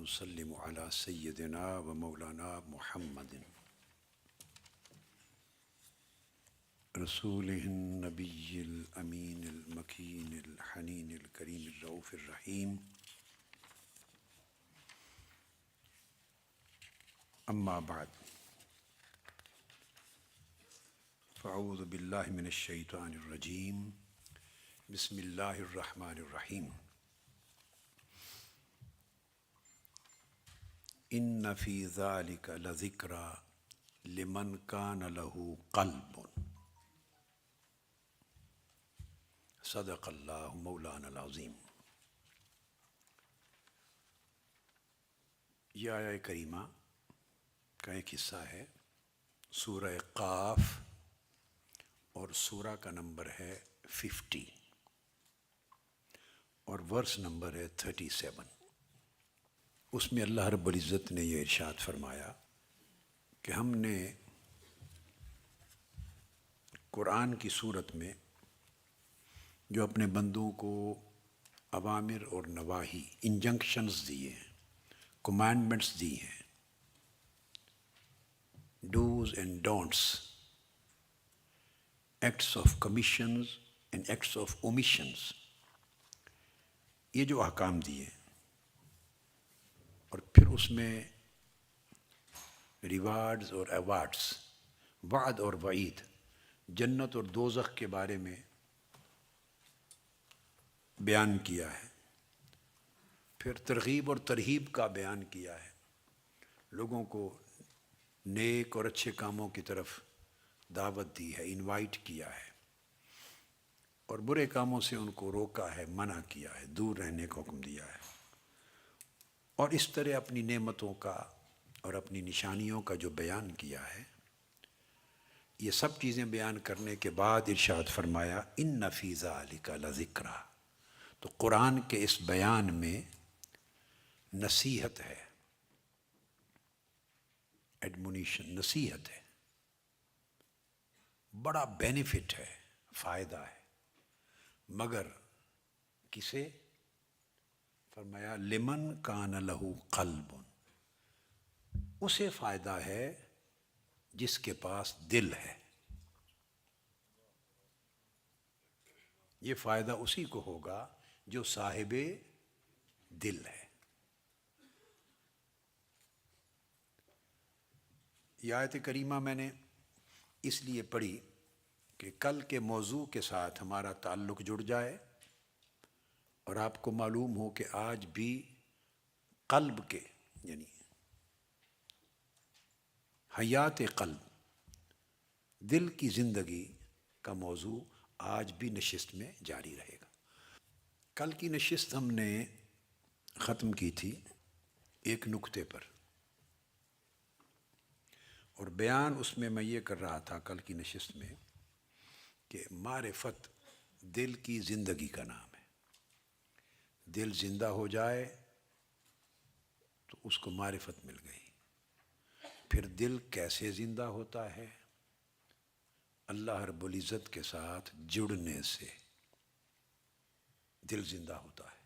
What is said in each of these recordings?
ونسلم على سيدنا ومولانا محمد رسوله النبي الأمين المكين الحنين الكريم الرؤوف الرحيم. أما بعد فأعوذ بالله من الشيطان الرجيم. بسم الله الرحمن الرحيم. إن في ذلك لذكرى لمن كان له قلب. صدق اللہ مولانا العظیم. یہ آیہ کریمہ کا ایک حصہ ہے سورہ قاف اور سورہ کا نمبر ہے 50 اور ورس نمبر ہے 37. اس میں اللہ رب العزت نے یہ ارشاد فرمایا کہ ہم نے قرآن کی صورت میں جو اپنے بندوں کو اوامر اور نواہی انجنکشنز دیے ہیں، کمانڈمنٹس دی ہیں، dos and don'ts, acts of commissions and acts of omissions, یہ جو احکام دیے اور پھر اس میں ریوارڈز اور ایوارڈز، وعد اور وعید، جنت اور دوزخ کے بارے میں بیان کیا ہے، پھر ترغیب اور ترہیب کا بیان کیا ہے، لوگوں کو نیک اور اچھے کاموں کی طرف دعوت دی ہے، انوائٹ کیا ہے، اور برے کاموں سے ان کو روکا ہے، منع کیا ہے، دور رہنے کا حکم دیا ہے، اور اس طرح اپنی نعمتوں کا اور اپنی نشانیوں کا جو بیان کیا ہے، یہ سب چیزیں بیان کرنے کے بعد ارشاد فرمایا ان فی ذلک لذکریٰ. تو قرآن کے اس بیان میں نصیحت ہے، ایڈمونیشن، نصیحت ہے، بڑا بینیفٹ ہے، فائدہ ہے، مگر کسے؟ فرمایا لمن کان لہ قلب، اسے فائدہ ہے جس کے پاس دل ہے. یہ فائدہ اسی کو ہوگا جو صاحب دل ہے. یہ آیت کریمہ میں نے اس لیے پڑھی کہ کل کے موضوع کے ساتھ ہمارا تعلق جڑ جائے اور آپ کو معلوم ہو کہ آج بھی قلب کے یعنی حیات قلب، دل کی زندگی کا موضوع آج بھی نشست میں جاری رہے گا. کل کی نشست ہم نے ختم کی تھی ایک نکتے پر، اور بیان اس میں یہ کر رہا تھا کل کی نشست میں کہ معرفت دل کی زندگی کا نام ہے. دل زندہ ہو جائے تو اس کو معرفت مل گئی. پھر دل کیسے زندہ ہوتا ہے؟ اللہ رب العزت کے ساتھ جڑنے سے دل زندہ ہوتا ہے.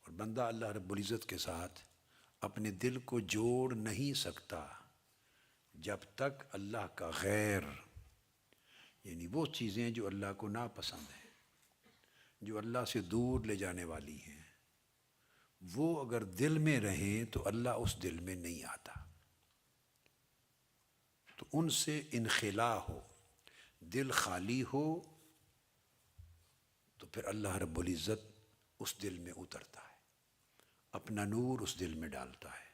اور بندہ اللہ رب العزت کے ساتھ اپنے دل کو جوڑ نہیں سکتا جب تک اللہ کا غیر، یعنی وہ چیزیں جو اللہ کو ناپسند ہیں، جو اللہ سے دور لے جانے والی ہیں، وہ اگر دل میں رہیں تو اللہ اس دل میں نہیں آتا. تو ان سے انخلا ہو، دل خالی ہو، تو پھر اللہ رب العزت اس دل میں اترتا ہے، اپنا نور اس دل میں ڈالتا ہے.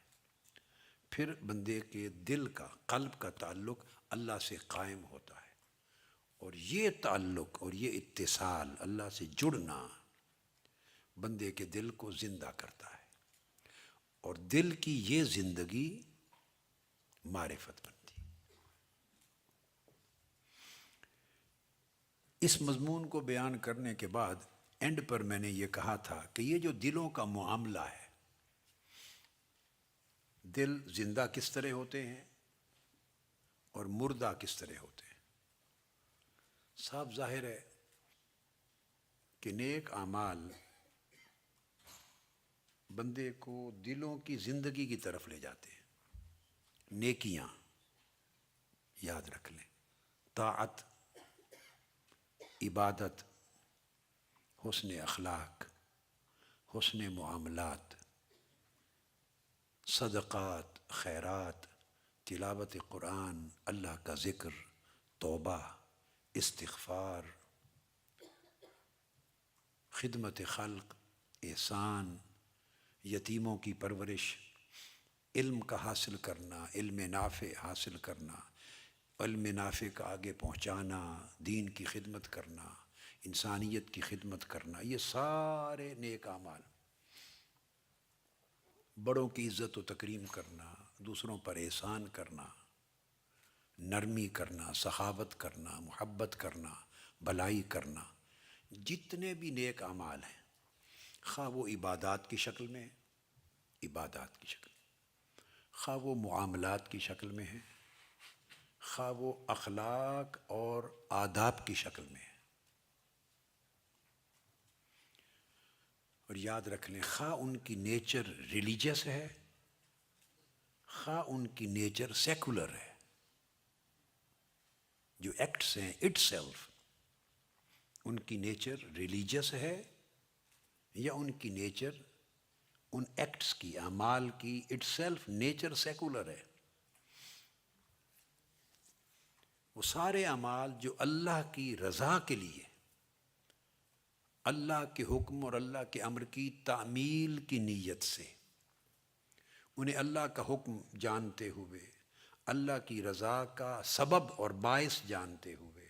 پھر بندے کے دل کا، قلب کا تعلق اللہ سے قائم ہوتا ہے، اور یہ تعلق اور یہ اتصال، اللہ سے جڑنا، بندے کے دل کو زندہ کرتا ہے، اور دل کی یہ زندگی معرفت بنتی. اس مضمون کو بیان کرنے کے بعد اینڈ پر میں نے یہ کہا تھا کہ یہ جو دلوں کا معاملہ ہے، دل زندہ کس طرح ہوتے ہیں اور مردہ کس طرح ہوتے ہیں. صاف ظاہر ہے کہ نیک اعمال بندے کو دلوں کی زندگی کی طرف لے جاتے ہیں۔ نیکیاں یاد رکھ لیں، طاعت، عبادت، حسن اخلاق، حسن معاملات، صدقات، خیرات، تلاوت قرآن، اللہ کا ذکر، توبہ، استغفار، خدمت خلق، احسان، یتیموں کی پرورش، علم کا حاصل کرنا، علم نافع حاصل کرنا، علم نافع کا آگے پہنچانا، دین کی خدمت کرنا، انسانیت کی خدمت کرنا، یہ سارے نیک اعمال۔ بڑوں کی عزت و تکریم کرنا، دوسروں پر احسان کرنا، نرمی کرنا، سخاوت کرنا، محبت کرنا، بھلائی کرنا، جتنے بھی نیک اعمال ہیں، خواہ وہ عبادات کی شکل میں، عبادات کی شکل میں، خواہ وہ معاملات کی شکل میں ہے، خواہ وہ اخلاق اور آداب کی شکل میں ہے، اور یاد رکھ لیں خواہ ان کی نیچر ریلیجس ہے، خواہ ان کی نیچر سیکولر ہے، جو ایکٹس ہیں اٹ سیلف، ان کی نیچر ریلیجس ہے یا ان کی نیچر ان ایکٹس کی، اعمال کی اٹ سیلف نیچر سیکولر ہے۔ وہ سارے اعمال جو اللہ کی رضا کے لیے، اللہ کے حکم اور اللہ کے امر کی تعمیل کی نیت سے، انہیں اللہ کا حکم جانتے ہوئے، اللہ کی رضا کا سبب اور باعث جانتے ہوئے،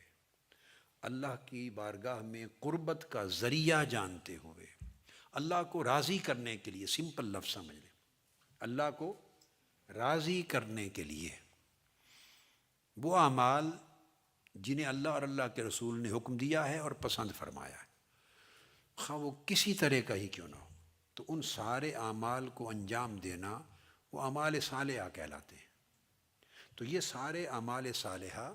اللہ کی بارگاہ میں قربت کا ذریعہ جانتے ہوئے، اللہ کو راضی کرنے کے لیے، سمپل لفظ سمجھ لیں، اللہ کو راضی کرنے کے لیے وہ اعمال جنہیں اللہ اور اللہ کے رسول نے حکم دیا ہے اور پسند فرمایا ہے، خواہ وہ کسی طرح کا ہی کیوں نہ ہو، تو ان سارے اعمال کو انجام دینا وہ اعمال صالحہ کہلاتے ہیں۔ تو یہ سارے اعمال صالحہ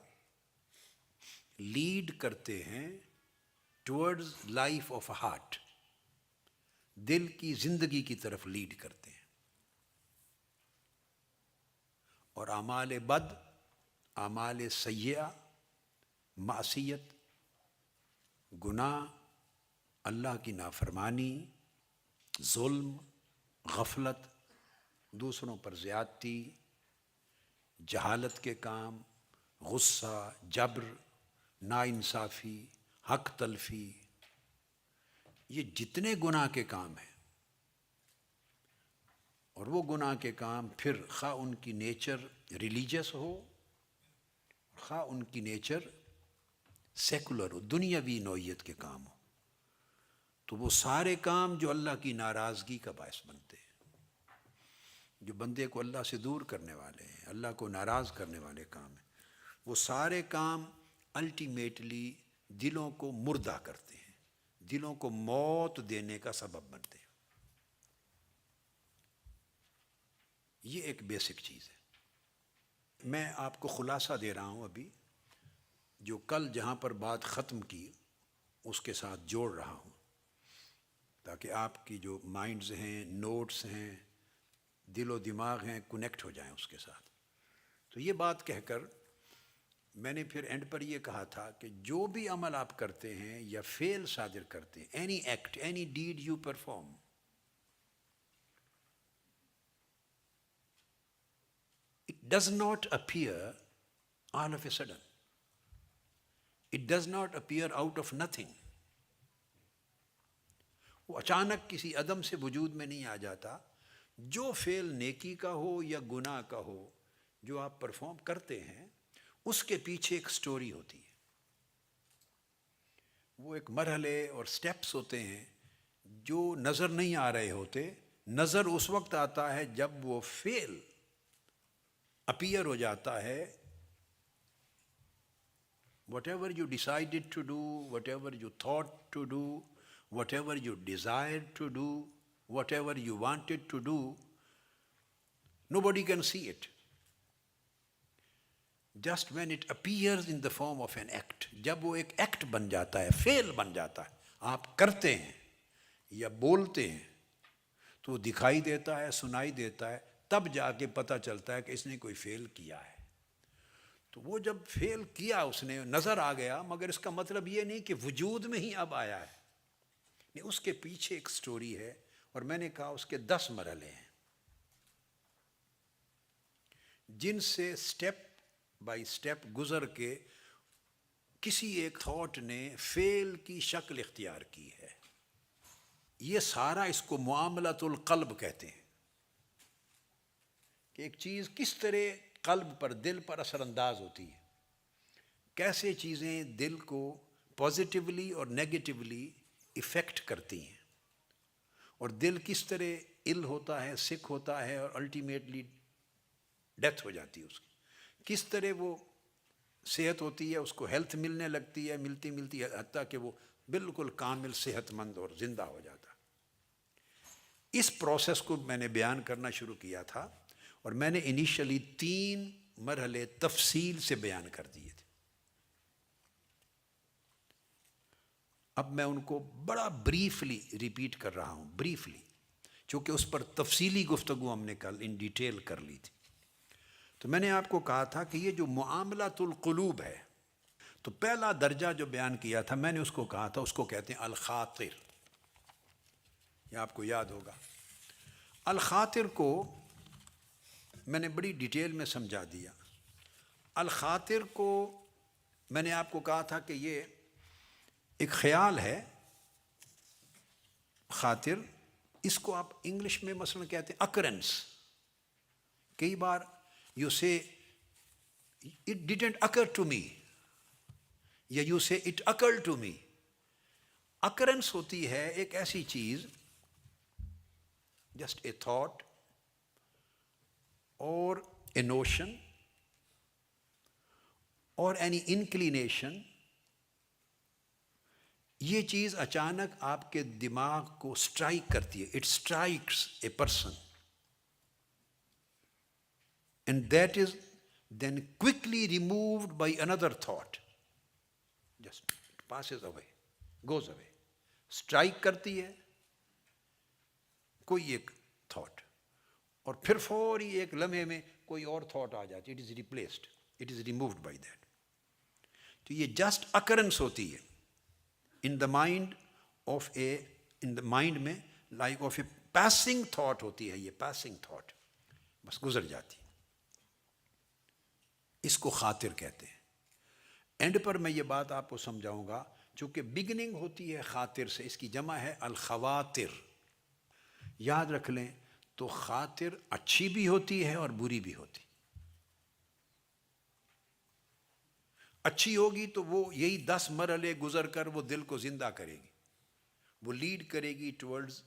لیڈ کرتے ہیں ٹورڈز لائف آف ہارٹ، دل کی زندگی کی طرف لیڈ کرتے ہیں، اور اعمال بد، اعمال سیئہ، معصیت، گناہ، اللہ کی نافرمانی، ظلم، غفلت، دوسروں پر زیادتی، جہالت کے کام، غصہ، جبر، ناانصافی، حق تلفی، یہ جتنے گناہ کے کام ہیں، اور وہ گناہ کے کام پھر خواہ ان کی نیچر ریلیجس ہو، خواہ ان کی نیچر سیکولر ہو، دنیاوی نوعیت کے کام ہو، تو وہ سارے کام جو اللہ کی ناراضگی کا باعث بنتے ہیں، جو بندے کو اللہ سے دور کرنے والے ہیں، اللہ کو ناراض کرنے والے کام ہیں، وہ سارے کام الٹیمیٹلی دلوں کو مردہ کرتے ہیں، دلوں کو موت دینے کا سبب بنتے ہیں۔ یہ ایک بیسک چیز ہے۔ میں آپ کو خلاصہ دے رہا ہوں ابھی، جو کل جہاں پر بات ختم کی اس کے ساتھ جوڑ رہا ہوں، تاکہ آپ کی جو مائنڈز ہیں، نوٹس ہیں، دل و دماغ ہیں، کنیکٹ ہو جائیں اس کے ساتھ۔ تو یہ بات کہہ کر میں نے پھر اینڈ پر یہ کہا تھا کہ جو بھی عمل آپ کرتے ہیں یا فعل صادر کرتے ہیں، any act, any did you perform, it does not appear all of a sudden. It does not appear out of nothing. وہ اچانک کسی عدم سے وجود میں نہیں آ جاتا۔ جو فعل نیکی کا ہو یا گناہ کا ہو جو آپ پرفارم کرتے ہیں، اس کے پیچھے ایک سٹوری ہوتی ہے، وہ ایک مرحلے اور سٹیپس ہوتے ہیں جو نظر نہیں آ رہے ہوتے، نظر اس وقت آتا ہے جب وہ فعل اپیئر ہو جاتا ہے۔ whatever you decided to do, whatever you thought to do, whatever you desired to do, whatever you wanted to do, nobody can see it. Just when it appears in the form of an act, جب وہ ایک act بن جاتا ہے، فعل بن جاتا ہے، آپ کرتے ہیں یا بولتے ہیں، تو دکھائی دیتا ہے، سنائی دیتا ہے، تب جا کے پتہ چلتا ہے کہ اس نے کوئی فعل کیا ہے۔ تو وہ جب فعل کیا اس نے نظر آ گیا، مگر اس کا مطلب یہ نہیں کہ وجود میں ہی اب آیا ہے، نہیں، اس کے پیچھے ایک سٹوری ہے، اور میں نے کہا اس کے 10 مرحلے ہیں جن سے سٹیپ بائی سٹیپ گزر کے کسی ایک تھاٹ نے فعل کی شکل اختیار کی ہے۔ یہ سارا اس کو معاملۃ القلب کہتے ہیں، کہ ایک چیز کس طرح قلب پر، دل پر اثر انداز ہوتی ہے، کیسے چیزیں دل کو پازیٹیولی اور نیگیٹیولی افیکٹ کرتی ہیں، اور دل کس طرح ال ہوتا ہے، سک ہوتا ہے، اور الٹیمیٹلی ڈیتھ ہو جاتی ہے اس کی، کس طرح وہ صحت ہوتی ہے، اس کو ہیلتھ ملنے لگتی ہے، ملتی ہے، حتیٰ کہ وہ بالکل کامل صحت مند اور زندہ ہو جاتا ہے۔ اس پروسیس کو میں نے بیان کرنا شروع کیا تھا، اور میں نے انیشلی 3 مرحلے تفصیل سے بیان کر دیے تھے۔ اب میں ان کو بڑا بریفلی ریپیٹ کر رہا ہوں، بریفلی، چونکہ اس پر تفصیلی گفتگو ہم نے کل ان ڈیٹیل کر لی تھی۔ تو میں نے آپ کو کہا تھا کہ یہ جو معاملۃ القلوب ہے، تو پہلا درجہ جو بیان کیا تھا میں نے اس کو کہا تھا، اس کو کہتے ہیں الخاطر۔ یہ آپ کو یاد ہوگا۔ الخاطر کو میں نے بڑی ڈیٹیل میں سمجھا دیا۔ الخاطر کو میں نے آپ کو کہا تھا کہ یہ ایک خیال ہے، خاطر، اس کو آپ انگلش میں مثلا کہتے ہیں اکرنس۔ کئی بار you say it didn't occur to me, یا you say it occurred to me. Occurrence ہوتی ہے ایک ایسی چیز، جسٹ اے تھاٹ اور اے نوشن اور اینی انکلینیشن، یہ چیز اچانک آپ کے دماغ کو سٹرائک کرتی ہے، it strikes a person, and that is then quickly removed by another thought, just it passes away, goes away, strike کرتی ہے کوئی ایک تھاٹ، اور پھر فوری ایک لمحے میں کوئی اور تھاٹ آ جاتی ہے، it is replaced, it is removed by that. تو یہ جسٹ اکرنس ہوتی ہے in the mind of a, in the mind میں like of a passing thought ہوتی ہے، یہ پاسنگ تھاٹ بس گزر جاتی ہے، اس کو خاطر کہتے ہیں۔ اینڈ پر میں یہ بات آپ کو سمجھاؤں گا، چونکہ بگننگ ہوتی ہے خاطر سے، اس کی جمع ہے الخواطر۔ یاد رکھ لیں تو خاطر اچھی بھی ہوتی ہے اور بری بھی ہوتی۔ اچھی ہوگی تو وہ یہی 10 مرحلے گزر کر وہ دل کو زندہ کرے گی، وہ لیڈ کرے گی ٹورڈز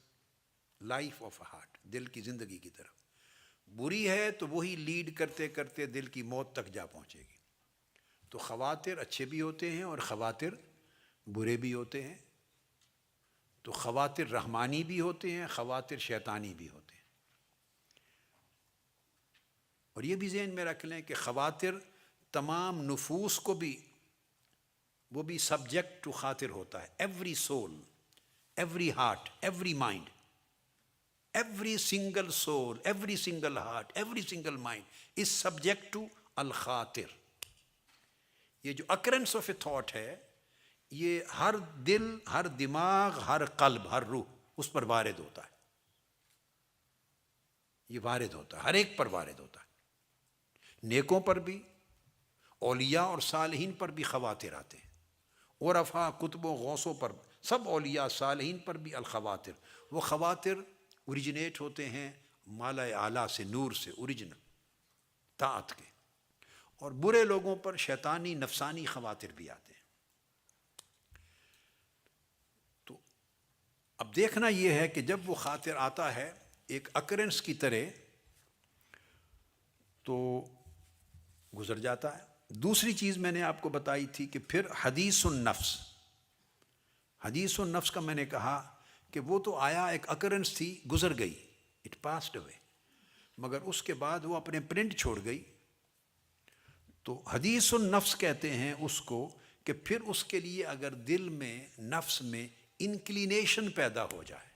لائف آف ہارٹ، دل کی زندگی کی طرف۔ بری ہے تو وہی لیڈ کرتے کرتے دل کی موت تک جا پہنچے گی۔ تو خواطر اچھے بھی ہوتے ہیں اور خواطر برے بھی ہوتے ہیں۔ تو خواطر رحمانی بھی ہوتے ہیں، خواطر شیطانی بھی ہوتے ہیں۔ اور یہ بھی ذہن میں رکھ لیں کہ خواطر تمام نفوس کو بھی، وہ بھی سبجیکٹ ٹو خاطر ہوتا ہے۔ Every soul, every heart, every mind, every single soul, every single heart, every single mind is subject to الخاطر۔ یہ جو اکرنس آف اے تھاٹ ہے، یہ ہر دل، ہر دماغ، ہر قلب، ہر روح اس پر وارد ہوتا ہے۔ یہ وارد ہوتا ہے، ہر ایک پر وارد ہوتا ہے۔ نیکوں پر بھی، اولیاء اور صالحین پر بھی خواطر آتے ہیں، عرفاء، کتبوں، غوثوں پر، سب اولیاء صالحین پر بھی الخواطر۔ وہ خواطر اوریجنیٹ ہوتے ہیں مالا اعلیٰ سے، نور سے، اوریجنل طاعت کے۔ اور برے لوگوں پر شیطانی نفسانی خواطر بھی آتے ہیں۔ تو اب دیکھنا یہ ہے کہ جب وہ خاطر آتا ہے ایک اکرنس کی طرح تو گزر جاتا ہے۔ دوسری چیز میں نے آپ کو بتائی تھی کہ پھر حدیث النفس، حدیث النفس کا میں نے کہا کہ وہ تو آیا، ایک اکرنس تھی، گزر گئی، اٹ پاسڈ اوے، مگر اس کے بعد وہ اپنے پرنٹ چھوڑ گئی۔ تو حدیث النفس کہتے ہیں اس کو کہ پھر اس کے لیے اگر دل میں، نفس میں انکلینیشن پیدا ہو جائے،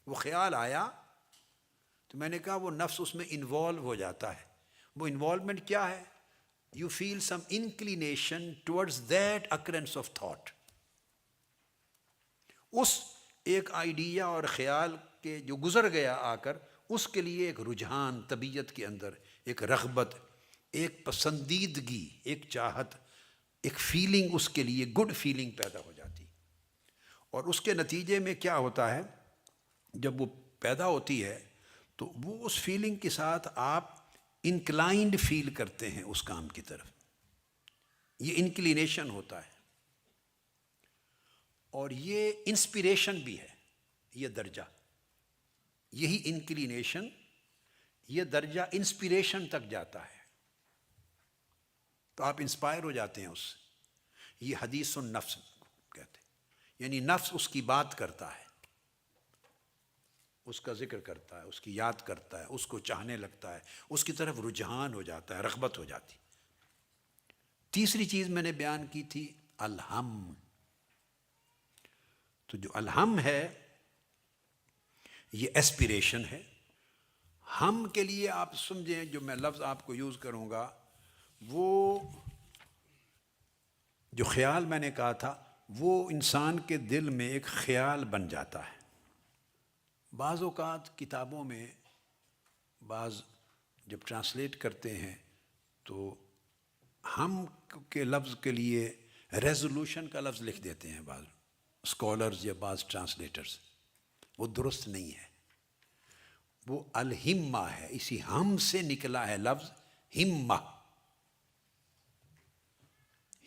وہ خیال آیا تو میں نے کہا وہ نفس اس میں انوالو ہو جاتا ہے. وہ انوالومنٹ کیا ہے؟ You feel some inclination towards that occurrence of thought. اس ایک آئیڈیا اور خیال کے جو گزر گیا آ کر، اس کے لیے ایک رجحان طبیعت کے اندر، ایک رغبت، ایک پسندیدگی، ایک چاہت، ایک فیلنگ اس کے لیے گڈ فیلنگ پیدا ہو جاتی. اور اس کے نتیجے میں کیا ہوتا ہے، جب وہ پیدا ہوتی ہے تو وہ اس فیلنگ کے ساتھ آپ انکلائنڈ فیل کرتے ہیں اس کام کی طرف. یہ انکلینیشن ہوتا ہے. اور یہ انسپریشن بھی ہے. یہ درجہ، یہی انکلینیشن، یہ درجہ انسپریشن تک جاتا ہے. تو آپ انسپائر ہو جاتے ہیں اس سے. یہ حدیث النفس کہتے ہیں. یعنی نفس اس کی بات کرتا ہے، اس کا ذکر کرتا ہے، اس کی یاد کرتا ہے، اس کو چاہنے لگتا ہے، اس کی طرف رجحان ہو جاتا ہے، رغبت ہو جاتی. تیسری چیز میں نے بیان کی تھی الہم. تو جو الہم ہے یہ ایسپیریشن ہے. ہم کے لیے آپ سمجھیں، جو میں لفظ آپ کو یوز کروں گا، وہ جو خیال میں نے کہا تھا وہ انسان کے دل میں ایک خیال بن جاتا ہے. بعض اوقات کتابوں میں بعض جب ٹرانسلیٹ کرتے ہیں تو ہم کے لفظ کے لیے ریزولوشن کا لفظ لکھ دیتے ہیں بعض اسکالرز یا بعض ٹرانسلیٹرز. وہ درست نہیں ہے. وہ الہمہ ہے. اسی ہم سے نکلا ہے لفظ ہمہ.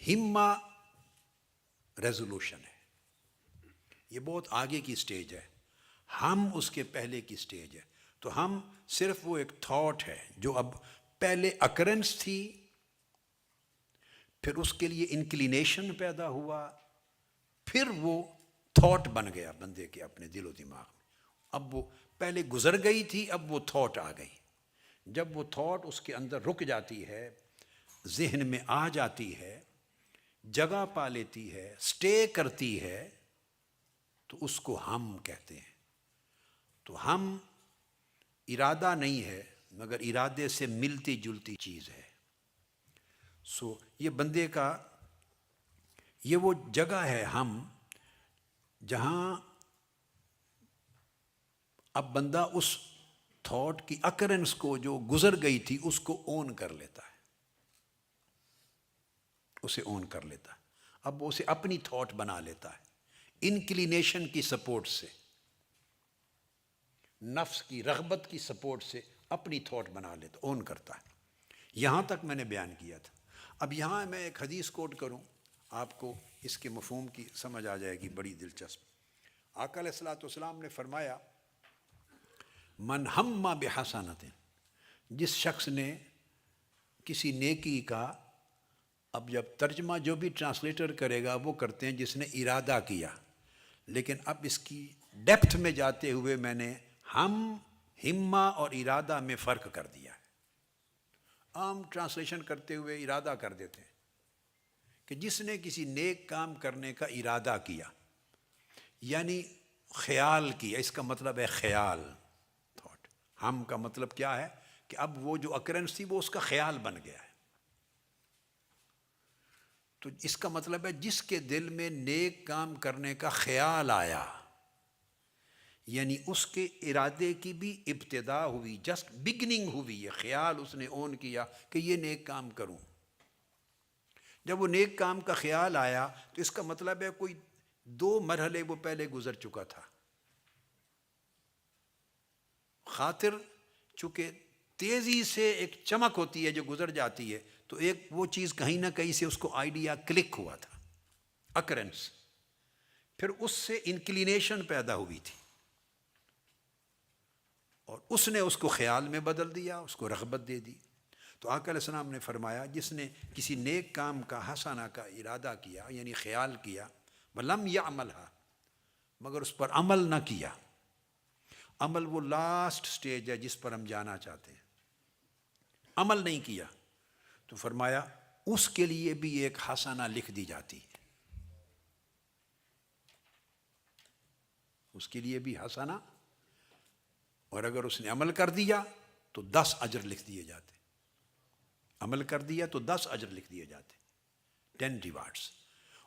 ہمہ ریزولوشن ہے. یہ بہت آگے کی سٹیج ہے. ہم اس کے پہلے کی سٹیج ہے. تو ہم صرف وہ ایک تھاٹ ہے جو اب پہلے اکرنس تھی، پھر اس کے لیے انکلینیشن پیدا ہوا، پھر وہ تھاٹ بن گیا بندے کے اپنے دل و دماغ میں. اب وہ پہلے گزر گئی تھی، اب وہ تھاٹ آ گئی. جب وہ تھاٹ اس کے اندر رک جاتی ہے، ذہن میں آ جاتی ہے، جگہ پا لیتی ہے، سٹے کرتی ہے، تو اس کو ہم کہتے ہیں. تو ہم ارادہ نہیں ہے مگر ارادے سے ملتی جلتی چیز ہے. سو یہ بندے کا یہ وہ جگہ ہے ہم، جہاں اب بندہ اس تھاٹ کی اکرنس کو جو گزر گئی تھی اس کو اون کر لیتا ہے. اسے اون کر لیتا ہے. اب وہ اسے اپنی تھاٹ بنا لیتا ہے انکلینیشن کی سپورٹ سے، نفس کی رغبت کی سپورٹ سے اپنی تھاٹ بنا لیتا، اون کرتا ہے. یہاں تک میں نے بیان کیا تھا. اب یہاں میں ایک حدیث کوٹ کروں، آپ کو اس کے مفہوم کی سمجھ آ جائے گی، بڑی دلچسپ. آقا علیہ الصلوۃ والسلام نے فرمایا من ہم بحسنۃ، جس شخص نے کسی نیکی کا، اب جب ترجمہ جو بھی ٹرانسلیٹر کرے گا وہ کرتے ہیں جس نے ارادہ کیا، لیکن اب اس کی ڈیپتھ میں جاتے ہوئے میں نے ہم، ہمہ اور ارادہ میں فرق کر دیا ہے. عام ٹرانسلیشن کرتے ہوئے ارادہ کر دیتے ہیں کہ جس نے کسی نیک کام کرنے کا ارادہ کیا، یعنی خیال کیا. اس کا مطلب ہے خیال، تھاٹ. ہم کا مطلب کیا ہے کہ اب وہ جو اکرنس تھی وہ اس کا خیال بن گیا ہے. تو اس کا مطلب ہے جس کے دل میں نیک کام کرنے کا خیال آیا، یعنی اس کے ارادے کی بھی ابتدا ہوئی، جسٹ بگننگ ہوئی. یہ خیال اس نے اون کیا کہ یہ نیک کام کروں. جب وہ نیک کام کا خیال آیا تو اس کا مطلب ہے کوئی 2 مرحلے وہ پہلے گزر چکا تھا. خاطر چونکہ تیزی سے ایک چمک ہوتی ہے جو گزر جاتی ہے، تو ایک وہ چیز کہیں نہ کہیں سے اس کو آئیڈیا کلک ہوا تھا، اکرنس. پھر اس سے انکلینیشن پیدا ہوئی تھی اور اس نے اس کو خیال میں بدل دیا، اس کو رغبت دے دی. تو آقا علیہ السلام نے فرمایا جس نے کسی نیک کام کا حسنہ کا ارادہ کیا، یعنی خیال کیا، وَلَمْ يَعْمَلْهَا، مگر اس پر عمل نہ کیا. عمل وہ لاسٹ سٹیج ہے جس پر ہم جانا چاہتے ہیں. عمل نہیں کیا تو فرمایا اس کے لیے بھی ایک حسنہ لکھ دی جاتی ہے. اس کے لیے بھی حسنہ اور اگر اس نے عمل کر دیا تو 10 اجر لکھ دیے جاتے. عمل کر دیا تو 10 اجر لکھ دیے جاتے، 10 ریوارڈس.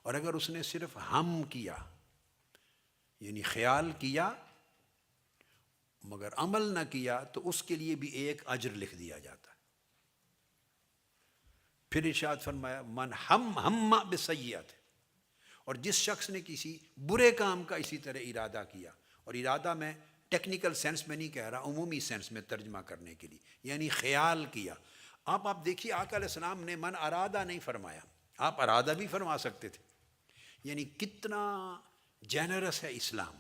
اور اگر اس نے صرف ہم کیا یعنی خیال کیا مگر عمل نہ کیا تو اس کے لیے بھی 1 اجر لکھ دیا جاتا ہے. پھر ارشاد فرمایا من ہم بسیئۃ، اور جس شخص نے کسی برے کام کا اسی طرح ارادہ کیا، اور ارادہ میں ٹیکنیکل سینس میں نہیں کہہ رہا، عمومی سینس میں ترجمہ کرنے کے لیے، یعنی خیال کیا. آپ دیکھیے آقا علیہ السلام نے من ارادہ نہیں فرمایا، آپ ارادہ بھی فرما سکتے تھے. یعنی کتنا جینرس ہے اسلام.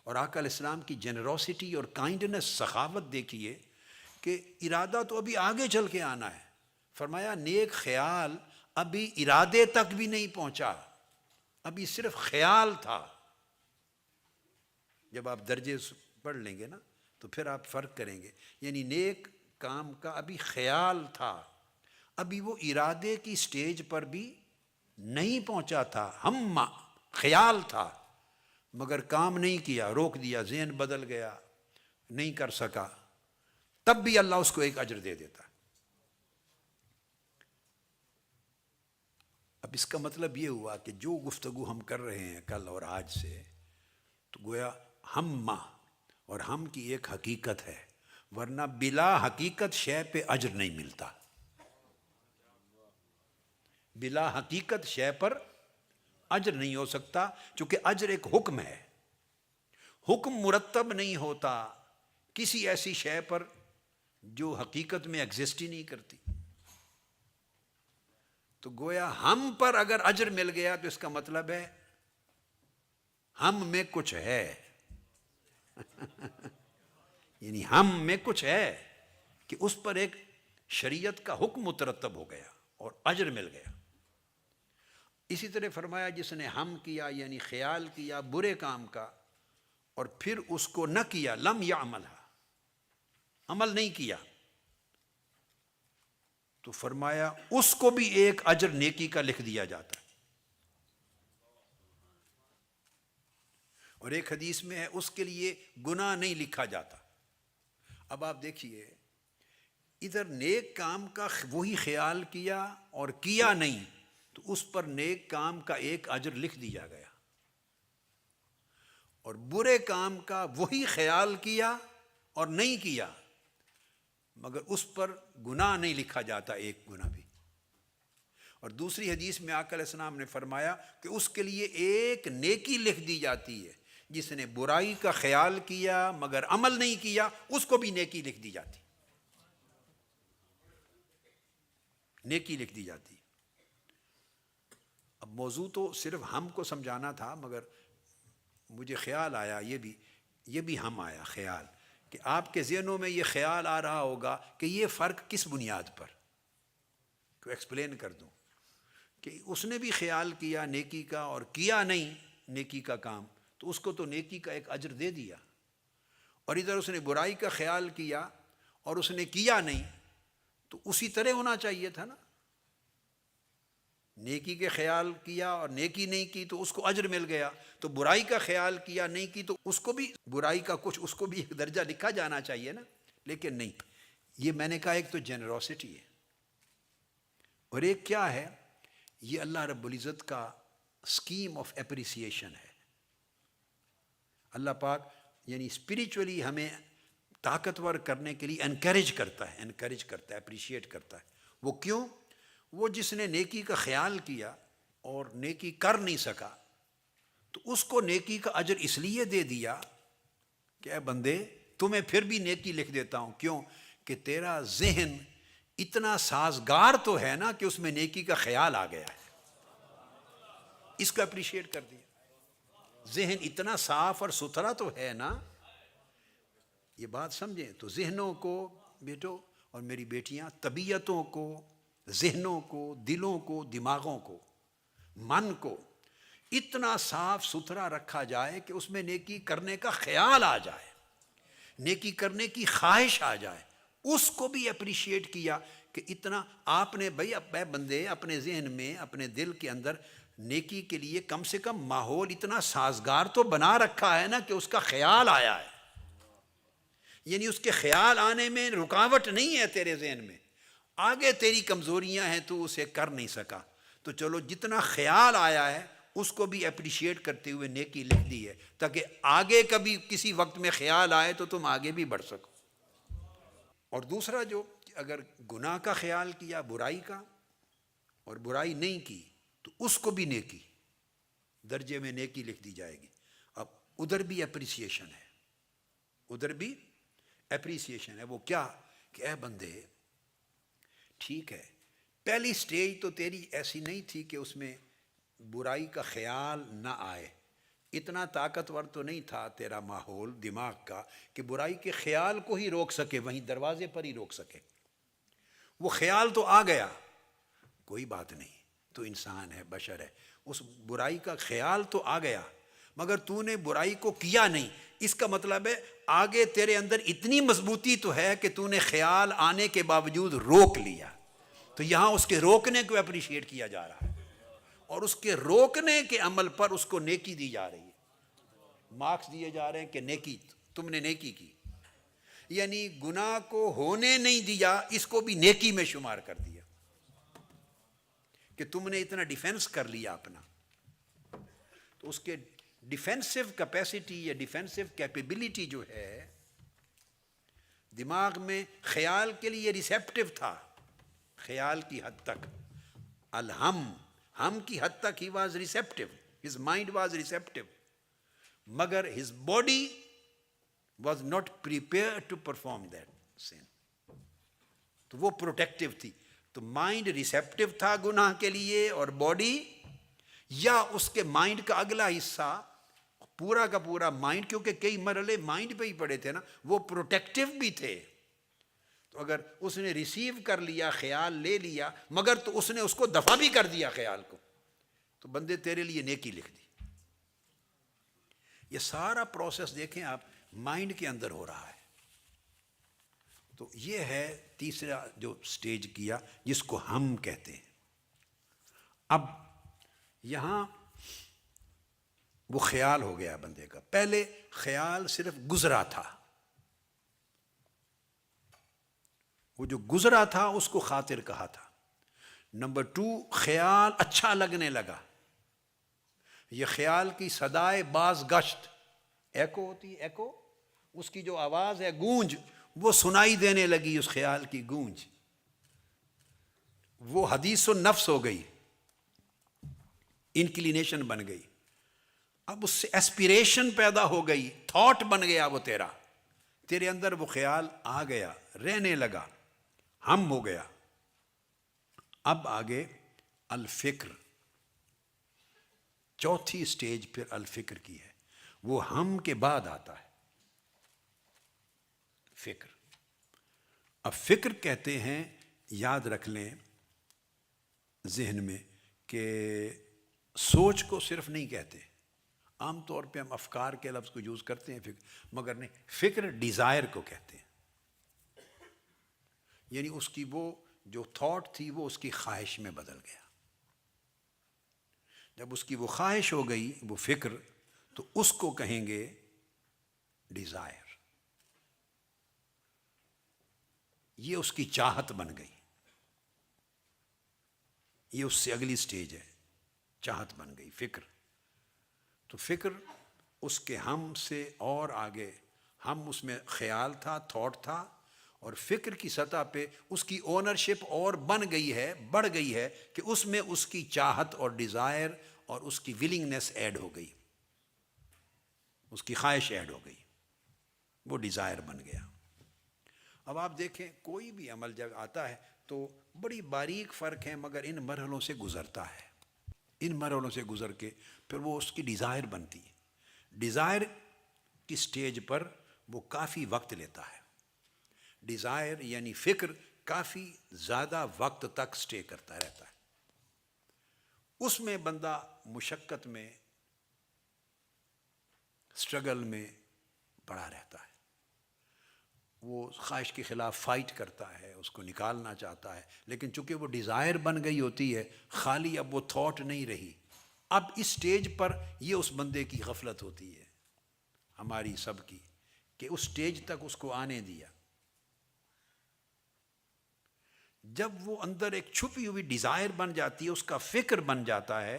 اور آقا علیہ السلام کی جنروسٹی اور کائنڈنس، سخاوت دیکھیے کہ ارادہ تو ابھی آگے چل کے آنا ہے. فرمایا نیک خیال ابھی ارادے تک بھی نہیں پہنچا، ابھی صرف خیال تھا. جب آپ درجے پڑھ لیں گے نا تو پھر آپ فرق کریں گے. یعنی نیک کام کا ابھی خیال تھا، ابھی وہ ارادے کی سٹیج پر بھی نہیں پہنچا تھا. ہم خیال تھا مگر کام نہیں کیا، روک دیا، ذہن بدل گیا، نہیں کر سکا، تب بھی اللہ اس کو 1 اجر دے دیتا. اب اس کا مطلب یہ ہوا کہ جو گفتگو ہم کر رہے ہیں کل اور آج سے، تو گویا ہم اور ہم کی ایک حقیقت ہے، ورنہ بلا حقیقت شے پہ اجر نہیں ملتا. بلا حقیقت شے پر اجر نہیں ہو سکتا، چونکہ اجر ایک حکم ہے. حکم مرتب نہیں ہوتا کسی ایسی شے پر جو حقیقت میں ایگزسٹ ہی نہیں کرتی. تو گویا ہم پر اگر اجر مل گیا تو اس کا مطلب ہے ہم میں کچھ ہے. یعنی ہم میں کچھ ہے کہ اس پر ایک شریعت کا حکم مترتب ہو گیا اور اجر مل گیا. اسی طرح فرمایا جس نے ہم کیا یعنی خیال کیا برے کام کا اور پھر اس کو نہ کیا، لم یعملھا، عمل نہیں کیا، تو فرمایا اس کو بھی 1 اجر نیکی کا لکھ دیا جاتا ہے. اور ایک حدیث میں ہے اس کے لیے گناہ نہیں لکھا جاتا. اب آپ دیکھیے ادھر نیک کام کا وہی خیال کیا اور کیا نہیں تو اس پر نیک کام کا 1 اجر لکھ دیا گیا، اور برے کام کا وہی خیال کیا اور نہیں کیا مگر اس پر گناہ نہیں لکھا جاتا، 1 گناہ بھی. اور دوسری حدیث میں آقا علیہ السلام نے فرمایا کہ اس کے لیے 1 نیکی لکھ دی جاتی ہے. جس نے برائی کا خیال کیا مگر عمل نہیں کیا اس کو بھی نیکی لکھ دی جاتی، نیکی لکھ دی جاتی. اب موضوع تو صرف ہم کو سمجھانا تھا مگر مجھے خیال آیا، یہ بھی ہم آیا خیال، کہ آپ کے ذہنوں میں یہ خیال آ رہا ہوگا کہ یہ فرق کس بنیاد پر، کو ایکسپلین کر دوں کہ اس نے بھی خیال کیا نیکی کا اور کیا نہیں نیکی کا کام تو اس کو تو نیکی کا 1 اجر دے دیا، اور ادھر اس نے برائی کا خیال کیا اور اس نے کیا نہیں تو اسی طرح ہونا چاہیے تھا نا. نیکی کے خیال کیا اور نیکی نہیں کی تو اس کو اجر مل گیا، تو برائی کا خیال کیا نہیں کی تو اس کو بھی برائی کا کچھ، اس کو بھی 1 درجہ لکھا جانا چاہیے نا. لیکن نہیں، یہ میں نے کہا ایک تو جنروسٹی ہے اور ایک کیا ہے، یہ اللہ رب العزت کا اسکیم آف اپریسیشن ہے. اللہ پاک یعنی اسپریچولی ہمیں طاقتور کرنے کے لیے انکریج کرتا ہے، اپریشیٹ کرتا ہے. وہ کیوں؟ وہ جس نے نیکی کا خیال کیا اور نیکی کر نہیں سکا تو اس کو نیکی کا اجر اس لیے دے دیا کہ اے بندے تمہیں پھر بھی نیکی لکھ دیتا ہوں. کیوں؟ کہ تیرا ذہن اتنا سازگار تو ہے نا کہ اس میں نیکی کا خیال آ گیا ہے، اس کو اپریشیٹ کر دیا. ذہن اتنا صاف اور ستھرا تو ہے نا، یہ بات سمجھیں. تو ذہنوں کو بیٹو اور میری بیٹیاں، طبیعتوں کو، ذہنوں کو، دلوں کو، دماغوں کو، من کو اتنا صاف ستھرا رکھا جائے کہ اس میں نیکی کرنے کا خیال آ جائے، نیکی کرنے کی خواہش آ جائے. اس کو بھی اپریشیٹ کیا کہ اتنا آپ نے بھائی اے بندے اپنے ذہن میں، اپنے دل کے اندر نیکی کے لیے کم سے کم ماحول اتنا سازگار تو بنا رکھا ہے نا کہ اس کا خیال آیا ہے. یعنی اس کے خیال آنے میں رکاوٹ نہیں ہے تیرے ذہن میں، آگے تیری کمزوریاں ہیں، تو اسے کر نہیں سکا، تو چلو جتنا خیال آیا ہے اس کو بھی اپریشیٹ کرتے ہوئے نیکی لکھ دی ہے، تاکہ آگے کبھی کسی وقت میں خیال آئے تو تم آگے بھی بڑھ سکو۔ اور دوسرا جو اگر گناہ کا خیال کیا، برائی کا، اور برائی نہیں کی، تو اس کو بھی نیکی درجے میں نیکی لکھ دی جائے گی۔ اب ادھر بھی اپریسیشن ہے، ادھر بھی اپریسیشن ہے۔ وہ کیا کہ اے بندے، ٹھیک ہے پہلی سٹیج تو تیری ایسی نہیں تھی کہ اس میں برائی کا خیال نہ آئے، اتنا طاقتور تو نہیں تھا تیرا ماحول دماغ کا کہ برائی کے خیال کو ہی روک سکے، وہیں دروازے پر ہی روک سکے۔ وہ خیال تو آ گیا، کوئی بات نہیں، تو انسان ہے، بشر ہے، اس برائی کا خیال تو آ گیا، مگر تو نے برائی کو کیا نہیں۔ اس کا مطلب ہے آگے تیرے اندر اتنی مضبوطی تو ہے کہ تو نے خیال آنے کے باوجود روک لیا، تو یہاں اس کے روکنے کو اپریشیٹ کیا جا رہا ہے، اور اس کے روکنے کے عمل پر اس کو نیکی دی جا رہی ہے، مارکس دیے جا رہے ہیں کہ نیکی، تم نے نیکی کی، یعنی گناہ کو ہونے نہیں دیا، اس کو بھی نیکی میں شمار کر دیا کہ تم نے اتنا ڈیفینس کر لیا اپنا۔ تو اس کے ڈیفینسو کیپیسٹی یا ڈیفینسو کیپیبلٹی جو ہے دماغ میں، خیال کے لیے ریسیپٹیو تھا، خیال کی حد تک، ہم کی حد تک he was receptive, his mind was receptive, مگر his body was not prepare to perform that scene, تو وہ پروٹیکٹیو تھی۔ تو مائنڈ ریسیپٹیو تھا گناہ کے لیے، اور باڈی، یا اس کے مائنڈ کا اگلا حصہ، پورا کا پورا مائنڈ، کیونکہ کئی مرحلے مائنڈ پہ ہی پڑے تھے نا، وہ پروٹیکٹیو بھی تھے۔ تو اگر اس نے ریسیو کر لیا، خیال لے لیا، مگر تو اس نے اس کو دفع بھی کر دیا خیال کو، تو بندے تیرے لیے نیکی لکھ دی۔ یہ سارا پروسیس دیکھیں آپ، مائنڈ کے اندر ہو رہا ہے۔ تو یہ ہے تیسرا جو سٹیج کیا، جس کو ہم کہتے ہیں۔ اب یہاں وہ خیال ہو گیا بندے کا، پہلے خیال صرف گزرا تھا، وہ جو گزرا تھا اس کو خاطر کہا تھا۔ نمبر 2، خیال اچھا لگنے لگا، یہ خیال کی صدائے باز گشت، ایکو ہوتی ہے، ایکو، اس کی جو آواز ہے، گونج، وہ سنائی دینے لگی، اس خیال کی گونج، وہ حدیث النفس ہو گئی، انکلینیشن بن گئی۔ اب اس سے ایسپیریشن پیدا ہو گئی، تھاٹ بن گیا وہ تیرا، تیرے اندر وہ خیال آ گیا، رہنے لگا، ہم ہو گیا۔ اب آگے الفکر، چوتھی سٹیج پھر الفکر کی ہے، وہ ہم کے بعد آتا ہے فکر۔ اب فکر کہتے ہیں، یاد رکھ لیں ذہن میں، کہ سوچ کو صرف نہیں کہتے، عام طور پہ ہم افکار کے لفظ کو یوز کرتے ہیں فکر، مگر نہیں، فکر ڈیزائر کو کہتے ہیں، یعنی اس کی وہ جو تھاٹ تھی وہ اس کی خواہش میں بدل گیا۔ جب اس کی وہ خواہش ہو گئی، وہ فکر، تو اس کو کہیں گے ڈیزائر، یہ اس کی چاہت بن گئی، یہ اس سے اگلی سٹیج ہے، چاہت بن گئی فکر۔ تو فکر اس کے ہم سے اور آگے، ہم اس میں خیال تھا، تھاٹ تھا، اور فکر کی سطح پہ اس کی اونرشپ اور بن گئی ہے، بڑھ گئی ہے، کہ اس میں اس کی چاہت اور ڈیزائر اور اس کی ولنگنس ایڈ ہو گئی، اس کی خواہش ایڈ ہو گئی، وہ ڈیزائر بن گیا۔ اب آپ دیکھیں کوئی بھی عمل جب آتا ہے تو بڑی باریک فرق ہے، مگر ان مرحلوں سے گزرتا ہے، ان مرحلوں سے گزر کے پھر وہ اس کی ڈیزائر بنتی ہے۔ ڈیزائر کی سٹیج پر وہ کافی وقت لیتا ہے، ڈیزائر یعنی فکر کافی زیادہ وقت تک سٹے کرتا رہتا ہے، اس میں بندہ مشقت میں، سٹرگل میں پڑا رہتا ہے، وہ خواہش کے خلاف فائٹ کرتا ہے، اس کو نکالنا چاہتا ہے، لیکن چونکہ وہ ڈیزائر بن گئی ہوتی ہے، خالی اب وہ تھاٹ نہیں رہی۔ اب اس سٹیج پر یہ اس بندے کی غفلت ہوتی ہے، ہماری سب کی، کہ اس سٹیج تک اس کو آنے دیا. جب وہ اندر ایک چھپی ہوئی ڈیزائر بن جاتی ہے، اس کا فکر بن جاتا ہے،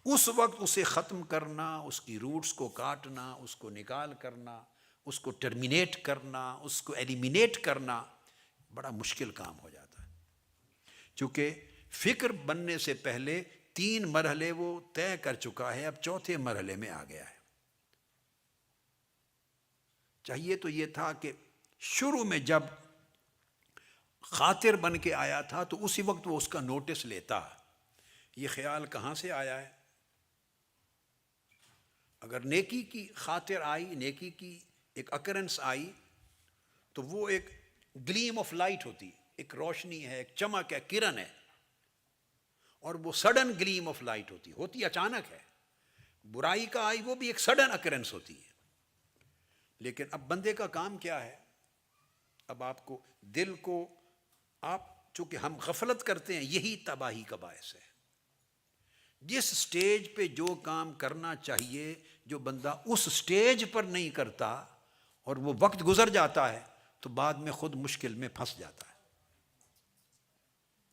اس وقت اسے ختم کرنا، اس کی روٹس کو کاٹنا، اس کو نکال کرنا، اس کو ٹرمینیٹ کرنا، اس کو ایلیمینیٹ کرنا بڑا مشکل کام ہو جاتا ہے. چونکہ فکر بننے سے پہلے 3 مرحلے وہ طے کر چکا ہے، اب 4تھے مرحلے میں آ گیا ہے. چاہیے تو یہ تھا کہ شروع میں جب خاطر بن کے آیا تھا تو اسی وقت وہ اس کا نوٹس لیتا. یہ خیال کہاں سے آیا ہے؟ اگر نیکی کی خاطر آئی، نیکی کی ایک اکرنس آئی، تو وہ ایک گلیم آف لائٹ ہوتی، ایک روشنی ہے، ایک چمک ہے، کرن ہے، اور وہ سڈن گلیم آف لائٹ ہوتی اچانک ہے. برائی کا آئی وہ بھی ایک سڈن اکرنس ہوتی ہے. لیکن اب بندے کا کام کیا ہے؟ اب آپ کو دل کو، آپ چونکہ ہم غفلت کرتے ہیں، یہی تباہی کا باعث ہے. جس سٹیج پہ جو کام کرنا چاہیے، جو بندہ اس سٹیج پر نہیں کرتا اور وہ وقت گزر جاتا ہے تو بعد میں خود مشکل میں پھنس جاتا ہے.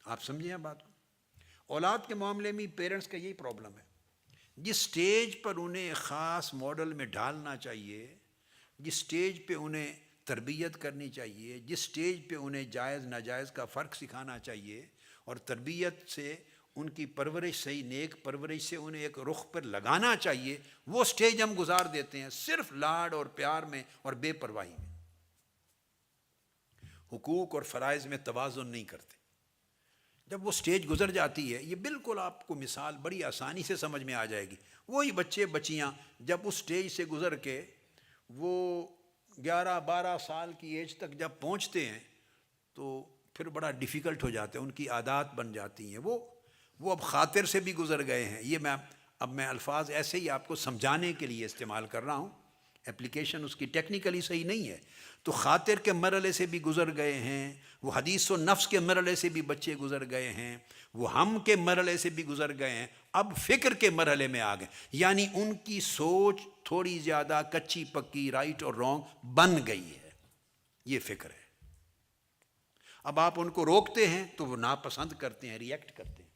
آپ سمجھیں بات کو؟ اولاد کے معاملے میں پیرنٹس کا یہی پرابلم ہے. جس سٹیج پر انہیں ایک خاص ماڈل میں ڈالنا چاہیے، جس سٹیج پہ انہیں تربیت کرنی چاہیے، جس سٹیج پہ انہیں جائز ناجائز کا فرق سکھانا چاہیے، اور تربیت سے ان کی پرورش صحیح نیک پرورش سے انہیں ایک رخ پر لگانا چاہیے، وہ سٹیج ہم گزار دیتے ہیں صرف لاڈ اور پیار میں اور بے پرواہی میں. حقوق اور فرائض میں توازن نہیں کرتے. جب وہ سٹیج گزر جاتی ہے، یہ بالکل آپ کو مثال بڑی آسانی سے سمجھ میں آ جائے گی. وہی بچے بچیاں جب اس سٹیج سے گزر کے وہ 11-12 سال کی ایج تک جب پہنچتے ہیں تو پھر بڑا ڈیفیکلٹ ہو جاتا ہے، ان کی عادات بن جاتی ہیں. وہ اب خاطر سے بھی گزر گئے ہیں. یہ میں الفاظ ایسے ہی آپ کو سمجھانے کے لیے استعمال کر رہا ہوں، اپلیکیشن اس کی ٹیکنیکلی صحیح نہیں ہے. تو خاطر کے مرحلے سے بھی گزر گئے ہیں، وہ حدیث و نفس کے مرحلے سے بھی بچے گزر گئے ہیں، وہ ہم کے مرحلے سے بھی گزر گئے ہیں، اب فکر کے مرحلے میں آ گئے. یعنی ان کی سوچ تھوڑی زیادہ کچی پکی، رائٹ اور رانگ بن گئی ہے. یہ فکر ہے. اب آپ ان کو روکتے ہیں تو وہ ناپسند کرتے ہیں، ریئیکٹ کرتے ہیں.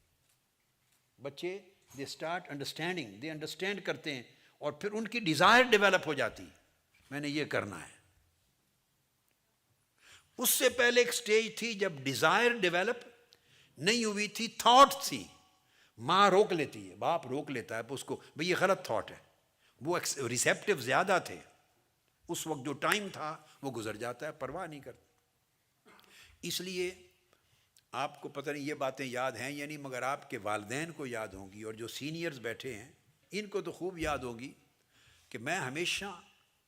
بچے they start understanding, they understand کرتے ہیں، اور پھر ان کی ڈیزائر ڈیولپ ہو جاتی، میں نے یہ کرنا ہے. اس سے پہلے ایک سٹیج تھی جب ڈیزائر ڈیولپ نہیں ہوئی تھی، تھاٹ تھی. ماں روک لیتی ہے، باپ روک لیتا ہے اس کو، بھئی یہ غلط تھاٹ ہے. وہ ریسیپٹیو زیادہ تھے، اس وقت جو ٹائم تھا وہ گزر جاتا ہے، پرواہ نہیں کرتے. اس لیے آپ کو پتہ نہیں یہ باتیں یاد ہیں یا نہیں، مگر آپ کے والدین کو یاد ہوں گی، اور جو سینئرز بیٹھے ہیں ان کو تو خوب یاد ہوگی کہ میں ہمیشہ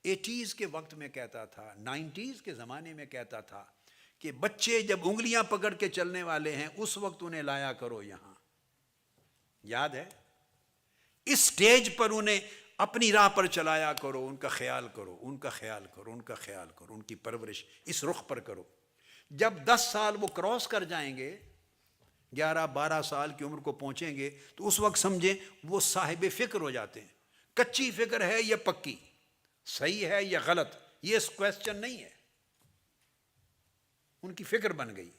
80s کے وقت میں کہتا تھا، 90s کے زمانے میں کہتا تھا کہ بچے جب انگلیاں پکڑ کے چلنے والے ہیں اس وقت انہیں لایا کرو یہاں. یاد ہے؟ اس سٹیج پر انہیں اپنی راہ پر چلایا کرو، ان کا خیال کرو، ان کا خیال کرو، ان کا خیال کرو، ان کی پرورش اس رخ پر کرو. جب 10 سال وہ کراس کر جائیں گے، 11-12 سال کی عمر کو پہنچیں گے، تو اس وقت سمجھیں وہ صاحب فکر ہو جاتے ہیں. کچی فکر ہے یا پکی، صحیح ہے یا غلط، یہ کویسچن نہیں ہے، ان کی فکر بن گئی.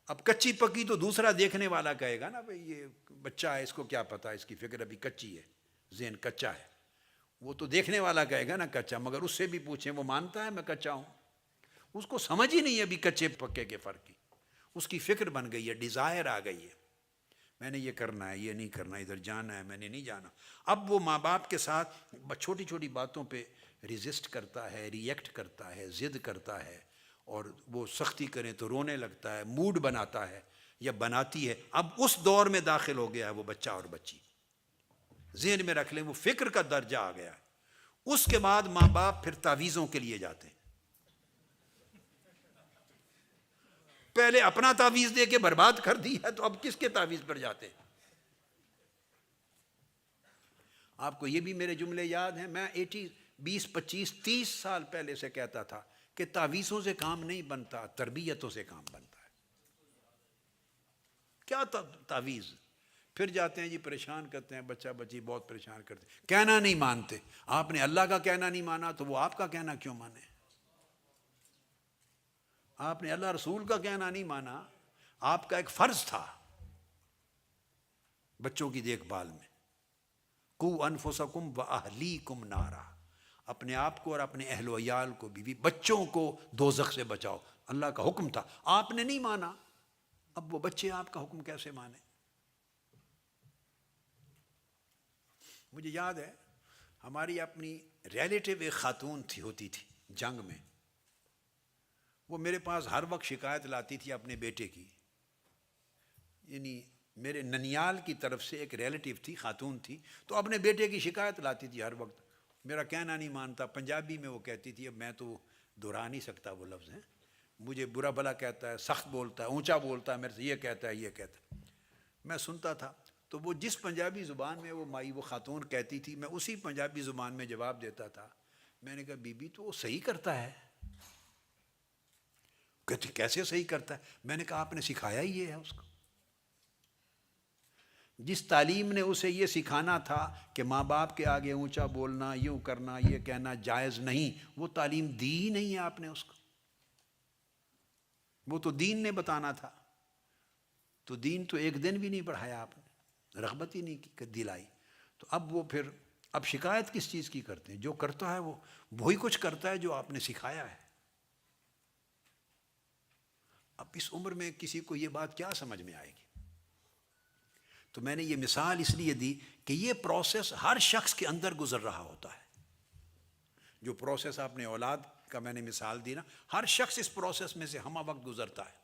اب کچی پکی تو دوسرا دیکھنے والا کہے گا نا، بھئی یہ بچہ ہے، اس کو کیا پتا، اس کی فکر ابھی کچی ہے، ذہن کچا ہے. وہ تو دیکھنے والا کہے گا نا کچا، مگر اس سے بھی پوچھیں وہ مانتا ہے میں کچا ہوں؟ اس کو سمجھ ہی نہیں ہے ابھی کچے پکے کے فرق کی. اس کی فکر بن گئی ہے، ڈیزائر آ گئی ہے، میں نے یہ کرنا ہے، یہ نہیں کرنا، ادھر جانا ہے، میں نے نہیں جانا. اب وہ ماں باپ کے ساتھ چھوٹی چھوٹی باتوں پہ ریزسٹ کرتا ہے، ریئیکٹ کرتا ہے، ضد کرتا ہے، اور وہ سختی کریں تو رونے لگتا ہے، موڈ بناتا ہے یا بناتی ہے. اب اس دور میں داخل ہو گیا ہے وہ بچہ اور بچی. ذہن میں رکھ لیں وہ فکر کا درجہ آ گیا ہے. اس کے بعد ماں باپ پھر تعویذوں کے لیے جاتے ہیں. پہلے اپنا تعویذ دے کے برباد کر دی ہے تو اب کس کے تعویذ پر جاتے ہیں؟ آپ کو یہ بھی میرے جملے یاد ہیں، میں 20-25-30 سال پہلے سے کہتا تھا کہ تعویذوں سے کام نہیں بنتا، تربیتوں سے کام بنتا ہے. کیا تعویذ؟ پھر جاتے ہیں جی پریشان کرتے ہیں، بچہ بچی بہت پریشان کرتے ہیں، کہنا نہیں مانتے۔ آپ نے اللہ کا کہنا نہیں مانا تو وہ آپ کا کہنا کیوں مانے؟ آپ نے اللہ رسول کا کہنا نہیں مانا، آپ کا ایک فرض تھا بچوں کی دیکھ بھال میں، قُوا أَنفُسَكُمْ وَأَهْلِيكُمْ نَارًا، اپنے آپ کو اور اپنے اہل و عیال کو، بیوی بچوں کو دوزخ سے بچاؤ۔ اللہ کا حکم تھا، آپ نے نہیں مانا، اب وہ بچے آپ کا حکم کیسے مانیں؟ مجھے یاد ہے ہماری اپنی ریلیٹیو ایک خاتون ہوتی تھی جنگ میں، وہ میرے پاس ہر وقت شکایت لاتی تھی اپنے بیٹے کی، یعنی میرے ننیال کی طرف سے ایک ریلیٹیو تھی، خاتون تھی، تو اپنے بیٹے کی شکایت لاتی تھی ہر وقت، میرا کہنا نہیں مانتا۔ پنجابی میں وہ کہتی تھی، اب میں تو دہرا نہیں سکتا وہ لفظ ہیں، مجھے برا بھلا کہتا ہے، سخت بولتا ہے، اونچا بولتا ہے میرے سے، یہ کہتا ہے یہ کہتا ہے۔ میں سنتا تھا، تو وہ جس پنجابی زبان میں وہ خاتون کہتی تھی، میں اسی پنجابی زبان میں جواب دیتا تھا۔ میں نے کہا بی بی تو وہ صحیح کرتا ہے۔ کہتی کیسے صحیح کرتا ہے؟ میں نے کہا آپ نے سکھایا ہی یہ ہے اس کو، جس تعلیم نے اسے یہ سکھانا تھا کہ ماں باپ کے آگے اونچا بولنا، یوں کرنا، یہ کہنا جائز نہیں، وہ تعلیم دی ہی نہیں ہے آپ نے اس کو۔ وہ تو دین نے بتانا تھا، تو دین تو ایک دن بھی نہیں پڑھایا آپ نے، رغبت ہی نہیں دلائی۔ تو اب وہ پھر اب شکایت کس چیز کی کرتے ہیں؟ جو کرتا ہے وہ وہی کچھ کرتا ہے جو آپ نے سکھایا ہے۔ اب اس عمر میں کسی کو یہ بات کیا سمجھ میں آئے گی؟ تو میں نے یہ مثال اس لیے دی کہ یہ پروسیس ہر شخص کے اندر گزر رہا ہوتا ہے۔ جو پروسیس آپ نے اولاد کا میں نے مثال دی نا، ہر شخص اس پروسیس میں سے ہمہ وقت گزرتا ہے،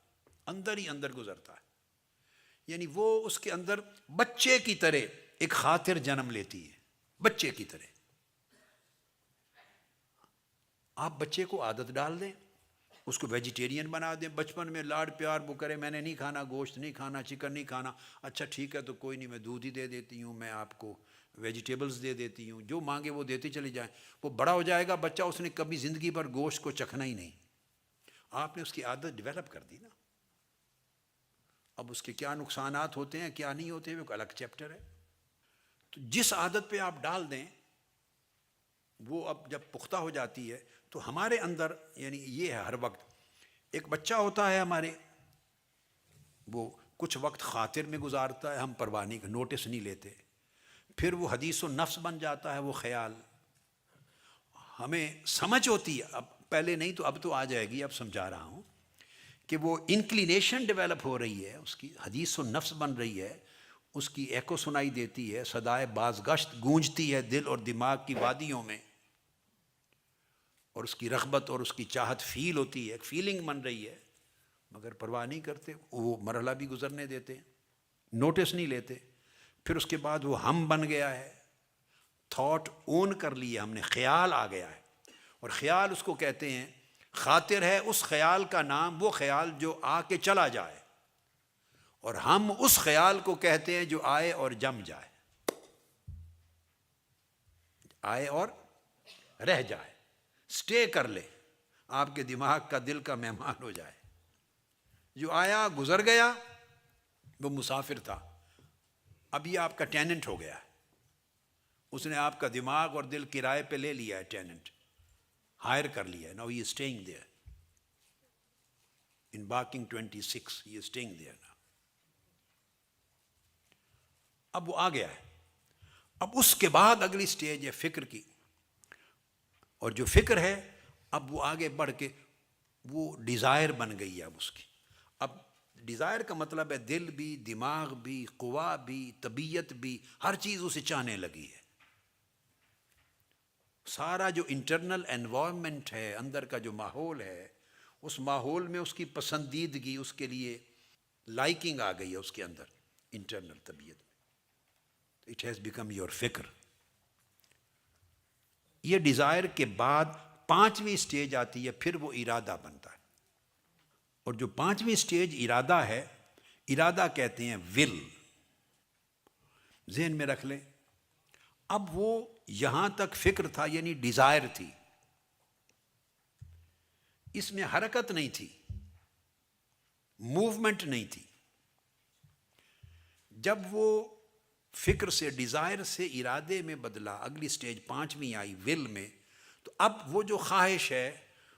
اندر ہی اندر گزرتا ہے۔ یعنی وہ اس کے اندر بچے کی طرح ایک خاطر جنم لیتی ہے، بچے کی طرح۔ آپ بچے کو عادت ڈال دیں، اس کو ویجیٹیرین بنا دیں، بچپن میں لاڈ پیار وہ کرے، میں نے نہیں کھانا گوشت، نہیں کھانا چکن، نہیں کھانا، اچھا ٹھیک ہے تو کوئی نہیں، میں دودھ ہی دے دیتی ہوں، میں آپ کو ویجیٹیبلز دے دیتی ہوں، جو مانگے وہ دیتے چلے جائیں۔ وہ بڑا ہو جائے گا بچہ، اس نے کبھی زندگی بھر گوشت کو چکھنا ہی نہیں، آپ نے اس کی عادت ڈیولپ کر دی نا۔ اب اس کے کیا نقصانات ہوتے ہیں کیا نہیں ہوتے ہیں وہ ایک الگ چیپٹر ہے۔ تو جس عادت پہ آپ ڈال دیں وہ اب جب پختہ ہو جاتی ہے تو ہمارے اندر یعنی یہ ہے، ہر وقت ایک بچہ ہوتا ہے ہمارے، وہ کچھ وقت خاطر میں گزارتا ہے، ہم پرواہ نہیں، نوٹس نہیں لیتے، پھر وہ حدیث و نفس بن جاتا ہے، وہ خیال ہمیں سمجھ ہوتی ہے، اب پہلے نہیں تو اب تو آ جائے گی، اب سمجھا رہا ہوں کہ وہ انکلینیشن ڈیولپ ہو رہی ہے، اس کی حدیث و نفس بن رہی ہے، اس کی ایکو سنائی دیتی ہے، صدائے بازگشت گونجتی ہے دل اور دماغ کی وادیوں میں، اور اس کی رغبت اور اس کی چاہت فیل ہوتی ہے، ایک فیلنگ بن رہی ہے، مگر پرواہ نہیں کرتے، وہ مرحلہ بھی گزرنے دیتے، نوٹس نہیں لیتے۔ پھر اس کے بعد وہ ہم بن گیا ہے، تھاٹ اون کر لیے ہم نے، خیال آ گیا ہے، اور خیال اس کو کہتے ہیں، خاطر ہے اس خیال کا نام وہ خیال جو آ کے چلا جائے، اور ہم اس خیال کو کہتے ہیں جو آئے اور جم جائے، آئے اور رہ جائے، سٹے کر لے، آپ کے دماغ کا دل کا مہمان ہو جائے۔ جو آیا گزر گیا وہ مسافر تھا، اب یہ آپ کا ٹیننٹ ہو گیا ہے، اس نے آپ کا دماغ اور دل کرائے پہ لے لیا ہے، ٹیننٹ ہائر کر لیا ہے، now he is staying there in booking 26، he is staying there now. اب وہ آ گیا ہے، اب اس کے بعد اگلی سٹیج ہے فکر کی، اور جو فکر ہے اب وہ آگے بڑھ کے وہ ڈیزائر بن گئی ہے اب اس کی۔ اب ڈیزائر کا مطلب ہے دل بھی، دماغ بھی، قوا بھی، طبیعت بھی، ہر چیز اسے چاہنے لگی ہے۔ سارا جو انٹرنل انوائرمنٹ ہے، اندر کا جو ماحول ہے، اس ماحول میں اس کی پسندیدگی، اس کے لیے لائکنگ آ گئی ہے اس کے اندر، انٹرنل طبیعت میں، اٹ ہیز بیکم یور فکر۔ یہ ڈیزائر کے بعد پانچویں سٹیج آتی ہے، پھر وہ ارادہ بنتا ہے، اور جو پانچویں سٹیج ارادہ ہے، ارادہ کہتے ہیں ول، ذہن میں رکھ لیں۔ اب وہ یہاں تک فکر تھا، یعنی ڈیزائر تھی، اس میں حرکت نہیں تھی، موومنٹ نہیں تھی۔ جب وہ فکر سے، ڈیزائر سے ارادے میں بدلا، اگلی سٹیج 5ویں آئی ول میں، تو اب وہ جو خواہش ہے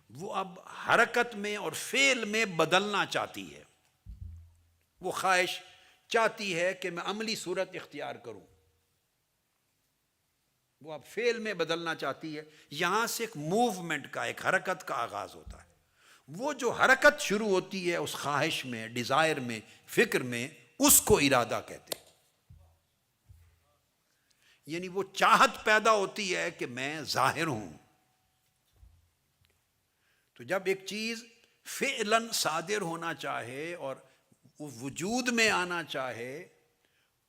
وہ اب حرکت میں اور فعل میں بدلنا چاہتی ہے. وہ خواہش چاہتی ہے کہ میں عملی صورت اختیار کروں، وہ اب فعل میں بدلنا چاہتی ہے. یہاں سے ایک موومنٹ کا، ایک حرکت کا آغاز ہوتا ہے. وہ جو حرکت شروع ہوتی ہے اس خواہش میں، ڈیزائر میں، فکر میں، اس کو ارادہ کہتے ہیں. یعنی وہ چاہت پیدا ہوتی ہے کہ میں ظاہر ہوں. تو جب ایک چیز فعلاً صادر ہونا چاہے اور وہ وجود میں آنا چاہے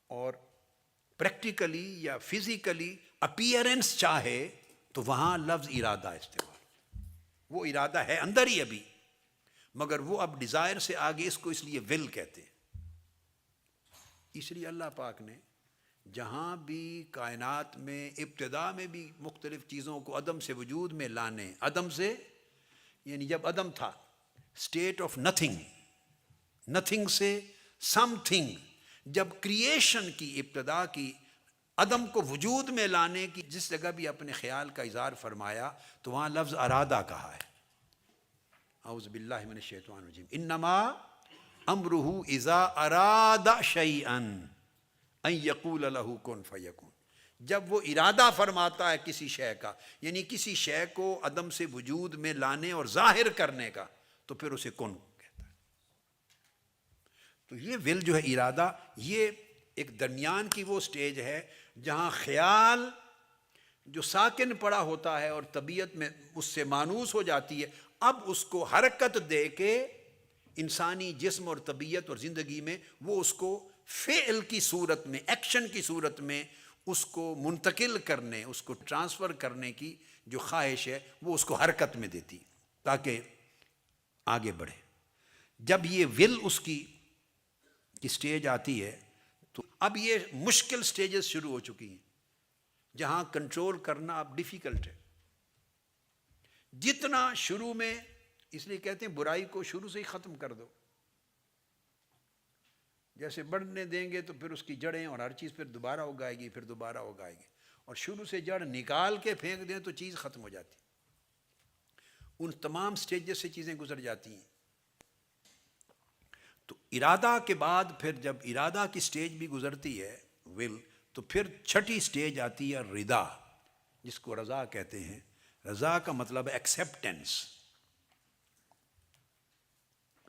اور پریکٹیکلی یا فزیکلی اپیئرنس چاہے تو وہاں لفظ ارادہ استعمال. وہ ارادہ ہے اندر ہی ابھی، مگر وہ اب ڈیزائر سے آگے، اس کو اس لیے ول کہتے ہیں. اس لیے اللہ پاک نے جہاں بھی کائنات میں ابتدا میں بھی مختلف چیزوں کو عدم سے وجود میں لانے، عدم سے یعنی جب عدم تھا، اسٹیٹ آف نتھنگ، نتھنگ سے سم تھنگ، جب کریشن کی ابتدا کی، عدم کو وجود میں لانے کی جس جگہ بھی اپنے خیال کا اظہار فرمایا تو وہاں لفظ ارادہ کہا ہے. اعوذ باللہ من الشیطان الرجیم. انما امرہ اذا اراد شیئا ان یقول لہ کن فیکون. جب وہ ارادہ فرماتا ہے کسی شے کا، یعنی کسی شے کو عدم سے وجود میں لانے اور ظاہر کرنے کا، تو پھر اسے کن کہتا ہے. تو یہ ول جو ہے ارادہ، یہ ایک درمیان کی وہ سٹیج ہے جہاں خیال جو ساکن پڑا ہوتا ہے اور طبیعت میں اس سے مانوس ہو جاتی ہے، اب اس کو حرکت دے کے انسانی جسم اور طبیعت اور زندگی میں وہ اس کو فعل کی صورت میں، ایکشن کی صورت میں اس کو منتقل کرنے، اس کو ٹرانسفر کرنے کی جو خواہش ہے وہ اس کو حرکت میں دیتی تاکہ آگے بڑھے. جب یہ ول اس کی سٹیج آتی ہے تو اب یہ مشکل سٹیجز شروع ہو چکی ہیں جہاں کنٹرول کرنا اب ڈیفیکلٹ ہے. جتنا شروع میں، اس لیے کہتے ہیں برائی کو شروع سے ہی ختم کر دو. جیسے بڑھنے دیں گے تو پھر اس کی جڑیں اور ہر چیز پھر دوبارہ اگائے گی، پھر دوبارہ اگائے گی. اور شروع سے جڑ نکال کے پھینک دیں تو چیز ختم ہو جاتی. ان تمام سٹیجز سے چیزیں گزر جاتی ہیں. تو ارادہ کے بعد پھر جب ارادہ کی سٹیج بھی گزرتی ہے ول، تو پھر چھٹی سٹیج آتی ہے رضا، جس کو رضا کہتے ہیں. رضا کا مطلب ہے ایکسیپٹنس.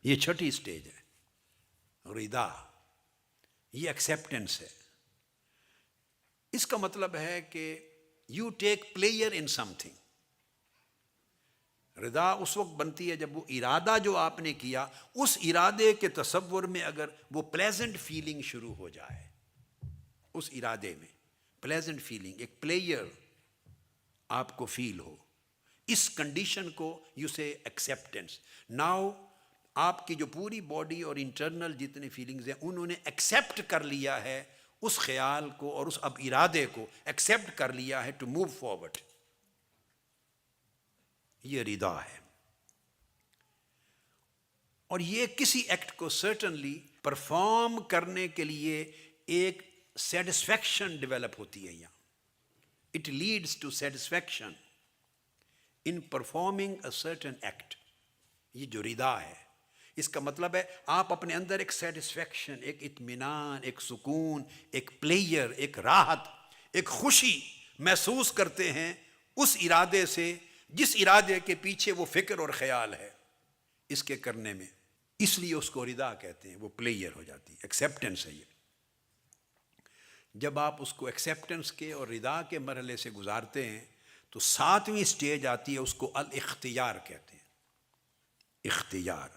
یہ چھٹی سٹیج ہے رضا، یہ ایکسیپٹنس ہے. اس کا مطلب ہے کہ you take pleasure in something. رضا اس وقت بنتی ہے جب وہ ارادہ جو آپ نے کیا، اس ارادے کے تصور میں اگر وہ پلیزنٹ فیلنگ شروع ہو جائے، اس ارادے میں پلیزنٹ فیلنگ، ایک پلیئر آپ کو فیل ہو، اس کنڈیشن کو یو سے ایکسیپٹنس. ناؤ آپ کی جو پوری باڈی اور انٹرنل جتنے فیلنگز ہیں انہوں نے ایکسیپٹ کر لیا ہے اس خیال کو اور اس اب ارادے کو ایکسیپٹ کر لیا ہے ٹو موو فارورڈ. یہ رضا ہے. اور یہ کسی ایکٹ کو سرٹنلی پرفارم کرنے کے لیے ایک سیٹسفیکشن ڈیولپ ہوتی ہے. یہاں it leads to satisfaction in performing a certain act. یہ جو رضا ہے اس کا مطلب ہے آپ اپنے اندر ایک سیٹسفیکشن، ایک اطمینان، ایک سکون، ایک پلیئر، ایک راحت، ایک خوشی محسوس کرتے ہیں اس ارادے سے جس ارادے کے پیچھے وہ فکر اور خیال ہے اس کے کرنے میں. اس لیے اس کو رضا کہتے ہیں. وہ پلیئر ہو جاتی ہے، ایکسیپٹنس ہے. یہ جب آپ اس کو ایکسیپٹنس کے اور رضا کے مرحلے سے گزارتے ہیں تو 7ویں سٹیج آتی ہے، اس کو الاختیار کہتے ہیں. اختیار،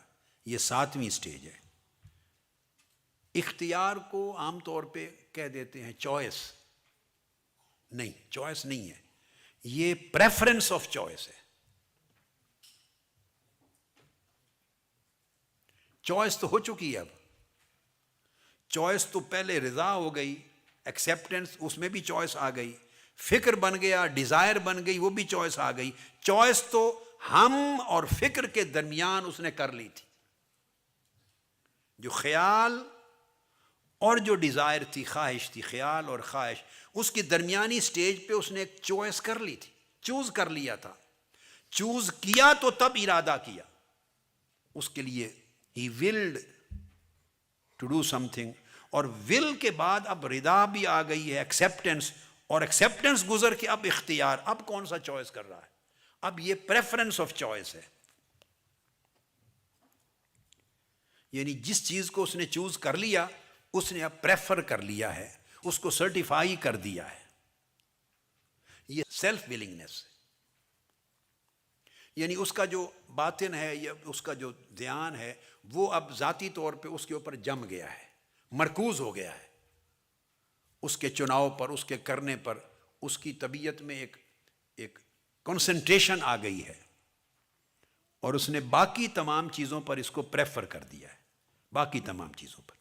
یہ 7ویں سٹیج ہے. اختیار کو عام طور پہ کہہ دیتے ہیں چوائس. نہیں، چوائس نہیں ہے، یہ پریفرنس آف چوائس ہے. چوائس تو ہو چکی ہے. اب چوائس تو پہلے رضا ہو گئی، ایکسیپٹنس، اس میں بھی چوائس آ گئی، فکر بن گیا، ڈیزائر بن گئی، وہ بھی چوائس آ گئی. چوائس تو ہم اور فکر کے درمیان اس نے کر لی تھی. جو خیال اور جو ڈیزائر تھی، خواہش تھی، خیال اور خواہش، اس کی درمیانی سٹیج پہ اس نے ایک چوائس کر لی تھی، چوز کر لیا تھا. چوز کیا تو تب ارادہ کیا، اس کے لیے ہی would to do something. اور ول کے بعد اب رضا بھی آ گئی ہے، ایکسیپٹنس، اور ایکسیپٹنس گزر کے اب اختیار. اب کون سا چوائس کر رہا ہے؟ اب یہ پریفرنس آف چوائس ہے، یعنی جس چیز کو اس نے چوز کر لیا اس نے اب پریفر کر لیا ہے، اس کو سرٹیفائی کر دیا ہے. یہ سیلف ولنگنس ہے، یعنی اس کا جو باطن ہے یا اس کا جو دھیان ہے وہ اب ذاتی طور پہ اس کے اوپر جم گیا ہے، مرکوز ہو گیا ہے، اس کے چناؤ پر، اس کے کرنے پر. اس کی طبیعت میں ایک کنسنٹریشن آ گئی ہے، اور اس نے باقی تمام چیزوں پر اس کو پریفر کر دیا ہے، باقی تمام چیزوں پر.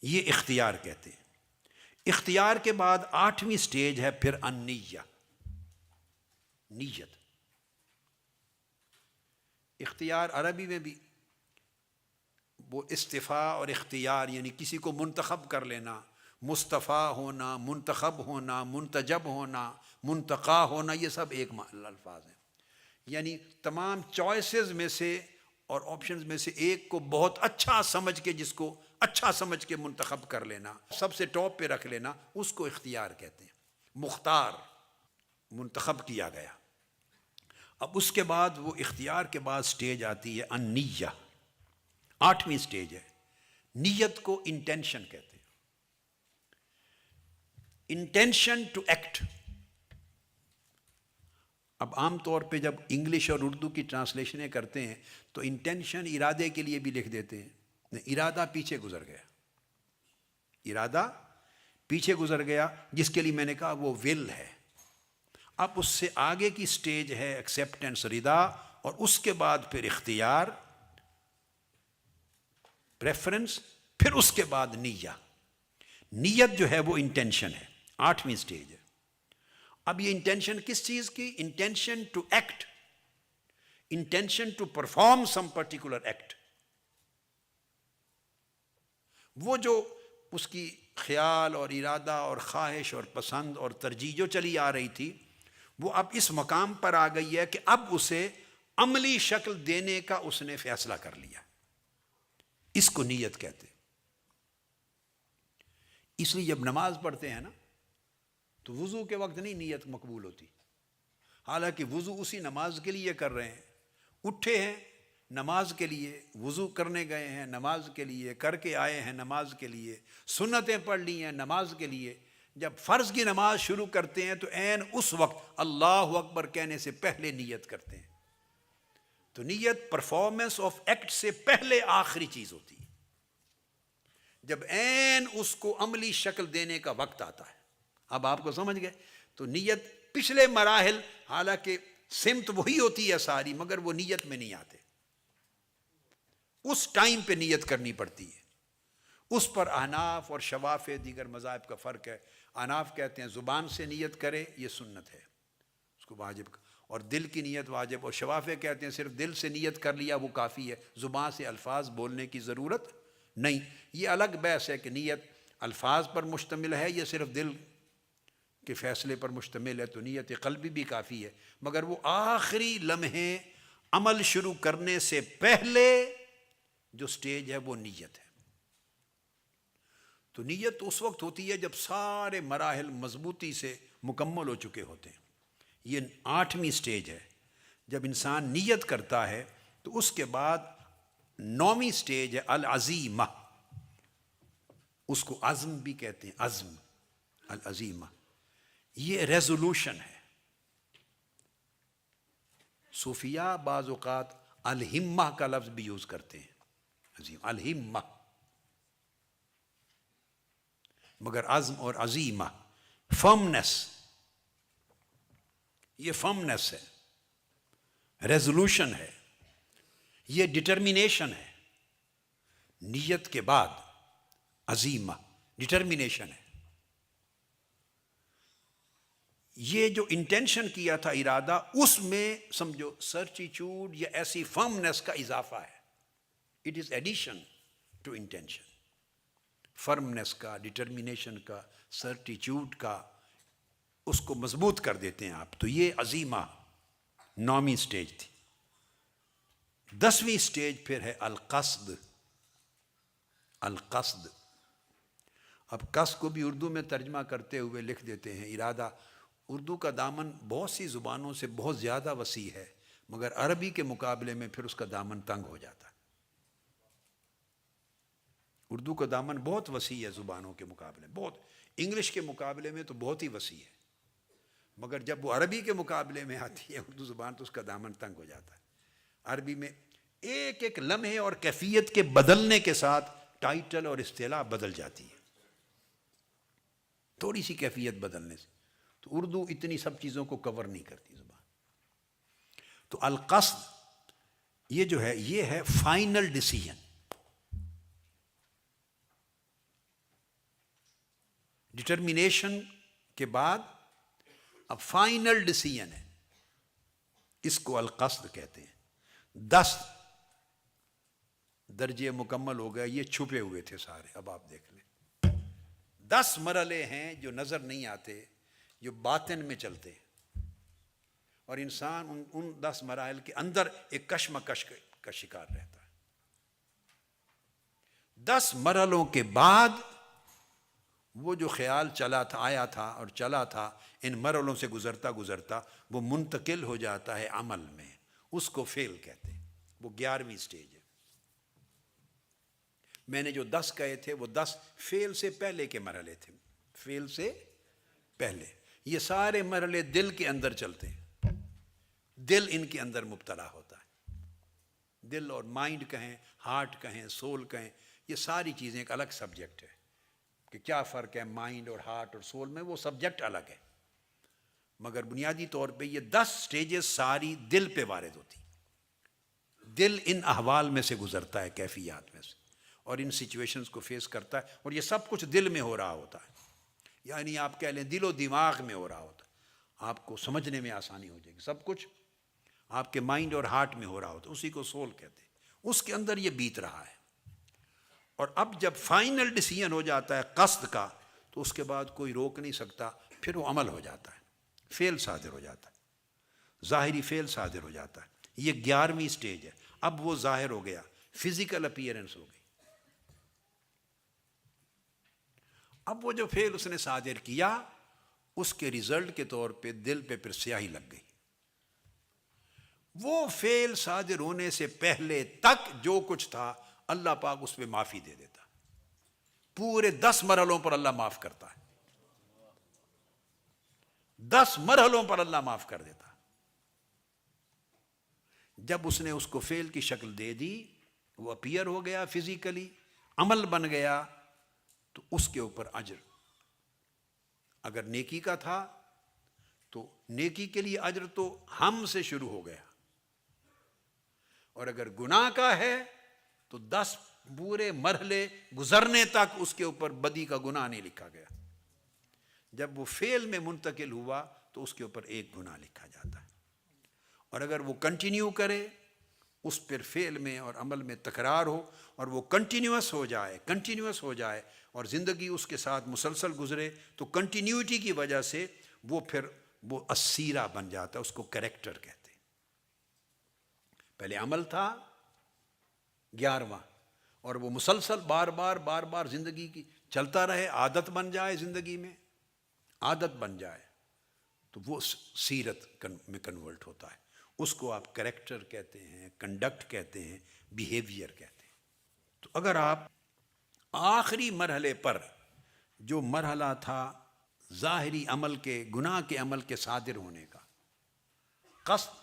یہ اختیار کہتے ہیں. اختیار کے بعد 8ویں سٹیج ہے پھر النیہ، نیت. اختیار عربی میں بھی وہ استفاء اور اختیار، یعنی کسی کو منتخب کر لینا، مصطفیٰ ہونا، منتخب ہونا، منتجب ہونا، منتقی ہونا، یہ سب ایک الفاظ ہیں. یعنی تمام چوائسز میں سے اور آپشنز میں سے ایک کو بہت اچھا سمجھ کے، جس کو اچھا سمجھ کے منتخب کر لینا، سب سے ٹاپ پہ رکھ لینا، اس کو اختیار کہتے ہیں. مختار، منتخب کیا گیا. اب اس کے بعد وہ اختیار کے بعد سٹیج آتی ہے النیہ، 8ویں سٹیج ہے. نیت کو انٹینشن کہتے ہیں، انٹینشن ٹو ایکٹ. اب عام طور پہ جب انگلش اور اردو کی ٹرانسلیشنیں کرتے ہیں تو انٹینشن ارادے کے لیے بھی لکھ دیتے ہیں. ارادہ پیچھے گزر گیا، ارادہ پیچھے گزر گیا، جس کے لیے میں نے کہا وہ ول ہے. اب اس سے آگے کی سٹیج ہے ایکسیپٹنس، رضا، اور اس کے بعد پھر اختیار، پریفرنس، پھر اس کے بعد نیہ. نیت جو ہے وہ انٹینشن ہے، 8ویں سٹیج ہے. اب یہ انٹینشن کس چیز کی؟ Intention to act, intention to perform some particular act. وہ جو اس کی خیال اور ارادہ اور خواہش اور پسند اور ترجیح جو چلی آ رہی تھی، وہ اب اس مقام پر آ گئی ہے کہ اب اسے عملی شکل دینے کا اس نے فیصلہ کر لیا. اس کو نیت کہتے. اس لیے جب نماز پڑھتے ہیں نا تو وضو کے وقت نہیں نیت مقبول ہوتی، حالانکہ وضو اسی نماز کے لیے کر رہے ہیں. اٹھے ہیں نماز کے لیے، وضو کرنے گئے ہیں نماز کے لیے، کر کے آئے ہیں نماز کے لیے، سنتیں پڑھ لی ہیں نماز کے لیے. جب فرض کی نماز شروع کرتے ہیں تو عین اس وقت اللہ اکبر کہنے سے پہلے نیت کرتے ہیں. تو نیت پرفارمنس آف ایکٹ سے پہلے آخری چیز ہوتی ہے. جب عین اس کو عملی شکل دینے کا وقت آتا ہے، اب آپ کو سمجھ گئے. تو نیت پچھلے مراحل، حالانکہ سمت وہی ہوتی ہے ساری، مگر وہ نیت میں نہیں آتے. اس ٹائم پہ نیت کرنی پڑتی ہے. اس پر احناف اور شواف دیگر مذاہب کا فرق ہے. احناف کہتے ہیں زبان سے نیت کرے یہ سنت ہے، اس کو واجب، اور دل کی نیت واجب. اور شوافے کہتے ہیں صرف دل سے نیت کر لیا وہ کافی ہے، زبان سے الفاظ بولنے کی ضرورت نہیں. یہ الگ بحث ہے کہ نیت الفاظ پر مشتمل ہے یا صرف دل کے فیصلے پر مشتمل ہے. تو نیت قلبی بھی کافی ہے، مگر وہ آخری لمحے عمل شروع کرنے سے پہلے جو سٹیج ہے وہ نیت ہے. تو نیت اس وقت ہوتی ہے جب سارے مراحل مضبوطی سے مکمل ہو چکے ہوتے ہیں. یہ 8ویں سٹیج ہے. جب انسان نیت کرتا ہے تو اس کے بعد 9ویں سٹیج ہے العزیمہ. اس کو عزم بھی کہتے ہیں، عزم، العزیمہ. یہ ریزولوشن ہے. صوفیاء بعض اوقات الہمہ کا لفظ بھی یوز کرتے ہیں، عظیم، الہمہ، مگر عزم اور عزیمہ، فرمنس، یہ فرمنس ہے، ریزولوشن ہے، یہ ڈٹرمینیشن ہے. نیت کے بعد عزیمہ، ڈٹرمینیشن ہے. یہ جو انٹینشن کیا تھا ارادہ، اس میں سمجھو سرچیچیوڈ یا ایسی فرمنس کا اضافہ ہے. It is addition to intention. فرمنس کا، ڈٹرمینیشن کا، سرٹیچیوڈ کا، اس کو مضبوط کر دیتے ہیں آپ. تو یہ عظیمہ 9ویں سٹیج تھی. 10ویں سٹیج پھر ہے القصد. القصد، اب قصد کو بھی اردو میں ترجمہ کرتے ہوئے لکھ دیتے ہیں ارادہ. اردو کا دامن بہت سی زبانوں سے بہت زیادہ وسیع ہے، مگر عربی کے مقابلے میں پھر اس کا دامن تنگ ہو جاتا ہے. اردو کا دامن بہت وسیع ہے زبانوں کے مقابلے میں، بہت. انگلش کے مقابلے میں تو بہت ہی وسیع ہے، مگر جب وہ عربی کے مقابلے میں آتی ہے اردو زبان تو اس کا دامن تنگ ہو جاتا ہے. عربی میں ایک ایک لمحے اور کیفیت کے بدلنے کے ساتھ ٹائٹل اور اصطلاح بدل جاتی ہے، تھوڑی سی کیفیت بدلنے سے. تو اردو اتنی سب چیزوں کو کور نہیں کرتی زبان. تو القصد یہ جو ہے یہ ہے فائنل ڈیسیژن. ڈٹرمینیشن کے بعد اب فائنل ڈیسیژن ہے، اس کو القصد کہتے ہیں. 10 درجے مکمل ہو گئے، یہ چھپے ہوئے تھے سارے. اب آپ دیکھ لیں 10 مرحلے ہیں جو نظر نہیں آتے، جو باطن میں چلتے ہیں، اور انسان ان 10 مراحل کے اندر ایک کشمکش کا شکار رہتا ہے. 10 مرحلوں کے بعد وہ جو خیال چلا تھا، آیا تھا اور چلا تھا، ان مرحلوں سے گزرتا گزرتا وہ منتقل ہو جاتا ہے عمل میں. اس کو فعل کہتے ہیں. وہ 11ویں سٹیج ہے. میں نے جو 10 کہے تھے وہ 10 فعل سے پہلے کے مرحلے تھے. فعل سے پہلے یہ سارے مرحلے دل کے اندر چلتے ہیں. دل ان کے اندر مبتلا ہوتا ہے. دل اور مائنڈ کہیں، ہارٹ کہیں، سول کہیں، یہ ساری چیزیں ایک الگ سبجیکٹ ہے کہ کیا فرق ہے مائنڈ اور ہارٹ اور سول میں، وہ سبجیکٹ الگ ہے. مگر بنیادی طور پہ یہ 10 سٹیجز ساری دل پہ وارد ہوتی. دل ان احوال میں سے گزرتا ہے، کیفیات میں سے، اور ان سچویشنز کو فیس کرتا ہے. اور یہ سب کچھ دل میں ہو رہا ہوتا ہے، یعنی آپ کہہ لیں دل و دماغ میں ہو رہا ہوتا ہے. آپ کو سمجھنے میں آسانی ہو جائے گی. سب کچھ آپ کے مائنڈ اور ہارٹ میں ہو رہا ہوتا ہے، اسی کو سول کہتے ہیں. اس کے اندر یہ بیت رہا ہے. اور اب جب فائنل ڈیسیژن ہو جاتا ہے قصد کا، تو اس کے بعد کوئی روک نہیں سکتا، پھر وہ عمل ہو جاتا ہے. فعل صادر ہو جاتا ہے، ظاہری فعل صادر ہو جاتا ہے. یہ 11ویں سٹیج ہے. اب وہ ظاہر ہو گیا، فزیکل اپیئرنس ہو گئی. اب وہ جو فعل اس نے صادر کیا، اس کے ریزلٹ کے طور پہ دل پہ پھر سیاہی لگ گئی. وہ فعل صادر ہونے سے پہلے تک جو کچھ تھا اللہ پاک اس پہ معافی دے دیتا. پورے 10 مرحلوں پر اللہ معاف کرتا ہے. 10 مرحلوں پر اللہ معاف کر دیتا. جب اس نے اس کو فعل کی شکل دے دی، وہ اپیئر ہو گیا فزیکلی، عمل بن گیا، تو اس کے اوپر اجر. اگر نیکی کا تھا تو نیکی کے لیے اجر تو ہم سے شروع ہو گیا، اور اگر گناہ کا ہے تو 10 پورے مرحلے گزرنے تک اس کے اوپر بدی کا گناہ نہیں لکھا گیا. جب وہ فعل میں منتقل ہوا تو اس کے اوپر ایک گناہ لکھا جاتا ہے. اور اگر وہ کنٹینیو کرے، اس پر فعل میں اور عمل میں تکرار ہو، اور وہ کنٹینیوس ہو جائے اور زندگی اس کے ساتھ مسلسل گزرے، تو کنٹینیوٹی کی وجہ سے وہ پھر وہ السیرہ بن جاتا ہے. اس کو کریکٹر کہتے ہیں. پہلے عمل تھا 11واں، اور وہ مسلسل بار بار زندگی کی چلتا رہے، عادت بن جائے، زندگی میں عادت بن جائے، تو وہ سیرت میں کنورٹ ہوتا ہے. اس کو آپ کریکٹر کہتے ہیں، کنڈکٹ کہتے ہیں، بیہیویئر کہتے ہیں. تو اگر آپ آخری مرحلے پر، جو مرحلہ تھا ظاہری عمل کے، گناہ کے عمل کے صادر ہونے کا، قصد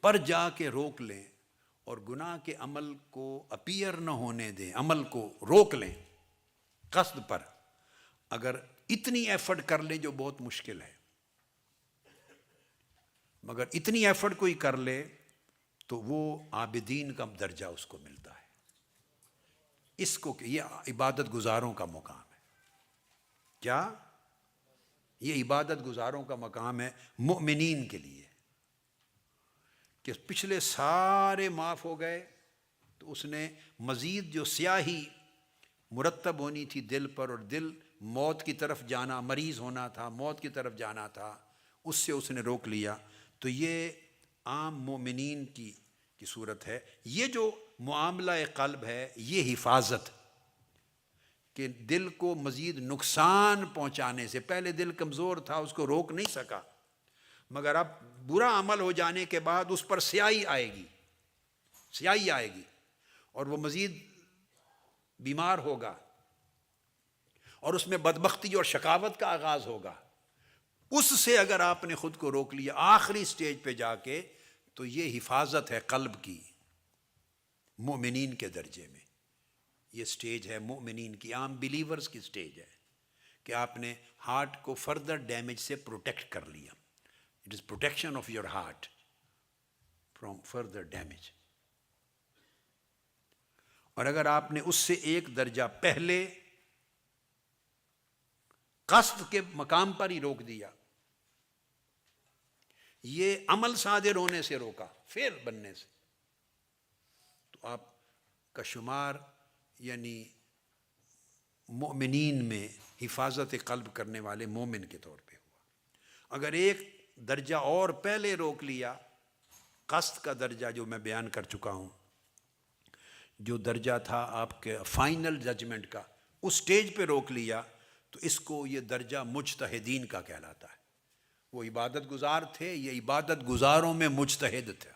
پر جا کے روک لیں اور گناہ کے عمل کو اپیئر نہ ہونے دیں، عمل کو روک لیں قصد پر، اگر اتنی ایفرٹ کر لیں جو بہت مشکل ہے، مگر اتنی ایفرٹ کوئی کر لے تو وہ عابدین کا درجہ اس کو ملتا ہے. اس کو یہ عبادت گزاروں کا مقام ہے. کیا یہ عبادت گزاروں کا مقام ہے مؤمنین کے لیے، کہ پچھلے سارے معاف ہو گئے تو اس نے مزید جو سیاہی مرتب ہونی تھی دل پر، اور دل موت کی طرف جانا، مریض ہونا تھا، موت کی طرف جانا تھا، اس سے اس نے روک لیا۔ تو یہ عام مومنین کی صورت ہے۔ یہ جو معاملہ قلب ہے یہ حفاظت، کہ دل کو مزید نقصان پہنچانے سے، پہلے دل کمزور تھا اس کو روک نہیں سکا، مگر اب برا عمل ہو جانے کے بعد اس پر سیاہی آئے گی اور وہ مزید بیمار ہوگا، اور اس میں بدبختی اور شقاوت کا آغاز ہوگا۔ اس سے اگر آپ نے خود کو روک لیا آخری سٹیج پہ جا کے، تو یہ حفاظت ہے قلب کی مومنین کے درجے میں۔ یہ سٹیج ہے مومنین کی، عام بلیورز کی سٹیج ہے، کہ آپ نے ہارٹ کو فردر ڈیمیج سے پروٹیکٹ کر لیا۔ It is protection of your heart from further damage. اور اگر آپ نے اس سے ایک درجہ پہلے قصد کے مقام پر ہی روک دیا، یہ عمل صادر ہونے سے روکا، فعل بننے سے، تو آپ کا شمار یعنی مؤمنین میں حفاظت قلب کرنے والے مومن کے طور پہ ہوا۔ اگر ایک درجہ اور پہلے روک لیا، قصد کا درجہ جو میں بیان کر چکا ہوں، جو درجہ تھا آپ کے فائنل ججمنٹ کا، اس سٹیج پہ روک لیا، تو اس کو یہ درجہ مجتہدین کا کہلاتا ہے۔ وہ عبادت گزار تھے، یہ عبادت گزاروں میں مجتہد تھا،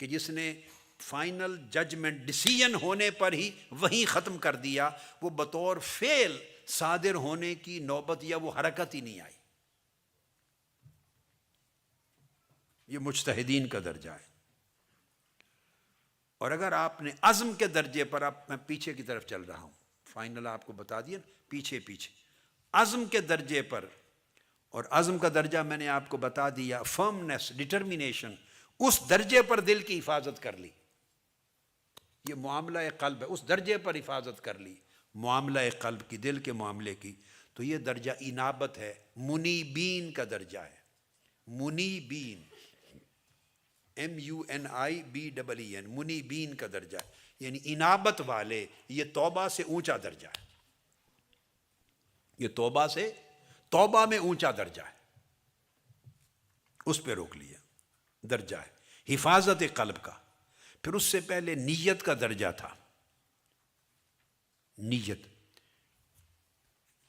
کہ جس نے فائنل ججمنٹ ڈیسیژن ہونے پر ہی وہیں ختم کر دیا، وہ بطور فعل صادر ہونے کی نوبت یا وہ حرکت ہی نہیں آئی۔ یہ مجتہدین کا درجہ ہے۔ اور اگر آپ نے عزم کے درجے پر، اب میں پیچھے کی طرف چل رہا ہوں، فائنل آپ کو بتا دیا، پیچھے عزم کے درجے پر، اور عزم کا درجہ میں نے آپ کو بتا دیا، فرمنس، ڈٹرمینیشن، اس درجے پر دل کی حفاظت کر لی۔ یہ معاملہ قلب ہے، اس درجے پر حفاظت کر لی، معاملہ قلب کی، دل کے معاملے کی۔ تو یہ درجہ انابت ہے، منیبین کا درجہ ہے۔ منیبین، MUNIBEEN، منیبین کا درجہ ہے، یعنی انابت والے۔ یہ توبہ سے اونچا درجہ ہے، یہ توبہ میں اونچا درجہ ہے، اس پہ روک لیا، درجہ ہے حفاظت قلب کا۔ پھر اس سے پہلے نیت کا درجہ تھا، نیت،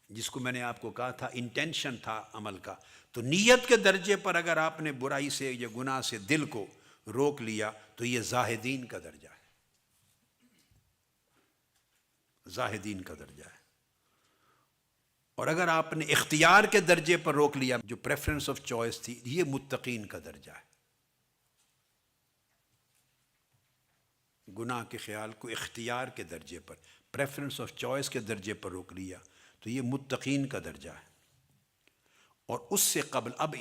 جس کو میں نے آپ کو کہا تھا انٹینشن تھا عمل کا۔ تو نیت کے درجے پر اگر آپ نے برائی سے یا گناہ سے دل کو روک لیا، تو یہ زاہدین کا درجہ ہے، زاہدین کا درجہ ہے۔ اور اگر آپ نے اختیار کے درجے پر روک لیا، جو پریفرنس آف چوائس تھی، یہ متقین کا درجہ ہے۔ گناہ کے خیال کو اختیار کے درجے پر، پریفرنس آف چوائس کے درجے پر روک لیا، تو یہ متقین کا درجہ ہے۔ اور اس سے قبل اب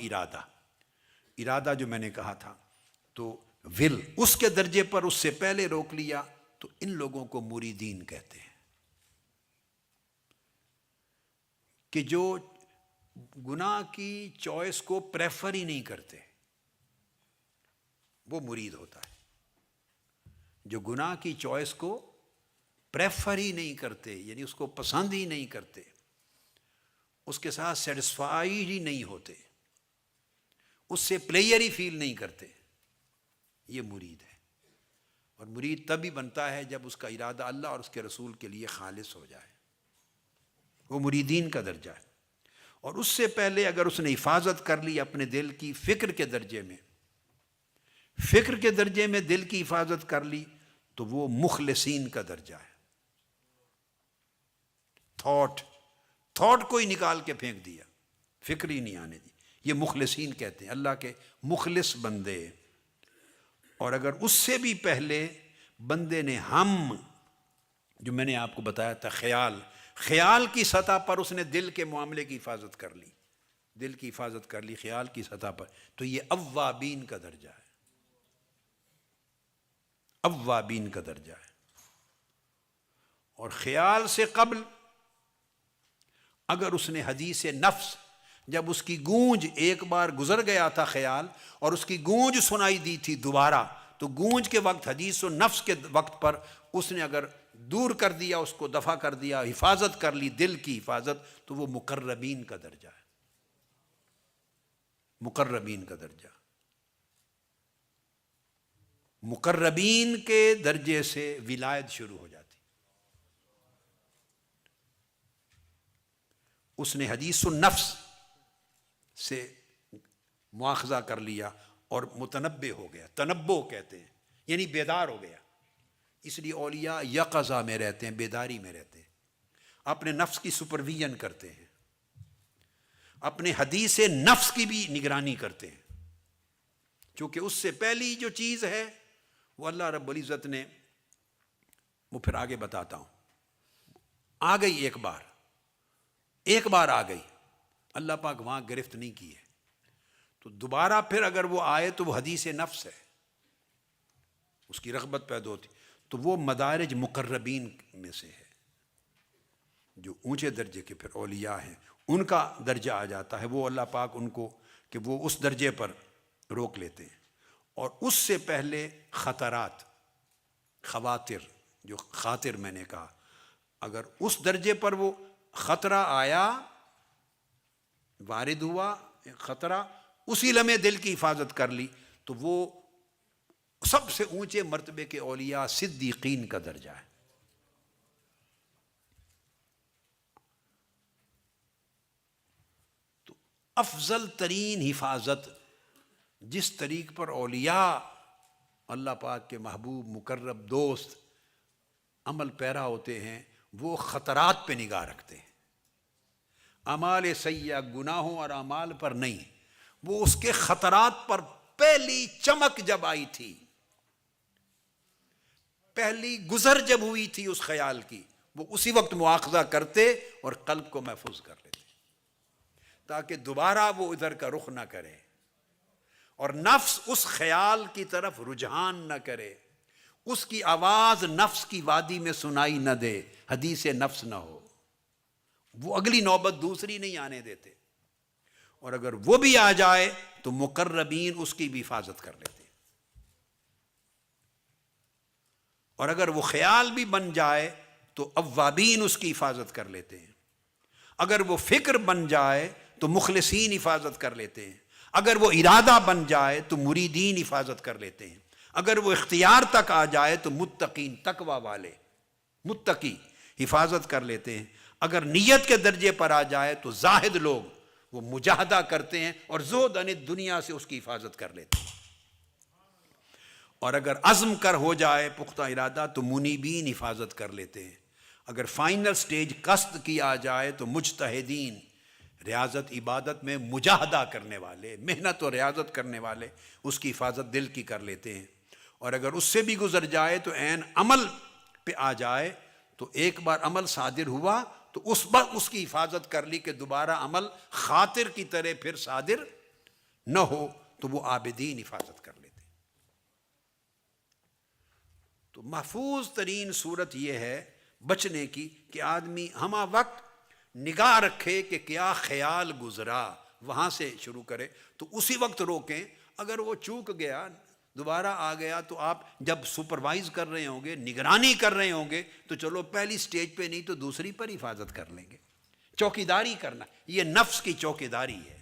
ارادہ جو میں نے کہا تھا، تو ول، اس کے درجے پر اس سے پہلے روک لیا، تو ان لوگوں کو مریدین کہتے ہیں، کہ جو گناہ کی چوائس کو پریفر ہی نہیں کرتے، وہ مرید ہوتا ہے۔ جو گناہ کی چوائس کو پریفر ہی نہیں کرتے، یعنی اس کو پسند ہی نہیں کرتے، اس کے ساتھ سیٹسفائی ہی نہیں ہوتے، اس سے پلیئر ہی فیل نہیں کرتے، یہ مرید ہے۔ اور مرید تبھی بنتا ہے جب اس کا ارادہ اللہ اور اس کے رسول کے لیے خالص ہو جائے، وہ مریدین کا درجہ ہے۔ اور اس سے پہلے اگر اس نے حفاظت کر لی اپنے دل کی فکر کے درجے میں، فکر کے درجے میں دل کی حفاظت کر لی، تو وہ مخلصین کا درجہ ہے۔ تھاٹ کو ہی نکال کے پھینک دیا، فکر ہی نہیں آنے دی، یہ مخلصین کہتے ہیں، اللہ کے مخلص بندے۔ اور اگر اس سے بھی پہلے بندے نے جو میں نے آپ کو بتایا تھا، خیال کی سطح پر اس نے دل کے معاملے کی حفاظت کر لی، دل کی حفاظت کر لی خیال کی سطح پر، تو یہ اوابین کا درجہ ہے، اوابین کا درجہ ہے۔ اور خیال سے قبل اگر اس نے حدیث نفس، جب اس کی گونج ایک بار گزر گیا تھا خیال، اور اس کی گونج سنائی دی تھی دوبارہ، تو گونج کے وقت، حدیث و نفس کے وقت پر اس نے اگر دور کر دیا، اس کو دفع کر دیا، حفاظت کر لی، دل کی حفاظت، تو وہ مقربین کا درجہ ہے، مقربین کا درجہ۔ مقربین کے درجے سے ولایت شروع ہو جاتی۔ اس نے حدیث النفس سے مواخذہ کر لیا اور متنبع ہو گیا، تنبع کہتے ہیں، یعنی بیدار ہو گیا۔ اس لیے اولیاء یقظہ میں رہتے ہیں، بیداری میں رہتے ہیں، اپنے نفس کی سپرویژن کرتے ہیں، اپنے حدیث نفس کی بھی نگرانی کرتے ہیں، چونکہ اس سے پہلی جو چیز ہے وہ اللہ رب العزت نے، وہ پھر آگے بتاتا ہوں، آ گئی ایک بار آ گئی، اللہ پاک وہاں گرفت نہیں کی ہے، تو دوبارہ پھر اگر وہ آئے تو وہ حدیث نفس ہے، اس کی رغبت پیدا ہوتی، تو وہ مدارج مقربین میں سے ہے، جو اونچے درجے کے پھر اولیاء ہیں ان کا درجہ آ جاتا ہے، وہ اللہ پاک ان کو کہ وہ اس درجے پر روک لیتے ہیں۔ اور اس سے پہلے خطرات، خواطر، جو خاطر میں نے کہا، اگر اس درجے پر وہ خطرہ آیا، وارد ہوا خطرہ، اسی لمحے دل کی حفاظت کر لی، تو وہ سب سے اونچے مرتبے کے اولیاء صدیقین کا درجہ ہے۔ تو افضل ترین حفاظت جس طریق پر اولیاء اللہ پاک کے محبوب مقرب دوست عمل پیرا ہوتے ہیں، وہ خطرات پہ نگاہ رکھتے ہیں، اعمال سیئہ گناہوں اور اعمال پر نہیں، وہ اس کے خطرات پر پہلی چمک جب آئی تھی، پہلی گزر جب ہوئی تھی اس خیال کی، وہ اسی وقت مواخذہ کرتے اور قلب کو محفوظ کر لیتے تاکہ دوبارہ وہ ادھر کا رخ نہ کرے اور نفس اس خیال کی طرف رجحان نہ کرے، اس کی آواز نفس کی وادی میں سنائی نہ دے، حدیث نفس نہ ہو، وہ اگلی نوبت دوسری نہیں آنے دیتے، اور اگر وہ بھی آ جائے تو مقربین اس کی بھی حفاظت کر لیتے، اور اگر وہ خیال بھی بن جائے تو اوابین اس کی حفاظت کر لیتے ہیں، اگر وہ فکر بن جائے تو مخلصین حفاظت کر لیتے ہیں، اگر وہ ارادہ بن جائے تو مریدین حفاظت کر لیتے ہیں، اگر وہ اختیار تک آ جائے تو متقین، تقوی والے متقی حفاظت کر لیتے ہیں، اگر نیت کے درجے پر آ جائے تو زاہد لوگ وہ مجاہدہ کرتے ہیں اور زہد عن دنیا سے اس کی حفاظت کر لیتے ہیں، اور اگر عزم کر ہو جائے پختہ ارادہ تو منیبین حفاظت کر لیتے ہیں، اگر فائنل سٹیج قصد کی آ جائے تو مجتہدین، ریاضت عبادت میں مجاہدہ کرنے والے، محنت اور ریاضت کرنے والے اس کی حفاظت دل کی کر لیتے ہیں، اور اگر اس سے بھی گزر جائے تو عین عمل پہ آ جائے تو ایک بار عمل صادر ہوا تو اس پر اس کی حفاظت کر لی کہ دوبارہ عمل خاطر کی طرح پھر صادر نہ ہو، تو وہ عابدین حفاظت کر لیتے۔ تو محفوظ ترین صورت یہ ہے بچنے کی کہ آدمی ہمہ وقت نگاہ رکھے کہ کیا خیال گزرا، وہاں سے شروع کرے، تو اسی وقت روکیں، اگر وہ چوک گیا دوبارہ آ گیا تو آپ جب سپروائز کر رہے ہوں گے، نگرانی کر رہے ہوں گے، تو چلو پہلی سٹیج پہ نہیں تو دوسری پر حفاظت کر لیں گے، چوکیداری کرنا، یہ نفس کی چوکیداری ہے،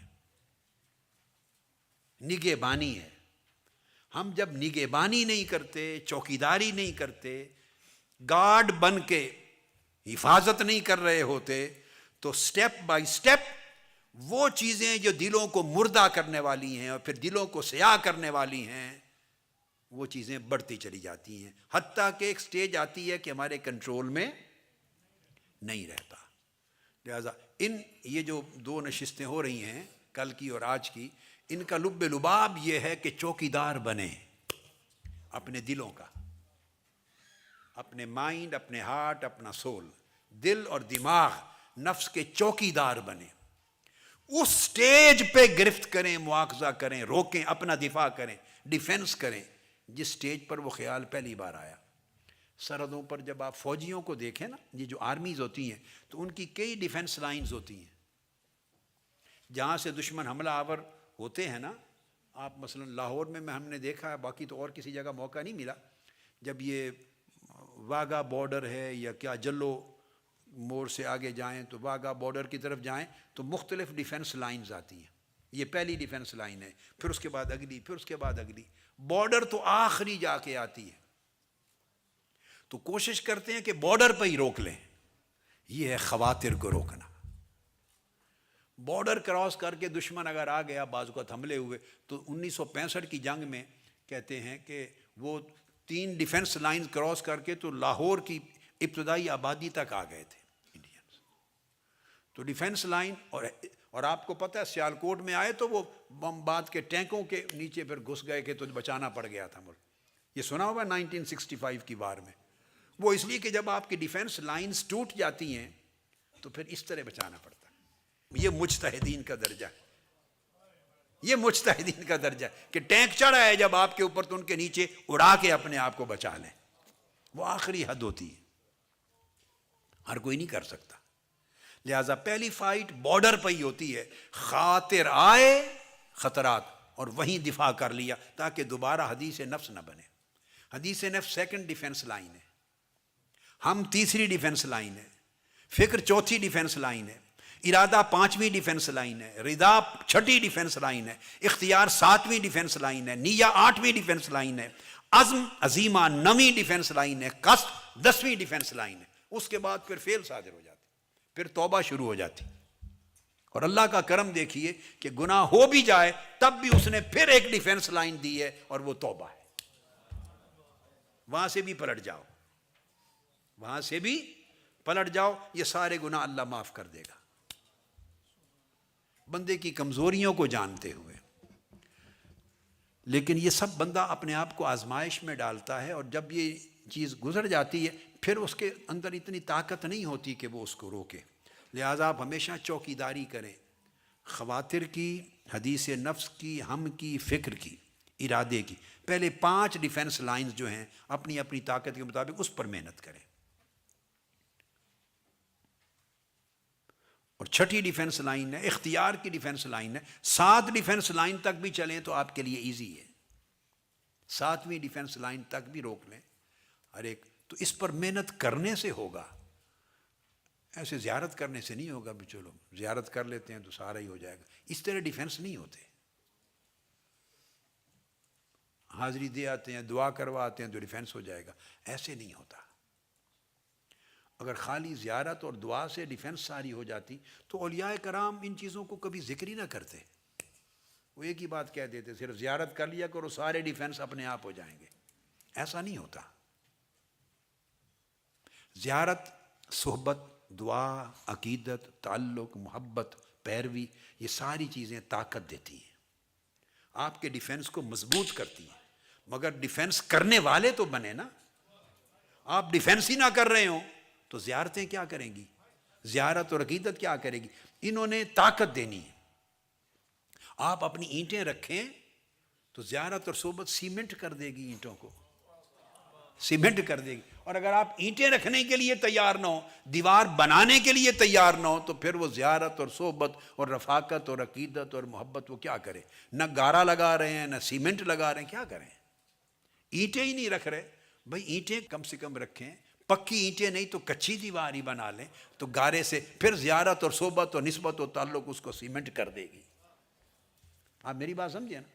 نگہبانی ہے۔ ہم جب نگہبانی نہیں کرتے، چوکیداری نہیں کرتے، گارڈ بن کے حفاظت نہیں کر رہے ہوتے، تو سٹیپ بائی سٹیپ وہ چیزیں جو دلوں کو مردہ کرنے والی ہیں اور پھر دلوں کو سیاہ کرنے والی ہیں، وہ چیزیں بڑھتی چلی جاتی ہیں، حتیٰ کہ ایک سٹیج آتی ہے کہ ہمارے کنٹرول میں نہیں رہتا۔ لہذا یہ جو دو نشستیں ہو رہی ہیں کل کی اور آج کی، ان کا لب لباب یہ ہے کہ چوکیدار بنیں اپنے دلوں کا، اپنے مائنڈ، اپنے ہارٹ، اپنا سول، دل اور دماغ نفس کے چوکیدار بنیں، اس سٹیج پہ گرفت کریں، مواخذہ کریں، روکیں، اپنا دفاع کریں، ڈیفنس کریں جس سٹیج پر وہ خیال پہلی بار آیا۔ سرحدوں پر جب آپ فوجیوں کو دیکھیں نا، یہ جو آرمیز ہوتی ہیں تو ان کی کئی ڈیفنس لائنز ہوتی ہیں، جہاں سے دشمن حملہ آور ہوتے ہیں نا، آپ مثلا لاہور میں ہم نے دیکھا ہے، باقی تو اور کسی جگہ موقع نہیں ملا، جب یہ واگا بارڈر ہے یا کیا جلو موڑ سے آگے جائیں تو واگا بارڈر کی طرف جائیں تو مختلف ڈیفنس لائنز آتی ہیں. یہ پہلی ڈیفنس لائن ہے، پھر اس کے بعد اگلی، پھر اس کے بعد اگلی. بارڈر تو آخری جا کے آتی ہے، تو کوشش کرتے ہیں کہ بارڈر پہ ہی روک لیں. یہ ہے خواطر کو روکنا. بارڈر کراس کر کے دشمن اگر آ گیا، بعض اوقات حملے ہوئے، تو 1965 کی جنگ میں کہتے ہیں کہ وہ 3 ڈیفنس لائنز کراس کر کے تو لاہور کی ابتدائی آبادی تک آ گئے تھے انڈینز. تو ڈیفنس لائن اور آپ کو پتہ ہے سیالکوٹ میں آئے تو وہ بم بات کے ٹینکوں کے نیچے پھر گھس گئے کہ تو بچانا پڑ گیا تھا ملک. یہ سنا ہوگا 1965 کی وار میں. وہ اس لیے کہ جب آپ کی ڈیفنس لائنز ٹوٹ جاتی ہیں تو پھر اس طرح بچانا پڑتا ہے. یہ مجتہدین کا درجہ ہے، یہ مجتہدین کا درجہ ہے کہ ٹینک چڑھا ہے جب آپ کے اوپر تو ان کے نیچے اڑا کے اپنے آپ کو بچا لیں. وہ آخری حد ہوتی ہے، ہر کوئی نہیں کر سکتا. لہذا پہلی فائٹ بارڈر پہ ہی ہوتی ہے. خاطر آئے خطرات اور وہیں دفاع کر لیا تاکہ دوبارہ حدیث نفس نہ بنے. حدیث نفس سیکنڈ ڈیفنس لائن ہے، ہم تیسری ڈیفنس لائن ہے، فکر چوتھی ڈیفنس لائن ہے، ارادہ 5ویں ڈیفنس لائن ہے، رضا 6ٹھی ڈیفنس لائن ہے، اختیار 7ویں ڈیفنس لائن ہے، نیہ 8ویں ڈیفنس لائن ہے، عزم عزیمہ 9ویں ڈیفنس لائن ہے، قصد 10ویں ڈیفنس لائن ہے. اس کے بعد پھر فیل صادر ہو جاتی، پھر توبہ شروع ہو جاتی. اور اللہ کا کرم دیکھیے کہ گناہ ہو بھی جائے تب بھی اس نے پھر ایک ڈیفنس لائن دی ہے اور وہ توبہ ہے. وہاں سے بھی پلٹ جاؤ، وہاں سے بھی پلٹ جاؤ، یہ سارے گناہ اللہ معاف کر دے گا. بندے کی کمزوریوں کو جانتے ہوئے. لیکن یہ سب بندہ اپنے آپ کو آزمائش میں ڈالتا ہے، اور جب یہ چیز گزر جاتی ہے پھر اس کے اندر اتنی طاقت نہیں ہوتی کہ وہ اس کو روکے. لہٰذا آپ ہمیشہ چوکیداری کریں، خواطر کی، حدیث نفس کی، ہم کی، فکر کی، ارادے کی. پہلے 5 ڈیفنس لائنز جو ہیں اپنی اپنی طاقت کے مطابق اس پر محنت کریں. اور 6ٹھی ڈیفنس لائن ہے، اختیار کی ڈیفنس لائن ہے. 7 ڈیفنس لائن تک بھی چلیں تو آپ کے لیے ایزی ہے. 7ویں ڈیفنس لائن تک بھی روک لیں ہر ایک. تو اس پر محنت کرنے سے ہوگا، ایسے زیارت کرنے سے نہیں ہوگا. بھی چلو زیارت کر لیتے ہیں تو سارا ہی ہو جائے گا. اس طرح ڈیفنس نہیں ہوتے. حاضری دے آتے ہیں، دعا کروا آتے ہیں تو ڈیفنس ہو جائے گا، ایسے نہیں ہوتا. اگر خالی زیارت اور دعا سے ڈیفنس ساری ہو جاتی تو اولیاء کرام ان چیزوں کو کبھی ذکر ہی نہ کرتے. وہ ایک ہی بات کہہ دیتے، صرف زیارت کر لیا کرو سارے ڈیفنس اپنے آپ ہو جائیں گے. ایسا نہیں ہوتا. زیارت، صحبت، دعا، عقیدت، تعلق، محبت، پیروی، یہ ساری چیزیں طاقت دیتی ہیں، آپ کے ڈیفنس کو مضبوط کرتی ہیں. مگر ڈیفنس کرنے والے تو بنے نا. آپ ڈیفنس ہی نہ کر رہے ہوں تو زیارتیں کیا کریں گی، زیارت اور عقیدت کیا کرے گی. انہوں نے طاقت دینی ہے. آپ اپنی اینٹیں رکھیں تو زیارت اور صحبت سیمنٹ کر دے گی، اینٹوں کو سیمنٹ کر دے گی. اور اگر آپ اینٹیں رکھنے کے لیے تیار نہ ہو، دیوار بنانے کے لیے تیار نہ ہو، تو پھر وہ زیارت اور صحبت اور رفاقت اور عقیدت اور محبت وہ کیا کرے. نہ گارا لگا رہے ہیں، نہ سیمنٹ لگا رہے ہیں، کیا کریں. اینٹیں ہی نہیں رکھ رہے. بھائی اینٹیں کم سے کم رکھیں، پکی اینٹیں نہیں تو کچی دیوار ہی بنا لیں، تو گارے سے پھر زیارت اور صحبت اور نسبت اور تعلق اس کو سیمنٹ کر دے گی. آپ میری بات سمجھیں نا.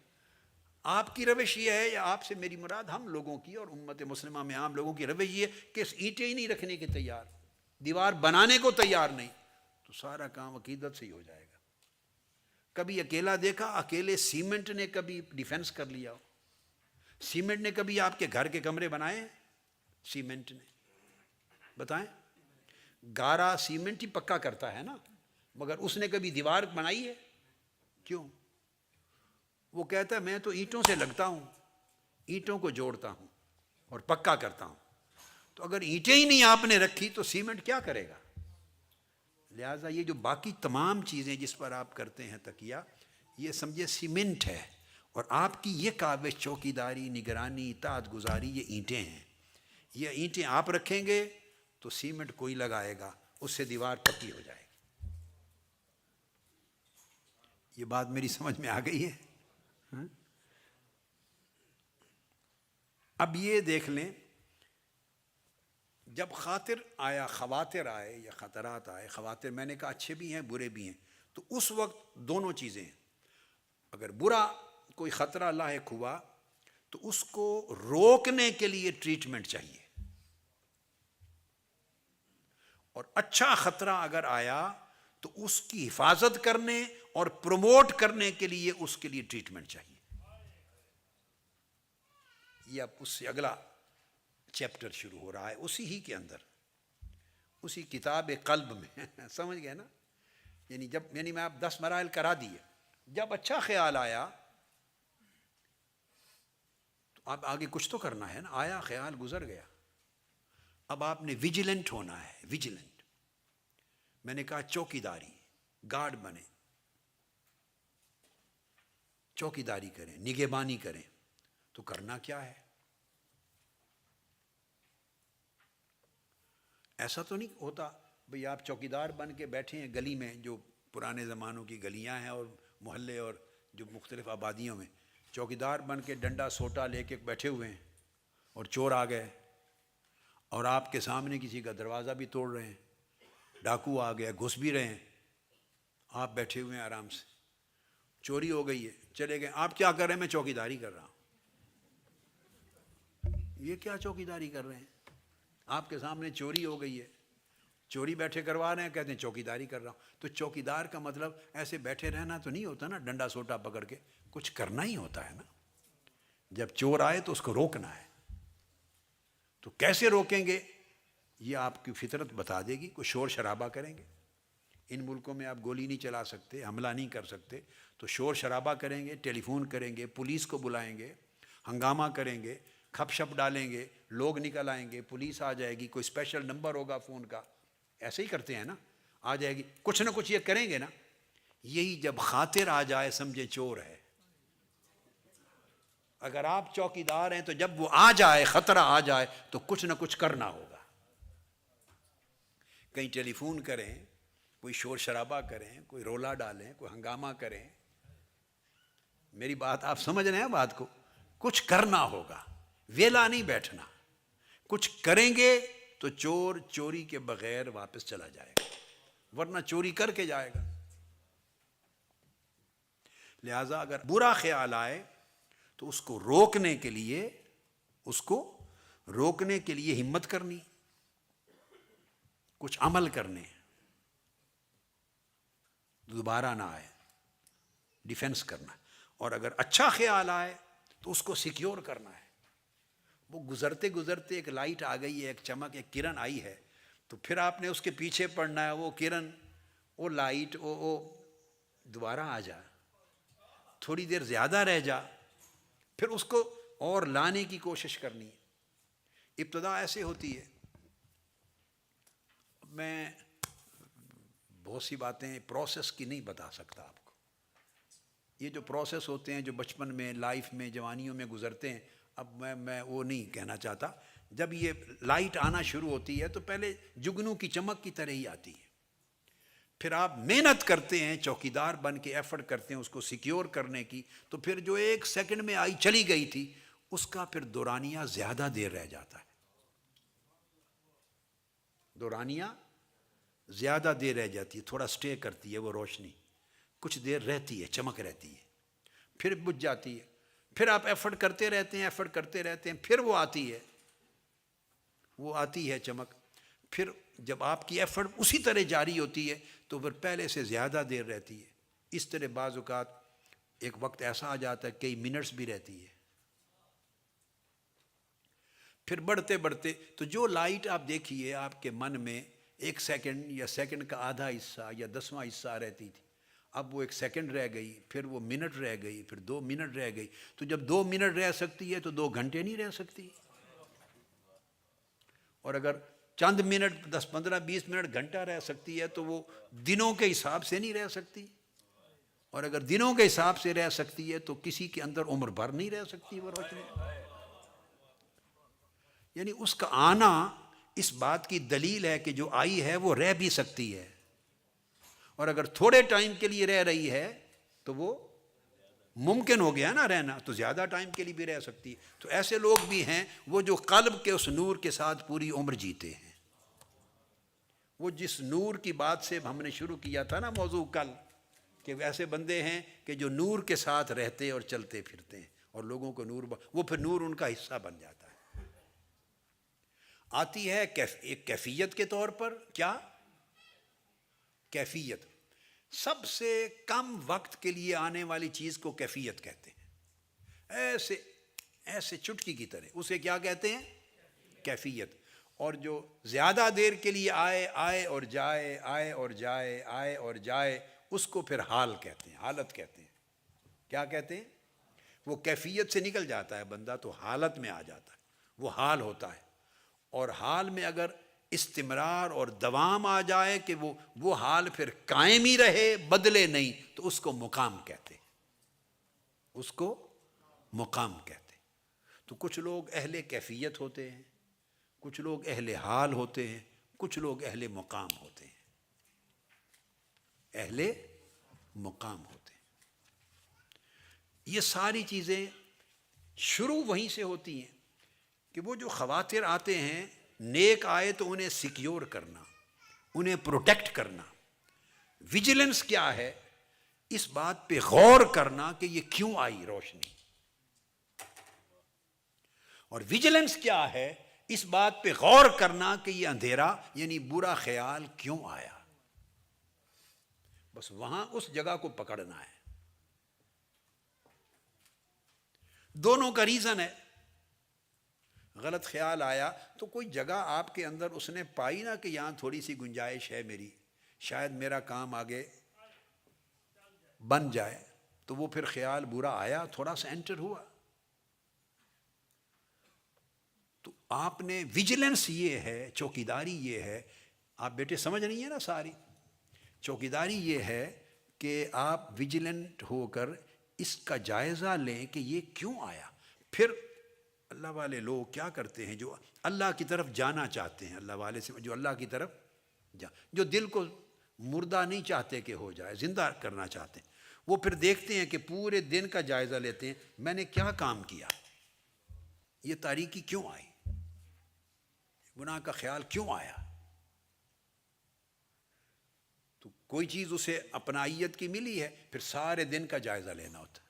آپ کی روش یہ ہے، یا آپ سے میری مراد ہم لوگوں کی اور امت مسلمہ میں عام لوگوں کی روش یہ ہے کہ اس اینٹیں ہی نہیں رکھنے کے تیار، دیوار بنانے کو تیار نہیں، تو سارا کام عقیدت سے ہی ہو جائے گا. کبھی اکیلا دیکھا، اکیلے سیمنٹ نے کبھی ڈیفنس کر لیا ہو؟ سیمنٹ نے کبھی آپ کے گھر کے کمرے بنائے ہیں؟ سیمنٹ نے بتائیں. گارا سیمنٹ ہی پکا کرتا ہے نا، مگر اس نے کبھی دیوار بنائی ہے؟ کیوں؟ وہ کہتا ہے میں تو اینٹوں سے لگتا ہوں، اینٹوں کو جوڑتا ہوں اور پکا کرتا ہوں. تو اگر اینٹیں ہی نہیں آپ نے رکھی تو سیمنٹ کیا کرے گا. لہٰذا یہ جو باقی تمام چیزیں جس پر آپ کرتے ہیں تکیہ، یہ سمجھے سیمنٹ ہے، اور آپ کی یہ کاوش، چوکیداری، نگرانی، اطاعت گزاری، یہ اینٹیں ہیں. یہ اینٹیں آپ رکھیں گے تو سیمنٹ کوئی لگائے گا، اس سے دیوار پکی ہو جائے گی. یہ بات میری سمجھ میں آ گئی ہے؟ اب یہ دیکھ لیں جب خاطر آیا، خواطر آئے یا خطرات آئے، خواطر میں نے کہا اچھے بھی ہیں برے بھی ہیں، تو اس وقت دونوں چیزیں ہیں۔ اگر برا کوئی خطرہ لاحق ہوا تو اس کو روکنے کے لیے ٹریٹمنٹ چاہیے، اور اچھا خطرہ اگر آیا تو اس کی حفاظت کرنے اور پروموٹ کرنے کے لیے اس کے لیے ٹریٹمنٹ چاہیے۔ یہ اب اس سے اگلا چیپٹر شروع ہو رہا ہے اسی ہی کے اندر، اسی کتاب قلب میں سمجھ گئے نا؟ یعنی میں آپ 10 مراحل کرا دیے۔ جب اچھا خیال آیا تو اب آگے کچھ تو کرنا ہے نا، آیا خیال گزر گیا، اب آپ نے ویجیلنٹ ہونا ہے، ویجیلنٹ۔ میں نے کہا چوکیداری، گارڈ بنے، چوکیداری کریں، نگہبانی کریں۔ تو کرنا کیا ہے؟ ایسا تو نہیں ہوتا بھئی آپ چوکیدار بن کے بیٹھے ہیں گلی میں، جو پرانے زمانوں کی گلیاں ہیں اور محلے اور جو مختلف آبادیوں میں، چوکیدار بن کے ڈنڈا سوٹا لے کے بیٹھے ہوئے ہیں، اور چور آ گئے اور آپ کے سامنے کسی کا دروازہ بھی توڑ رہے ہیں، ڈاکو آ گیا گھس بھی رہے ہیں، آپ بیٹھے ہوئے ہیں آرام سے، چوری ہو گئی ہے، چلے گئے، آپ کیا کر رہے ہیں؟ میں چوکیداری کر رہا ہوں۔ یہ کیا چوکیداری کر رہے ہیں؟ آپ کے سامنے چوری ہو گئی ہے، چوری بیٹھے کروا رہے ہیں، کہتے ہیں چوکیداری کر رہا ہوں۔ تو چوکیدار کا مطلب ایسے بیٹھے رہنا تو نہیں ہوتا نا، ڈنڈا سوٹا پکڑ کے، کچھ کرنا ہی ہوتا ہے نا۔ جب چور آئے تو اس کو روکنا ہے، تو کیسے روکیں گے یہ آپ کی فطرت بتا دے گی۔ کوئی شور شرابہ کریں گے، ان ملکوں میں آپ گولی نہیں چلا سکتے، حملہ نہیں کر سکتے، تو شور شرابہ کریں گے، ٹیلی فون کریں گے، پولیس کو بلائیں گے، ہنگامہ کریں گے، کھپ شپ ڈالیں گے، لوگ نکل آئیں گے، پولیس آ جائے گی، کوئی اسپیشل نمبر ہوگا فون کا، ایسے ہی کرتے ہیں نا، آ جائے گی، کچھ نہ کچھ یہ کریں گے نا۔ یہی جب خاطر آ جائے سمجھے چور ہے۔ اگر آپ چوکیدار ہیں تو جب وہ آ جائے، خطرہ آ جائے، تو کچھ نہ کچھ کرنا ہوگا، کہیں ٹیلی فون کریں، کوئی شور شرابہ کریں، کوئی رولا ڈالیں، کوئی ہنگامہ کریں۔ میری بات آپ سمجھ رہے ہیں بات کو؟ کچھ کرنا ہوگا، ویلا نہیں بیٹھنا، کچھ کریں گے تو چور چوری کے بغیر واپس چلا جائے گا، ورنہ چوری کر کے جائے گا۔ لہذا اگر برا خیال آئے تو اس کو روکنے کے لیے ہمت کرنی، کچھ عمل کرنے، دوبارہ نہ آئے، ڈیفنس کرنا۔ اور اگر اچھا خیال آئے تو اس کو سیکیور کرنا ہے۔ وہ گزرتے گزرتے ایک لائٹ آ گئی ہے، ایک چمک، ایک کرن آئی ہے، تو پھر آپ نے اس کے پیچھے پڑنا ہے، وہ کرن، وہ لائٹ، وہ دوبارہ آ جا، تھوڑی دیر زیادہ رہ جا، پھر اس کو اور لانے کی کوشش کرنی ہے۔ ابتدا ایسے ہوتی ہے۔ میں بہت سی باتیں پروسیس کی نہیں بتا سکتا آپ کو۔ یہ جو پروسیس ہوتے ہیں جو بچپن میں، لائف میں، جوانیوں میں گزرتے ہیں، اب میں وہ نہیں کہنا چاہتا۔ جب یہ لائٹ آنا شروع ہوتی ہے تو پہلے جگنو کی چمک کی طرح ہی آتی ہے، پھر آپ محنت کرتے ہیں، چوکیدار بن کے ایفرٹ کرتے ہیں اس کو سیکیور کرنے کی، تو پھر جو 1 سیکنڈ میں آئی چلی گئی تھی اس کا پھر دورانیہ زیادہ دیر رہ جاتا ہے، دورانیہ زیادہ دیر رہ جاتی ہے، تھوڑا سٹے کرتی ہے وہ روشنی، کچھ دیر رہتی ہے، چمک رہتی ہے، پھر بجھ جاتی ہے، پھر آپ ایفرٹ کرتے رہتے ہیں، ایفرٹ کرتے رہتے ہیں، پھر وہ آتی ہے چمک۔ پھر جب آپ کی ایفرٹ اسی طرح جاری ہوتی ہے تو پھر پہلے سے زیادہ دیر رہتی ہے۔ اس طرح بعض اوقات ایک وقت ایسا آ جاتا ہے کئی منٹس بھی رہتی ہے، پھر بڑھتے بڑھتے تو جو لائٹ آپ دیکھیے آپ کے من میں 1 سیکنڈ یا سیکنڈ کا آدھا حصہ یا 10واں حصہ رہتی تھی، اب وہ 1 سیکنڈ رہ گئی، پھر وہ منٹ رہ گئی، پھر 2 منٹ رہ گئی۔ تو جب 2 منٹ رہ سکتی ہے تو 2 گھنٹے نہیں رہ سکتی، اور اگر چند منٹ 10 15 20 منٹ گھنٹہ رہ سکتی ہے تو وہ دنوں کے حساب سے نہیں رہ سکتی، اور اگر دنوں کے حساب سے رہ سکتی ہے تو کسی کے اندر عمر بھر نہیں رہ سکتی وہ روشنی۔ یعنی اس کا آنا اس بات کی دلیل ہے کہ جو آئی ہے وہ رہ بھی سکتی ہے، اور اگر تھوڑے ٹائم کے لیے رہ رہی ہے تو وہ ممکن ہو گیا نا رہنا، تو زیادہ ٹائم کے لیے بھی رہ سکتی ہے۔ تو ایسے لوگ بھی ہیں وہ جو قلب کے اس نور کے ساتھ پوری عمر جیتے ہیں۔ وہ جس نور کی بات سے ہم نے شروع کیا تھا نا موضوع کل، کہ ایسے بندے ہیں کہ جو نور کے ساتھ رہتے اور چلتے پھرتے ہیں اور لوگوں کو نور وہ پھر نور ان کا حصہ بن جاتا ہے۔ آتی ہے ایک کیفیت کے طور پر، کیا کیفیت؟ سب سے کم وقت کے لیے آنے والی چیز کو کیفیت کہتے ہیں، ایسے ایسے چٹکی کی طرح، اسے کیا کہتے ہیں؟ کیفیت۔ اور جو زیادہ دیر کے لیے آئے اور جائے، آئے اور جائے، آئے اور جائے، اس کو پھر حال کہتے ہیں، حالت کہتے ہیں۔ کیا کہتے ہیں؟ وہ کیفیت سے نکل جاتا ہے بندہ تو حالت میں آ جاتا ہے، وہ حال ہوتا ہے۔ اور حال میں اگر استمرار اور دوام آ جائے کہ وہ حال پھر قائم ہی رہے، بدلے نہیں، تو اس کو مقام کہتے ہیں، اس کو مقام کہتے ہیں۔ تو کچھ لوگ اہل کیفیت ہوتے ہیں، کچھ لوگ اہل حال ہوتے ہیں، کچھ لوگ اہل مقام ہوتے ہیں، اہل مقام ہوتے ہیں۔ یہ ساری چیزیں شروع وہیں سے ہوتی ہیں کہ وہ جو خواطر آتے ہیں، نیک آئے تو انہیں سیکیور کرنا، انہیں پروٹیکٹ کرنا۔ ویجیلنس کیا ہے؟ اس بات پہ غور کرنا کہ یہ کیوں آئی روشنی، اور ویجیلنس کیا ہے؟ اس بات پہ غور کرنا کہ یہ اندھیرا یعنی برا خیال کیوں آیا۔ بس وہاں اس جگہ کو پکڑنا ہے۔ دونوں کا ریزن ہے۔ غلط خیال آیا تو کوئی جگہ آپ کے اندر اس نے پائی نا کہ یہاں تھوڑی سی گنجائش ہے میری، شاید میرا کام آگے بن جائے، تو وہ پھر خیال برا آیا، تھوڑا سا انٹر ہوا۔ تو آپ نے ویجیلنس یہ ہے، چوکیداری یہ ہے، آپ بیٹے سمجھ نہیں ہے نا ساری چوکیداری یہ ہے کہ آپ ویجیلنٹ ہو کر اس کا جائزہ لیں کہ یہ کیوں آیا۔ پھر اللہ والے لوگ کیا کرتے ہیں؟ جو اللہ کی طرف جانا چاہتے ہیں، اللہ والے سے جو اللہ کی طرف جو دل کو مردہ نہیں چاہتے کہ ہو جائے، زندہ کرنا چاہتے ہیں، وہ پھر دیکھتے ہیں کہ پورے دن کا جائزہ لیتے ہیں، میں نے کیا کام کیا، یہ تاریکی کیوں آئی، گناہ کا خیال کیوں آیا۔ تو کوئی چیز اسے اپنائیت کی ملی ہے، پھر سارے دن کا جائزہ لینا ہوتا ہے۔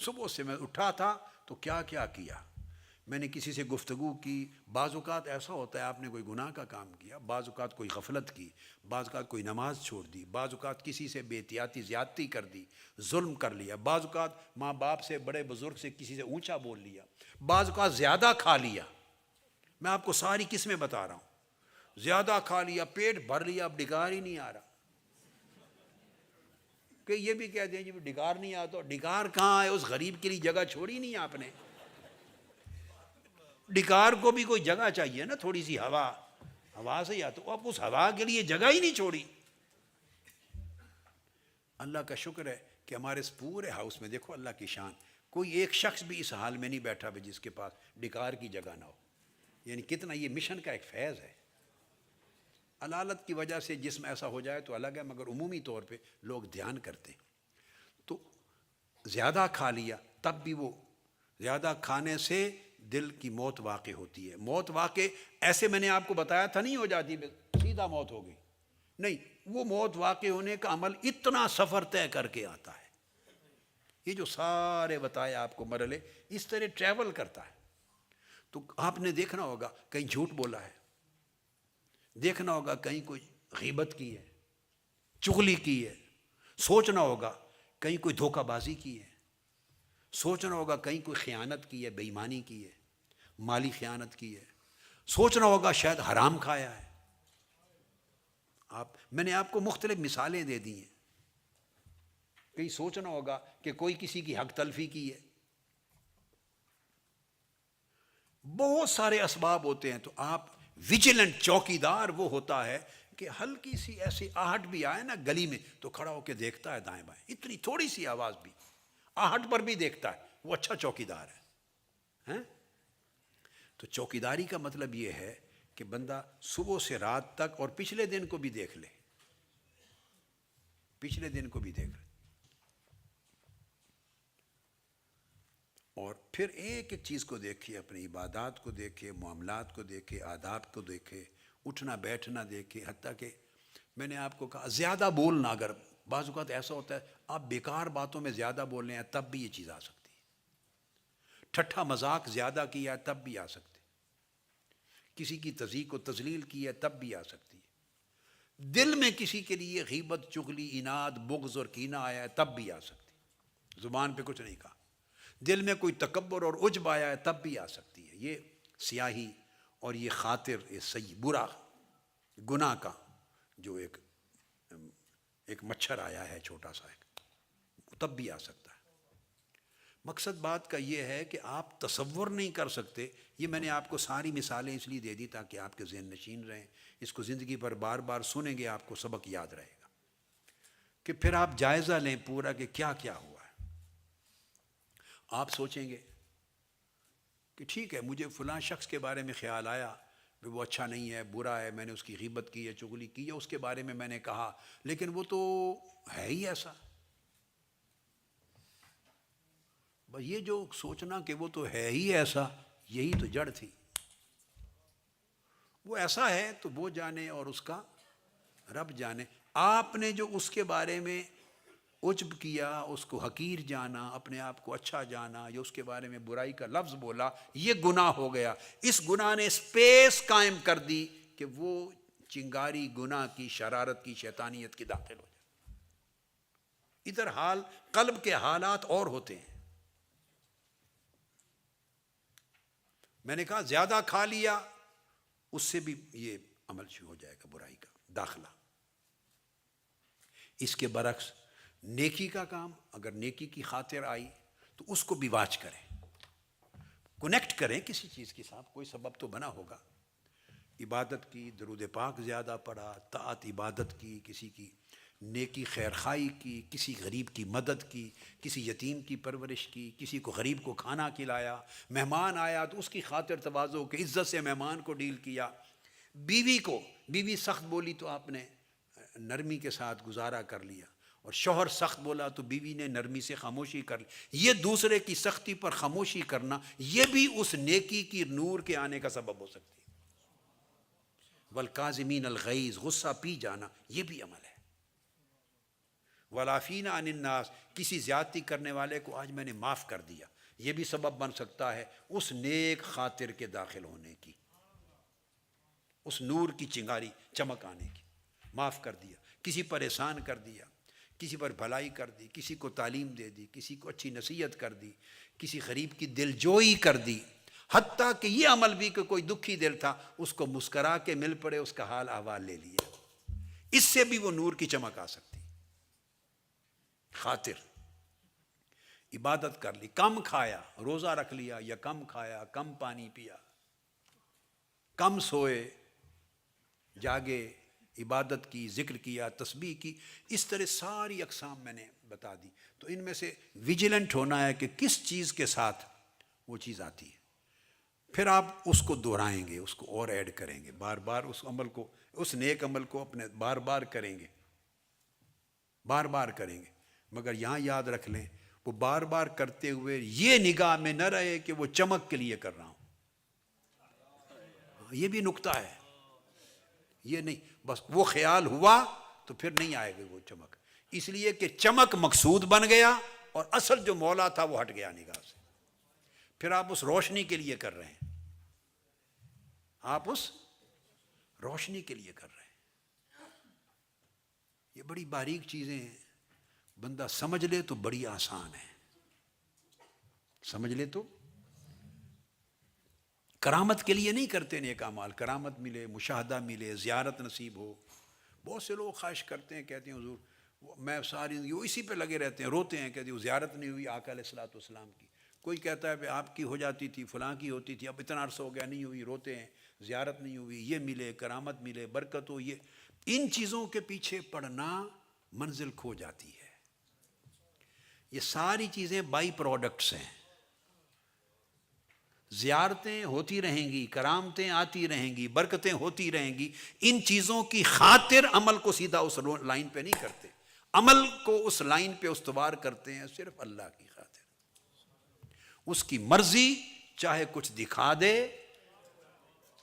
صبح سے میں اٹھا تھا تو کیا کیا کیا، میں نے کسی سے گفتگو کی، بعض اوقات ایسا ہوتا ہے آپ نے کوئی گناہ کا کام کیا، بعض اوقات کوئی غفلت کی، بعض اوقات کوئی نماز چھوڑ دی، بعض اوقات کسی سے بے احتیاطی زیادتی کر دی، ظلم کر لیا، بعض اوقات ماں باپ سے، بڑے بزرگ سے کسی سے اونچا بول لیا، بعض اوقات زیادہ کھا لیا۔ میں آپ کو ساری قسمیں بتا رہا ہوں۔ زیادہ کھا لیا، پیٹ بھر لیا، اب ڈگار ہی نہیں آ رہا۔ کہ یہ بھی کہتے ہیں جی ڈگار نہیں آتا، ڈگار کہاں ہے؟ اس غریب کے لیے جگہ چھوڑی نہیں آپ نے۔ ڈگار کو بھی کوئی جگہ چاہیے نا، تھوڑی سی ہوا سے ہی آتا، اب اس ہوا کے لیے جگہ ہی نہیں چھوڑی۔ اللہ کا شکر ہے کہ ہمارے اس پورے ہاؤس میں دیکھو اللہ کی شان، کوئی ایک شخص بھی اس حال میں نہیں بیٹھا بھی جس کے پاس ڈگار کی جگہ نہ ہو۔ یعنی کتنا یہ مشن کا ایک فیض ہے۔ علالت کی وجہ سے جسم ایسا ہو جائے تو الگ ہے، مگر عمومی طور پہ لوگ دھیان کرتے ہیں۔ تو زیادہ کھا لیا، تب بھی وہ زیادہ کھانے سے دل کی موت واقع ہوتی ہے۔ موت واقع ایسے میں نے آپ کو بتایا تھا نہیں ہو جاتی سیدھا موت ہو گئی، نہیں، وہ موت واقع ہونے کا عمل اتنا سفر طے کر کے آتا ہے۔ یہ جو سارے بتائے آپ کو مرحلے، اس طرح ٹریول کرتا ہے۔ تو آپ نے دیکھنا ہوگا کہیں جھوٹ بولا ہے، دیکھنا ہوگا کہیں کوئی غیبت کی ہے، چغلی کی ہے، سوچنا ہوگا کہیں کوئی دھوکہ بازی کی ہے، سوچنا ہوگا کہیں کوئی خیانت کی ہے، بے ایمانی کی ہے، مالی خیانت کی ہے، سوچنا ہوگا شاید حرام کھایا ہے۔ میں نے آپ کو مختلف مثالیں دے دی ہیں۔ کہیں سوچنا ہوگا کہ کوئی کسی کی حق تلفی کی ہے۔ بہت سارے اسباب ہوتے ہیں۔ تو آپ ویجیلنٹ چوکیدار وہ ہوتا ہے کہ ہلکی سی ایسی آہٹ بھی آئے نا گلی میں تو کھڑا ہو کے دیکھتا ہے دائیں بائیں، اتنی تھوڑی سی آواز بھی، آہٹ پر بھی دیکھتا ہے، وہ اچھا چوکیدار ہے۔ تو چوکیداری کا مطلب یہ ہے کہ بندہ صبح سے رات تک اور پچھلے دن کو بھی دیکھ لے، پچھلے دن کو بھی دیکھ لے۔ اور پھر ایک ایک چیز کو دیکھے، اپنی عبادات کو دیکھے، معاملات کو دیکھے، آداب کو دیکھے، اٹھنا بیٹھنا دیکھے، حتیٰ کہ میں نے آپ کو کہا زیادہ بولنا، اگر بعض اوقات ایسا ہوتا ہے آپ بیکار باتوں میں زیادہ بول رہے ہیں تب بھی یہ چیز آ سکتی ہے، ٹھٹھا مذاق زیادہ کیا ہے تب بھی آ سکتی ہے، کسی کی تضحیک و تذلیل کی ہے تب بھی آ سکتی ہے، دل میں کسی کے لیے غیبت، چغلی، اناد، بغض اور کینہ آیا ہے تب بھی آ سکتی ہے، زبان پہ کچھ نہیں کہا، دل میں کوئی تکبر اور عجب آیا ہے تب بھی آ سکتی ہے۔ یہ سیاہی اور یہ خاطر، یہ صحیح برا گناہ کا جو ایک مچھر آیا ہے چھوٹا سا، ایک تب بھی آ سکتا ہے۔ مقصد بات کا یہ ہے کہ آپ تصور نہیں کر سکتے، یہ میں نے آپ کو ساری مثالیں اس لیے دے دی تاکہ آپ کے ذہن نشین رہیں، اس کو زندگی پر بار بار سنیں گے آپ کو سبق یاد رہے گا، کہ پھر آپ جائزہ لیں پورا کہ کیا کیا ہوا ہے۔ آپ سوچیں گے کہ ٹھیک ہے مجھے فلاں شخص کے بارے میں خیال آیا کہ وہ اچھا نہیں ہے، برا ہے، میں نے اس کی غیبت کی ہے، چغلی کی ہے، اس کے بارے میں نے کہا، لیکن وہ تو ہے ہی ایسا۔ بس یہ جو سوچنا کہ وہ تو ہے ہی ایسا، یہی تو جڑ تھی۔ وہ ایسا ہے تو وہ جانے اور اس کا رب جانے۔ آپ نے جو اس کے بارے میں عجب کیا، اس کو حقیر جانا، اپنے آپ کو اچھا جانا، یا اس کے بارے میں برائی کا لفظ بولا، یہ گناہ ہو گیا۔ اس گناہ نے سپیس قائم کر دی کہ وہ چنگاری گناہ کی، شرارت کی، شیطانیت کی داخل ہو جائے۔ ادھر حال قلب کے حالات اور ہوتے ہیں۔ میں نے کہا زیادہ کھا لیا، اس سے بھی یہ عمل شروع ہو جائے گا برائی کا داخلہ۔ اس کے برعکس نیکی کا کام، اگر نیکی کی خاطر آئی تو اس کو بھی واچ کریں، کنیکٹ کریں کسی چیز کے ساتھ، کوئی سبب تو بنا ہوگا۔ عبادت کی، درود پاک زیادہ پڑھا، طاعت عبادت کی، کسی کی نیکی خیر خواہی کی، کسی غریب کی مدد کی، کسی یتیم کی پرورش کی، کسی کو غریب کو کھانا کھلایا، مہمان آیا تو اس کی خاطر تواضع کہ عزت سے مہمان کو ڈیل کیا، بیوی سخت بولی تو آپ نے نرمی کے ساتھ گزارا کر لیا، اور شوہر سخت بولا تو بیوی نے نرمی سے خاموشی کر لی۔ یہ دوسرے کی سختی پر خاموشی کرنا، یہ بھی اس نیکی کی نور کے آنے کا سبب ہو سکتی ہے۔ والکاظمین الغیظ، غصہ پی جانا، یہ بھی عمل ہے۔ والعافین عن الناس، کسی زیادتی کرنے والے کو آج میں نے معاف کر دیا، یہ بھی سبب بن سکتا ہے اس نیک خاطر کے داخل ہونے کی، اس نور کی چنگاری چمک آنے کی۔ معاف کر دیا، کسی پر احسان کر دیا، کسی پر بھلائی کر دی، کسی کو تعلیم دے دی، کسی کو اچھی نصیحت کر دی، کسی غریب کی دل جوئی کر دی، حتیٰ کہ یہ عمل بھی کہ کوئی دکھی دل تھا اس کو مسکرا کے مل پڑے، اس کا حال احوال لے لیا، اس سے بھی وہ نور کی چمک آ سکتی۔ خاطر عبادت کر لی، کم کھایا، روزہ رکھ لیا، یا کم کھایا، کم پانی پیا، کم سوئے، جاگے، عبادت کی، ذکر کیا، تسبیح کی، اس طرح ساری اقسام میں نے بتا دی۔ تو ان میں سے ویجیلنٹ ہونا ہے کہ کس چیز کے ساتھ وہ چیز آتی ہے، پھر آپ اس کو دہرائیں گے، اس کو اور ایڈ کریں گے، بار بار اس عمل کو، اس نیک عمل کو اپنے بار بار کریں گے، بار بار کریں گے، مگر یہاں یاد رکھ لیں وہ بار بار کرتے ہوئے یہ نگاہ میں نہ رہے کہ وہ چمک کے لیے کر رہا ہوں۔ یہ بھی نکتہ ہے، یہ نہیں بس وہ خیال ہوا تو پھر نہیں آئے گا وہ چمک، اس لیے کہ چمک مقصود بن گیا اور اصل جو مولا تھا وہ ہٹ گیا نگاہ سے، پھر آپ اس روشنی کے لیے کر رہے ہیں، آپ اس روشنی کے لیے کر رہے ہیں۔ یہ بڑی باریک چیزیں ہیں، بندہ سمجھ لے تو بڑی آسان ہے، سمجھ لے تو۔ کرامت کے لیے نہیں کرتے نیک اعمال، کرامت ملے، مشاہدہ ملے، زیارت نصیب ہو۔ بہت سے لوگ خواہش کرتے ہیں، کہتے ہیں حضور میں ساری زندگی وہ اسی پہ لگے رہتے ہیں، روتے ہیں، کہتے ہیں وہ زیارت نہیں ہوئی آقا علیہ الصلوۃ والسلام کی۔ کوئی کہتا ہے کہ آپ کی ہو جاتی تھی، فلاں کی ہوتی تھی، اب اتنا عرصہ ہو گیا نہیں ہوئی، روتے ہیں، زیارت نہیں ہوئی، یہ ملے، کرامت ملے، برکت ہو۔ یہ ان چیزوں کے پیچھے پڑنا منزل کھو جاتی ہے۔ یہ ساری چیزیں بائی پروڈکٹس ہیں، زیارتیں ہوتی رہیں گی، کرامتیں آتی رہیں گی، برکتیں ہوتی رہیں گی، ان چیزوں کی خاطر عمل کو سیدھا اس لائن پہ نہیں کرتے، عمل کو اس لائن پہ استوار کرتے ہیں صرف اللہ کی خاطر۔ اس کی مرضی چاہے کچھ دکھا دے،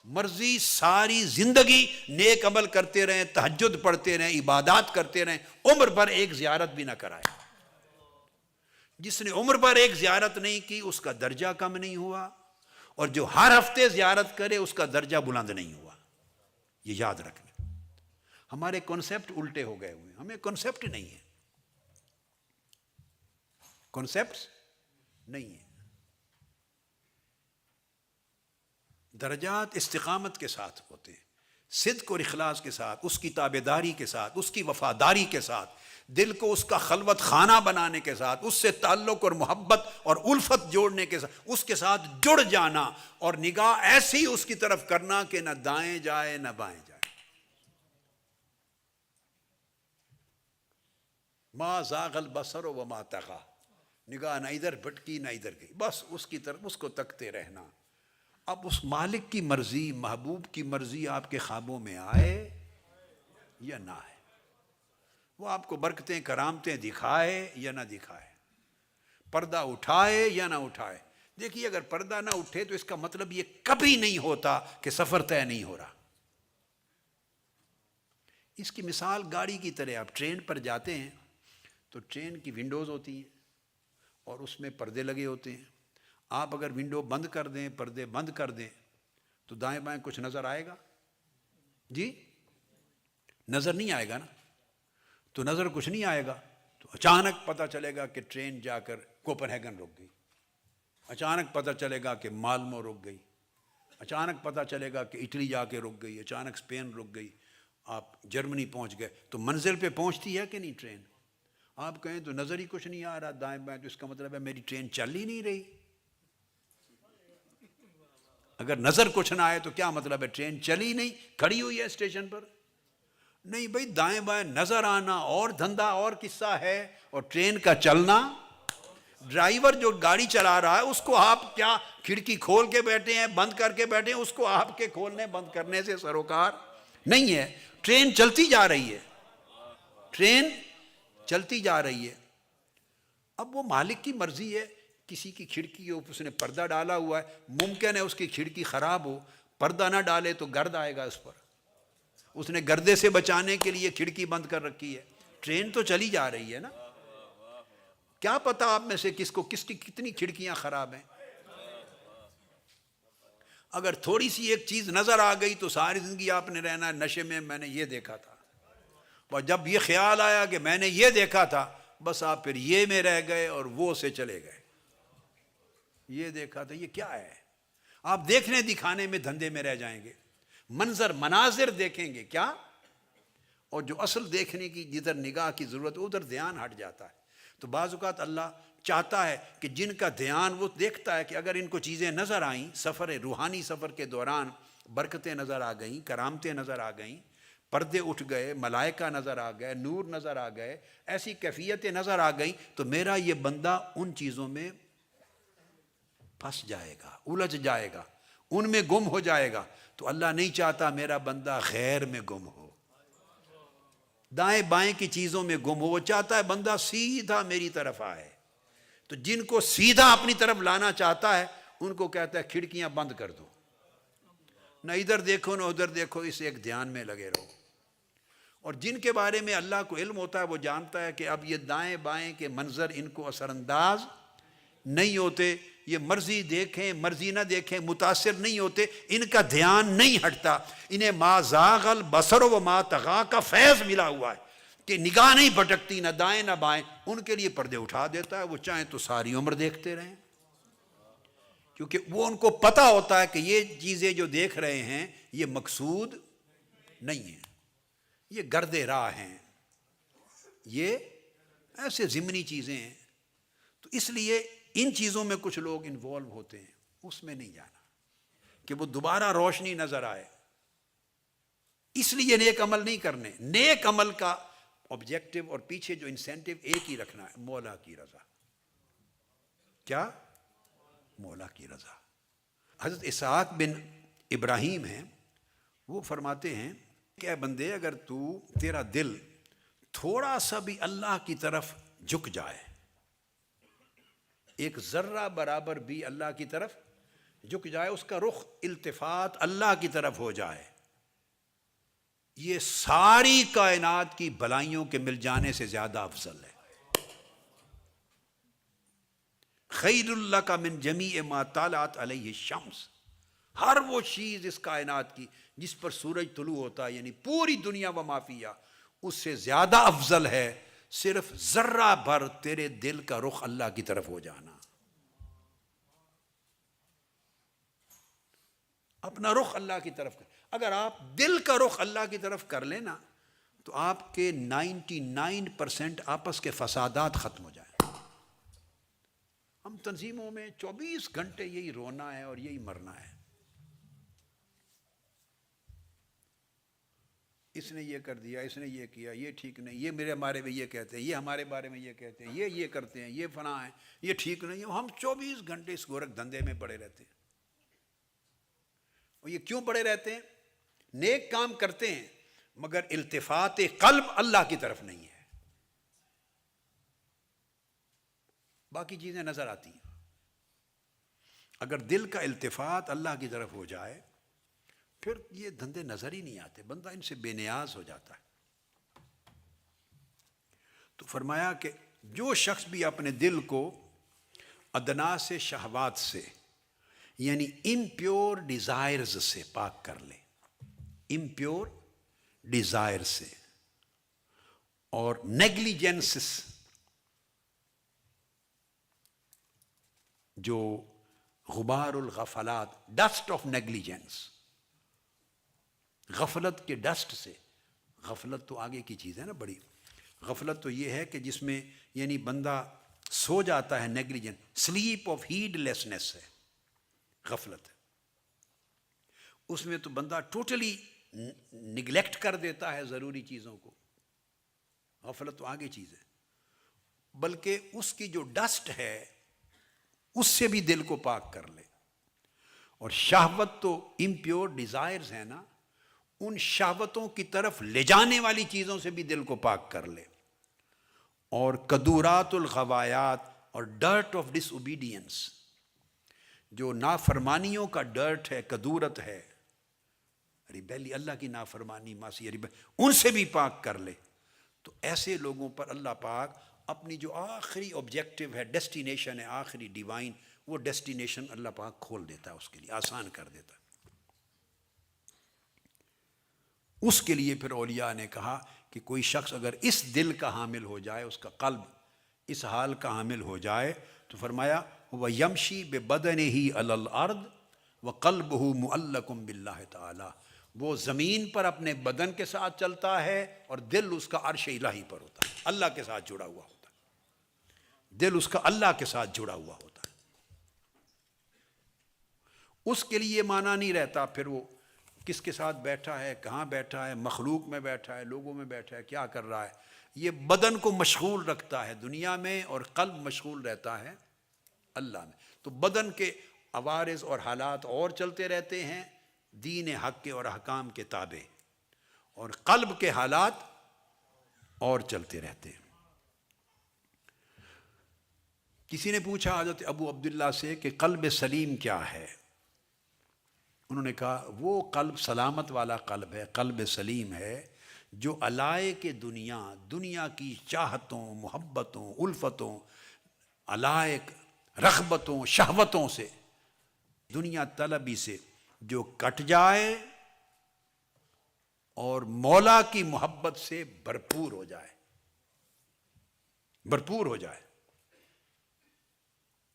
مرضی ساری زندگی نیک عمل کرتے رہیں، تہجد پڑھتے رہیں، عبادات کرتے رہیں، عمر بھر ایک زیارت بھی نہ کرائے۔ جس نے عمر بھر ایک زیارت نہیں کی اس کا درجہ کم نہیں ہوا، اور جو ہر ہفتے زیارت کرے اس کا درجہ بلند نہیں ہوا۔ یہ یاد رکھنا۔ ہمارے کنسپٹ الٹے ہو گئے ہوئے، ہمیں کنسپٹ نہیں ہے، کنسپٹس نہیں ہے۔ درجات استقامت کے ساتھ ہوتے ہیں، صدق اور اخلاص کے ساتھ، اس کی تابعداری کے ساتھ، اس کی وفاداری کے ساتھ، دل کو اس کا خلوت خانہ بنانے کے ساتھ، اس سے تعلق اور محبت اور الفت جوڑنے کے ساتھ، اس کے ساتھ جڑ جانا، اور نگاہ ایسی اس کی طرف کرنا کہ نہ دائیں جائے نہ بائیں جائے۔ ما زاغ البصر وما طغى، نگاہ نہ ادھر بھٹکی نہ ادھر گئی، بس اس کی طرف اس کو تکتے رہنا۔ اب اس مالک کی مرضی، محبوب کی مرضی آپ کے خوابوں میں آئے یا نہ آئے، وہ آپ کو برکتیں کرامتیں دکھائے یا نہ دکھائے، پردہ اٹھائے یا نہ اٹھائے۔ دیکھیے اگر پردہ نہ اٹھے تو اس کا مطلب یہ کبھی نہیں ہوتا کہ سفر طے نہیں ہو رہا۔ اس کی مثال گاڑی کی طرح، آپ ٹرین پر جاتے ہیں تو ٹرین کی ونڈوز ہوتی ہیں اور اس میں پردے لگے ہوتے ہیں۔ آپ اگر ونڈو بند کر دیں، پردے بند کر دیں تو دائیں بائیں کچھ نظر آئے گا؟ جی نظر نہیں آئے گا نا، تو نظر کچھ نہیں آئے گا تو اچانک پتہ چلے گا کہ ٹرین جا کر کوپن ہیگن رک گئی، اچانک پتہ چلے گا کہ مالمو رک گئی، اچانک پتہ چلے گا کہ اٹلی جا کے رک گئی، اچانک اسپین رک گئی، آپ جرمنی پہنچ گئے۔ تو منزل پہ پہنچتی ہے کہ نہیں ٹرین؟ آپ کہیں تو نظر ہی کچھ نہیں آ رہا دائیں بائیں، تو اس کا مطلب ہے میری ٹرین چل ہی نہیں رہی۔ اگر نظر کچھ نہ آئے تو کیا مطلب ہے؟ ٹرین چلی نہیں، کھڑی ہوئی ہے اسٹیشن پر؟ نہیں بھائی، دائیں بائیں نظر آنا اور دھندا اور قصہ ہے، اور ٹرین کا چلنا۔ ڈرائیور جو گاڑی چلا رہا ہے اس کو آپ کیا کھڑکی کھول کے بیٹھے ہیں، بند کر کے بیٹھے ہیں؟ اس کو آپ کے کھولنے بند کرنے سے سروکار نہیں ہے۔ ٹرین چلتی جا رہی ہے، ٹرین چلتی جا رہی ہے۔ اب وہ مالک کی مرضی ہے، کسی کی کھڑکی کے اوپر اس نے پردہ ڈالا ہوا ہے، ممکن ہے اس کی کھڑکی خراب ہو، پردہ نہ ڈالے تو گرد آئے گا اس پر، اس نے گردے سے بچانے کے لیے کھڑکی بند کر رکھی ہے۔ ٹرین تو چلی جا رہی ہے نا، کیا پتا آپ میں سے کس کو کس کی کتنی کھڑکیاں خراب ہیں۔ اگر تھوڑی سی ایک چیز نظر آ گئی تو ساری زندگی آپ نے رہنا نشے میں نے یہ دیکھا تھا، اور جب یہ خیال آیا کہ میں نے یہ دیکھا تھا، بس آپ پھر یہ میں رہ گئے اور وہ سے چلے گئے۔ یہ دیکھا تھا، یہ کیا ہے؟ آپ دیکھنے دکھانے میں دھندے میں رہ جائیں گے، منظر مناظر دیکھیں گے کیا، اور جو اصل دیکھنے کی جدھر نگاہ کی ضرورت ادھر دھیان ہٹ جاتا ہے۔ تو بعض اوقات اللہ چاہتا ہے کہ جن کا دھیان وہ دیکھتا ہے کہ اگر ان کو چیزیں نظر آئیں، سفر روحانی سفر کے دوران برکتیں نظر آ گئیں، کرامتیں نظر آ گئیں، پردے اٹھ گئے، ملائکہ نظر آ گئے، نور نظر آ گئے، ایسی کیفیتیں نظر آ گئیں، تو میرا یہ بندہ ان چیزوں میں پھنس جائے گا، الجھ جائے گا، ان میں گم ہو جائے گا۔ تو اللہ نہیں چاہتا میرا بندہ غیر میں گم ہو، دائیں بائیں کی چیزوں میں گم ہو، وہ چاہتا ہے بندہ سیدھا میری طرف آئے۔ تو جن کو سیدھا اپنی طرف لانا چاہتا ہے ان کو کہتا ہے کھڑکیاں بند کر دو، نہ ادھر دیکھو نہ ادھر دیکھو، اس ایک دھیان میں لگے رہو۔ اور جن کے بارے میں اللہ کو علم ہوتا ہے وہ جانتا ہے کہ اب یہ دائیں بائیں کے منظر ان کو اثر انداز نہیں ہوتے، یہ مرضی دیکھیں مرضی نہ دیکھیں متاثر نہیں ہوتے، ان کا دھیان نہیں ہٹتا، انہیں ما زاغ البصر و ما طغی کا فیض ملا ہوا ہے کہ نگاہ نہیں بھٹکتی نہ دائیں نہ بائیں۔ ان کے لیے پردے اٹھا دیتا ہے، وہ چاہیں تو ساری عمر دیکھتے رہیں، کیونکہ وہ ان کو پتہ ہوتا ہے کہ یہ چیزیں جو دیکھ رہے ہیں یہ مقصود نہیں ہیں، یہ گرد راہ ہیں، یہ ایسے ضمنی چیزیں ہیں۔ تو اس لیے ان چیزوں میں کچھ لوگ انوالو ہوتے ہیں، اس میں نہیں جانا کہ وہ دوبارہ روشنی نظر آئے، اس لیے نیک عمل نہیں کرنے۔ نیک عمل کا آبجیکٹو اور پیچھے جو انسینٹیو ایک ہی رکھنا ہے، مولا کی رضا۔ کیا؟ مولا کی رضا۔ حضرت اسحاق بن ابراہیم ہیں، وہ فرماتے ہیں کہ اے بندے، اگر تیرا دل تھوڑا سا بھی اللہ کی طرف جھک جائے، ایک ذرہ برابر بھی اللہ کی طرف جھک جائے، اس کا رخ التفات اللہ کی طرف ہو جائے، یہ ساری کائنات کی بھلائیوں کے مل جانے سے زیادہ افضل ہے۔ خیر اللہ کا من جمیع ما طالعت علیہ الشمس، ہر وہ چیز اس کائنات کی جس پر سورج طلوع ہوتا ہے، یعنی پوری دنیا و ما فیہا، اس سے زیادہ افضل ہے صرف ذرہ بھر تیرے دل کا رخ اللہ کی طرف ہو جانا۔ اپنا رخ اللہ کی طرف کر، اگر آپ دل کا رخ اللہ کی طرف کر لینا تو آپ کے 99% آپس کے فسادات ختم ہو جائیں۔ ہم تنظیموں میں 24 گھنٹے یہی رونا ہے اور یہی مرنا ہے، اس نے یہ کر دیا، اس نے یہ کیا، یہ ٹھیک نہیں، یہ میرے بارے میں یہ کہتے ہیں، یہ ہمارے بارے میں یہ کہتے ہیں، یہ کرتے ہیں، یہ فلاں ہیں، یہ ٹھیک نہیں ہے۔ ہم 24 گھنٹے اس گورکھ دھندے میں پڑے رہتے ہیں۔ اور یہ کیوں پڑے رہتے ہیں؟ نیک کام کرتے ہیں مگر التفات قلب اللہ کی طرف نہیں ہے، باقی چیزیں نظر آتی ہیں۔ اگر دل کا التفات اللہ کی طرف ہو جائے پھر یہ دھندے نظر ہی نہیں آتے، بندہ ان سے بے نیاز ہو جاتا ہے۔ تو فرمایا کہ جو شخص بھی اپنے دل کو ادنا سے شہوات سے، یعنی امپیور ڈیزائرز سے پاک کر لے، امپیور ڈیزائر سے اور نیگلیجنس، جو غبار الغفلات، ڈسٹ آف نیگلیجنس، غفلت کے ڈسٹ سے، غفلت تو آگے کی چیز ہے نا بڑی، غفلت تو یہ ہے کہ جس میں یعنی بندہ سو جاتا ہے، negligence, sleep of heedlessness ہے غفلت، اس میں تو بندہ ٹوٹلی نگلیکٹ کر دیتا ہے ضروری چیزوں کو، غفلت تو آگے چیز ہے، بلکہ اس کی جو ڈسٹ ہے اس سے بھی دل کو پاک کر لے۔ اور شہوت تو امپیور ڈیزائرز ہیں نا، ان شہوتوں کی طرف لے جانے والی چیزوں سے بھی دل کو پاک کر لے، اور کدورات الغوایات اور ڈرٹ آف ڈس اوبیڈینس، جو نافرمانیوں کا ڈرٹ ہے، کدورت ہے، ریبیلی، اللہ کی نافرمانی، معصیت، ان سے بھی پاک کر لے، تو ایسے لوگوں پر اللہ پاک اپنی جو آخری آبجیکٹو ہے، ڈیسٹینیشن ہے آخری ڈیوائن، وہ ڈیسٹینیشن اللہ پاک کھول دیتا ہے، اس کے لیے آسان کر دیتا ہے۔ اس کے لیے پھر اولیاء نے کہا کہ کوئی شخص اگر اس دل کا حامل ہو جائے، اس کا قلب اس حال کا حامل ہو جائے، تو فرمایا وَيَمْشِي بِبَدَنِهِ عَلَى الْأَرْضِ وَقَلْبُهُ مُعَلَّقٌ بِاللَّهِ تَعَالَى، وہ زمین پر اپنے بدن کے ساتھ چلتا ہے اور دل اس کا عرش الہی پر ہوتا ہے، اللہ کے ساتھ جڑا ہوا ہوتا ہے، دل اس کا اللہ کے ساتھ جڑا ہوا ہوتا ہے۔ اس کے لیے معنی نہیں رہتا پھر وہ کس کے ساتھ بیٹھا ہے، کہاں بیٹھا ہے، مخلوق میں بیٹھا ہے، لوگوں میں بیٹھا ہے، کیا کر رہا ہے، یہ بدن کو مشغول رکھتا ہے دنیا میں اور قلب مشغول رہتا ہے اللہ میں۔ تو بدن کے عوارض اور حالات اور چلتے رہتے ہیں دین حق کے اور احکام کے تابع، اور قلب کے حالات اور چلتے رہتے ہیں۔ کسی نے پوچھا حضرت ابو عبداللہ سے کہ قلب سلیم کیا ہے؟ انہوں نے کہا وہ قلب سلامت والا قلب ہے، قلب سلیم ہے جو علائق دنیا کی چاہتوں، محبتوں، الفتوں، علائق، رغبتوں، شہوتوں سے، دنیا طلبی سے جو کٹ جائے اور مولا کی محبت سے بھرپور ہو جائے، بھرپور ہو جائے،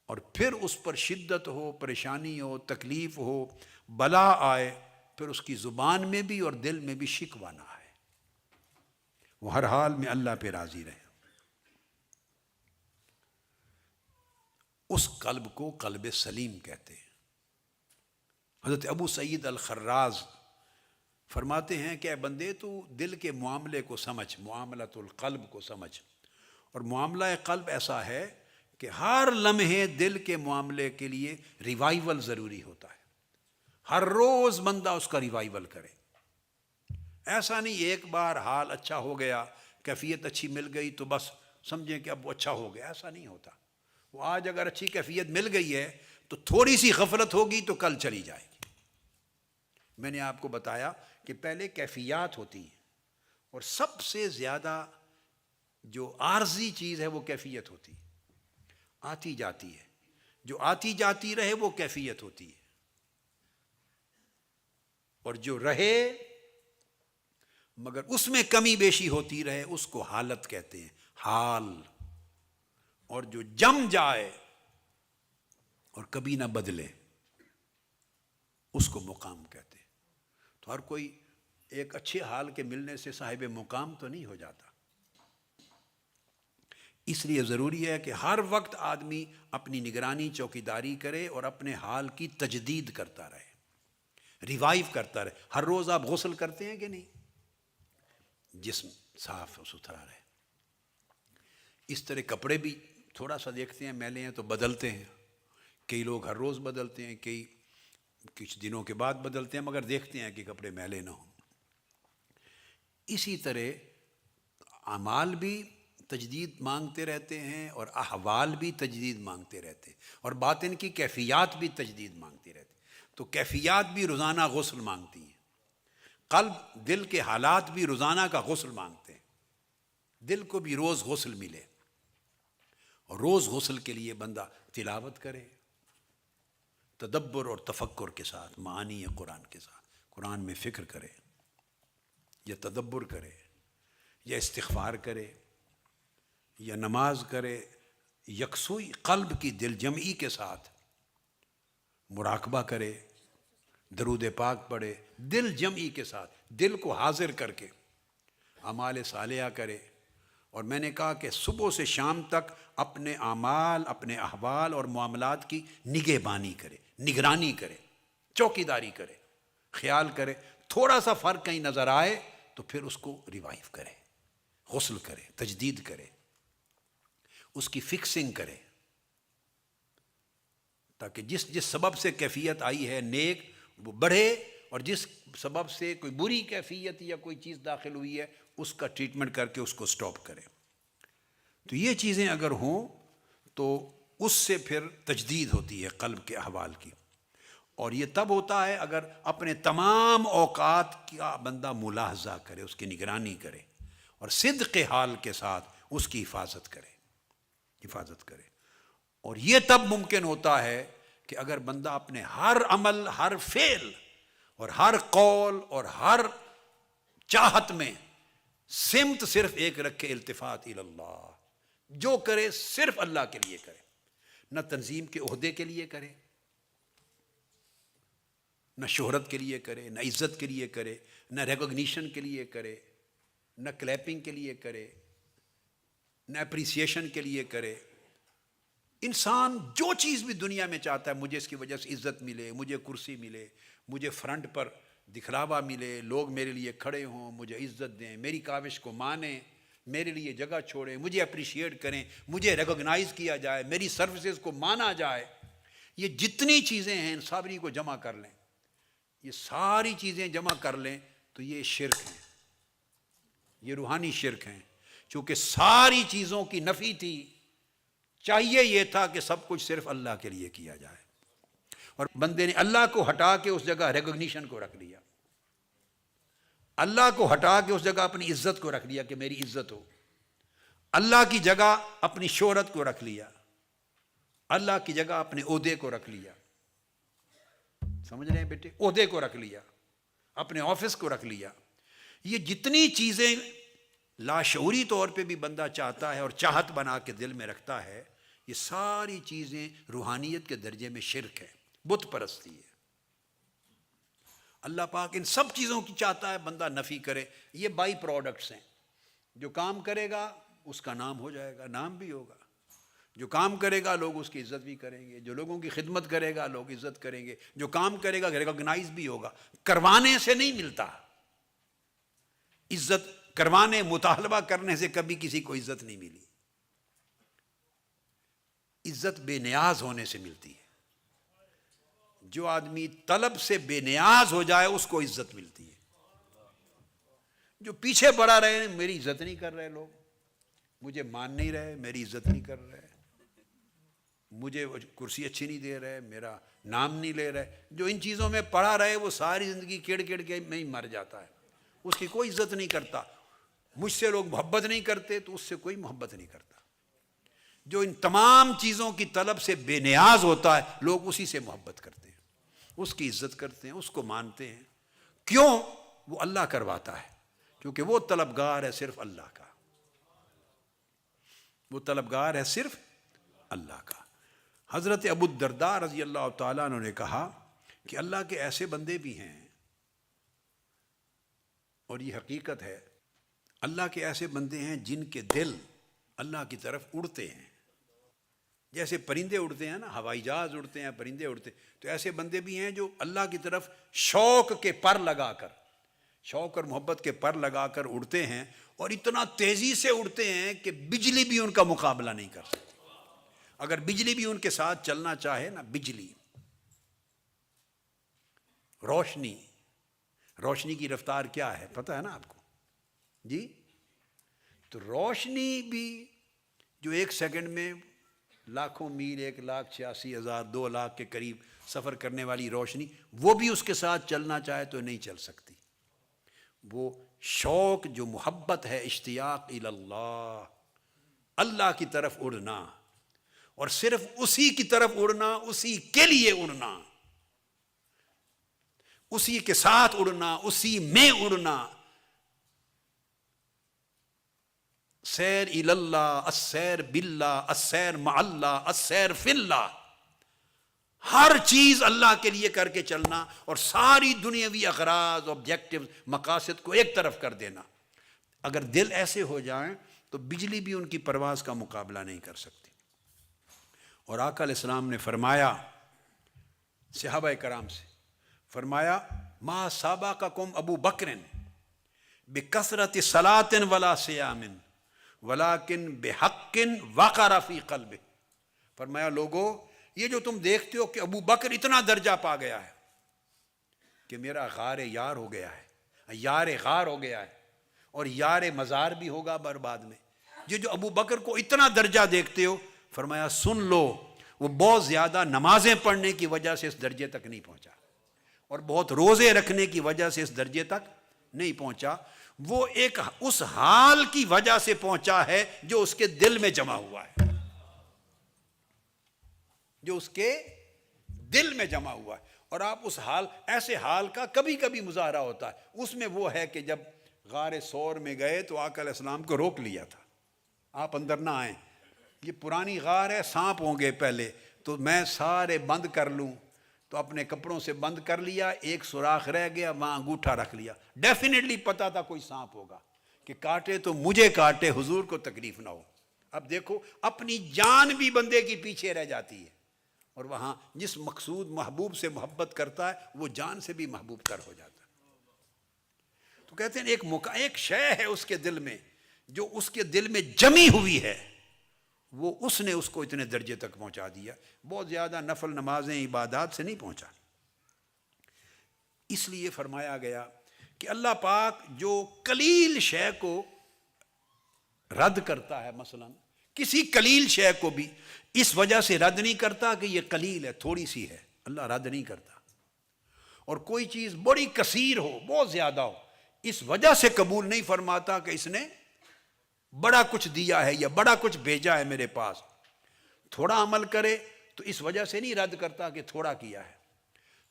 اور پھر اس پر شدت ہو، پریشانی ہو، تکلیف ہو، بلا آئے، پھر اس کی زبان میں بھی اور دل میں بھی شکوہ نہ آئے، وہ ہر حال میں اللہ پہ راضی رہے۔ اس قلب کو قلب سلیم کہتے ہیں۔ حضرت ابو سعید الخراز فرماتے ہیں کہ اے بندے تو دل کے معاملے کو سمجھ، معاملۃ القلب کو سمجھ، اور معاملہ قلب ایسا ہے کہ ہر لمحے دل کے معاملے کے لیے ریوائیول ضروری ہوتا ہے، ہر روز بندہ اس کا ریوائیول کرے، ایسا نہیں ایک بار حال اچھا ہو گیا، کیفیت اچھی مل گئی تو بس سمجھیں کہ اب وہ اچھا ہو گیا، ایسا نہیں ہوتا، وہ آج اگر اچھی کیفیت مل گئی ہے تو تھوڑی سی غفلت ہوگی تو کل چلی جائے گی۔ میں نے آپ کو بتایا کہ پہلے کیفیات ہوتی ہیں، اور سب سے زیادہ جو عارضی چیز ہے وہ کیفیت ہوتی ہے، آتی جاتی ہے، جو آتی جاتی رہے وہ کیفیت ہوتی ہے، اور جو رہے مگر اس میں کمی بیشی ہوتی رہے اس کو حالت کہتے ہیں، حال۔ اور جو جم جائے اور کبھی نہ بدلے اس کو مقام کہتے ہیں۔ تو ہر کوئی ایک اچھے حال کے ملنے سے صاحب مقام تو نہیں ہو جاتا، اس لیے ضروری ہے کہ ہر وقت آدمی اپنی نگرانی چوکیداری کرے اور اپنے حال کی تجدید کرتا رہے، ریوائیو کرتا رہے۔ ہر روز آپ غسل کرتے ہیں کہ نہیں؟ جسم صاف اور ستھرا رہے۔ اس طرح کپڑے بھی تھوڑا سا دیکھتے ہیں میلے ہیں تو بدلتے ہیں، کئی لوگ ہر روز بدلتے ہیں، کئی کچھ دنوں کے بعد بدلتے ہیں، مگر دیکھتے ہیں کہ کپڑے میلے نہ ہوں۔ اسی طرح اعمال بھی تجدید مانگتے رہتے ہیں اور احوال بھی تجدید مانگتے رہتے ہیں، اور باطن کی کیفیات بھی تجدید مانگتی رہتی ہیں۔ تو کیفیات بھی روزانہ غسل مانگتی ہیں، قلب دل کے حالات بھی روزانہ کا غسل مانگتے ہیں، دل کو بھی روز غسل ملے، اور روز غسل کے لیے بندہ تلاوت کرے تدبر اور تفکر کے ساتھ، معانی قرآن کے ساتھ، قرآن میں فکر کرے یا تدبر کرے یا استغفار کرے یا نماز کرے، یکسوئی قلب کی دل جمعی کے ساتھ مراقبہ کرے، درود پاک پڑھے، دل جمعی کے ساتھ، دل کو حاضر کر کے اعمال صالحہ کرے۔ اور میں نے کہا کہ صبح سے شام تک اپنے اعمال، اپنے احوال اور معاملات کی نگہبانی کرے، نگرانی کرے، چوکیداری کرے، خیال کرے، تھوڑا سا فرق کہیں نظر آئے تو پھر اس کو ریوائیو کرے، غسل کرے، تجدید کرے، اس کی فکسنگ کرے، تاکہ جس جس سبب سے کیفیت آئی ہے نیک وہ بڑھے، اور جس سبب سے کوئی بری کیفیت یا کوئی چیز داخل ہوئی ہے اس کا ٹریٹمنٹ کر کے اس کو سٹاپ کرے۔ تو یہ چیزیں اگر ہوں تو اس سے پھر تجدید ہوتی ہے قلب کے احوال کی، اور یہ تب ہوتا ہے اگر اپنے تمام اوقات کا بندہ ملاحظہ کرے، اس کی نگرانی کرے، اور صدق حال کے ساتھ اس کی حفاظت کرے۔ اور یہ تب ممکن ہوتا ہے کہ اگر بندہ اپنے ہر عمل، ہر فعل اور ہر قول اور ہر چاہت میں سمت صرف ایک رکھے، التفات اللہ، جو کرے صرف اللہ کے لیے کرے، نہ تنظیم کے عہدے کے لیے کرے، نہ شہرت کے لیے کرے، نہ عزت کے لیے کرے، نہ ریکگنیشن کے لیے کرے، نہ کلیپنگ کے لیے کرے، نہ اپریسیشن کے لیے کرے۔ انسان جو چیز بھی دنیا میں چاہتا ہے، مجھے اس کی وجہ سے عزت ملے، مجھے کرسی ملے، مجھے فرنٹ پر دکھلاوا ملے، لوگ میرے لیے کھڑے ہوں، مجھے عزت دیں، میری کاوش کو مانیں، میرے لیے جگہ چھوڑیں، مجھے اپریشیٹ کریں، مجھے ریکگنائز کیا جائے، میری سروسز کو مانا جائے۔ یہ جتنی چیزیں ہیں ان ساری کو جمع کر لیں، یہ ساری چیزیں جمع کر لیں تو یہ شرک ہیں، یہ روحانی شرک ہیں۔ چونکہ ساری چیزوں کی نفی تھی، چاہیے یہ تھا کہ سب کچھ صرف اللہ کے لیے کیا جائے، اور بندے نے اللہ کو ہٹا کے اس جگہ ریکگنیشن کو رکھ لیا، اللہ کو ہٹا کے اس جگہ اپنی عزت کو رکھ لیا کہ میری عزت ہو، اللہ کی جگہ اپنی شہرت کو رکھ لیا، اللہ کی جگہ اپنے عہدے کو رکھ لیا۔ سمجھ رہے ہیں بیٹے؟ عہدے کو رکھ لیا، اپنے آفس کو رکھ لیا۔ یہ جتنی چیزیں لاشعوری طور پہ بھی بندہ چاہتا ہے اور چاہت بنا کے دل میں رکھتا ہے، یہ ساری چیزیں روحانیت کے درجے میں شرک ہے، بت پرستی ہے۔ اللہ پاک ان سب چیزوں کی چاہتا ہے بندہ نفی کرے۔ یہ بائی پروڈکٹس ہیں، جو کام کرے گا اس کا نام ہو جائے گا، نام بھی ہوگا، جو کام کرے گا لوگ اس کی عزت بھی کریں گے، جو لوگوں کی خدمت کرے گا لوگ عزت کریں گے، جو کام کرے گا ریکگنائز بھی ہوگا۔ کروانے سے نہیں ملتا عزت، کروانے، مطالبہ کرنے سے کبھی کسی کو عزت نہیں ملی۔ عزت بے نیاز ہونے سے ملتی ہے۔ جو آدمی طلب سے بے نیاز ہو جائے اس کو عزت ملتی ہے۔ جو پیچھے پڑا رہے، میری عزت نہیں کر رہے لوگ، مجھے مان نہیں رہے، میری عزت نہیں کر رہے، مجھے کرسی اچھی نہیں دے رہے، میرا نام نہیں لے رہے، جو ان چیزوں میں پڑا رہے وہ ساری زندگی کڑ کڑ کے میں ہی مر جاتا ہے، اس کی کوئی عزت نہیں کرتا۔ مجھ سے لوگ محبت نہیں کرتے تو اس سے کوئی محبت نہیں کرتا۔ جو ان تمام چیزوں کی طلب سے بے نیاز ہوتا ہے، لوگ اسی سے محبت کرتے ہیں، اس کی عزت کرتے ہیں، اس کو مانتے ہیں۔ کیوں؟ وہ اللہ کرواتا ہے، کیونکہ وہ طلبگار ہے صرف اللہ کا، وہ طلبگار ہے صرف اللہ کا۔ حضرت ابو الدرداء رضی اللہ تعالیٰ عنہ نے کہا کہ اللہ کے ایسے بندے بھی ہیں، اور یہ حقیقت ہے، اللہ کے ایسے بندے ہیں جن کے دل اللہ کی طرف اڑتے ہیں، جیسے پرندے اڑتے ہیں نا، ہوائی جہاز اڑتے ہیں، پرندے اڑتے ہیں، تو ایسے بندے بھی ہیں جو اللہ کی طرف شوق کے پر لگا کر، شوق اور محبت کے پر لگا کر اڑتے ہیں، اور اتنا تیزی سے اڑتے ہیں کہ بجلی بھی ان کا مقابلہ نہیں کر سکتی۔ اگر بجلی بھی ان کے ساتھ چلنا چاہے نا، بجلی، روشنی کی رفتار کیا ہے پتہ ہے نا آپ کو؟ جی، تو روشنی بھی جو 1 سیکنڈ میں لاکھوں میل، 1,86,000 2 لاکھ کے قریب سفر کرنے والی روشنی، وہ بھی اس کے ساتھ چلنا چاہے تو نہیں چل سکتی۔ وہ شوق جو محبت ہے، اشتیاق اللہ، اللہ کی طرف اڑنا، اور صرف اسی کی طرف اڑنا، اسی کے لیے اڑنا، اسی کے ساتھ اڑنا، اسی میں اڑنا۔ سیر الی اللہ، السیر باللہ، السیر مع اللہ، السیر فی اللہ، ہر چیز اللہ کے لیے کر کے چلنا، اور ساری دنیاوی اغراض، آبجیکٹو، مقاصد کو ایک طرف کر دینا۔ اگر دل ایسے ہو جائیں تو بجلی بھی ان کی پرواز کا مقابلہ نہیں کر سکتی۔ اور آقا علیہ السلام نے فرمایا صحابہ کرام سے، فرمایا ما سابقکم ابو بکر بکثرت صلاۃ ولا صیام ولیکن بحق وقر فی قلبہ۔ فرمایا لوگو، یہ جو تم دیکھتے ہو کہ ابو بکر اتنا درجہ پا گیا ہے کہ میرا غار یار ہو گیا ہے، یار غار ہو گیا ہے، اور یار مزار بھی ہوگا بعد میں، یہ جو ابو بکر کو اتنا درجہ دیکھتے ہو، فرمایا سن لو، وہ بہت زیادہ نمازیں پڑھنے کی وجہ سے اس درجے تک نہیں پہنچا، اور بہت روزے رکھنے کی وجہ سے اس درجے تک نہیں پہنچا، وہ ایک اس حال کی وجہ سے پہنچا ہے جو اس کے دل میں جمع ہوا ہے، جو اس کے دل میں جمع ہوا ہے۔ اور آپ اس حال، ایسے حال کا کبھی کبھی مظاہرہ ہوتا ہے، اس میں وہ ہے کہ جب غار ثور میں گئے تو آقا علیہ السلام کو روک لیا تھا، آپ اندر نہ آئیں، یہ پرانی غار ہے، سانپ ہوں گے پہلے، تو میں سارے بند کر لوں، تو اپنے کپڑوں سے بند کر لیا، ایک سوراخ رہ گیا، وہاں انگوٹھا رکھ لیا، ڈیفینیٹلی پتا تھا کوئی سانپ ہوگا، کہ کاٹے تو مجھے کاٹے، حضور کو تکلیف نہ ہو۔ اب دیکھو، اپنی جان بھی بندے کی پیچھے رہ جاتی ہے، اور وہاں جس مقصود محبوب سے محبت کرتا ہے وہ جان سے بھی محبوب تر ہو جاتا ہے۔ تو کہتے ہیں ایک شے ہے اس کے دل میں، جو اس کے دل میں جمی ہوئی ہے، وہ اس نے اس کو اتنے درجے تک پہنچا دیا، بہت زیادہ نفل نمازیں عبادات سے نہیں پہنچا۔ اس لیے فرمایا گیا کہ اللہ پاک جو قلیل شے کو رد کرتا ہے، مثلا کسی قلیل شے کو بھی اس وجہ سے رد نہیں کرتا کہ یہ قلیل ہے، تھوڑی سی ہے، اللہ رد نہیں کرتا۔ اور کوئی چیز بڑی کثیر ہو، بہت زیادہ ہو، اس وجہ سے قبول نہیں فرماتا کہ اس نے بڑا کچھ دیا ہے یا بڑا کچھ بھیجا ہے میرے پاس۔ تھوڑا عمل کرے تو اس وجہ سے نہیں رد کرتا کہ تھوڑا کیا ہے،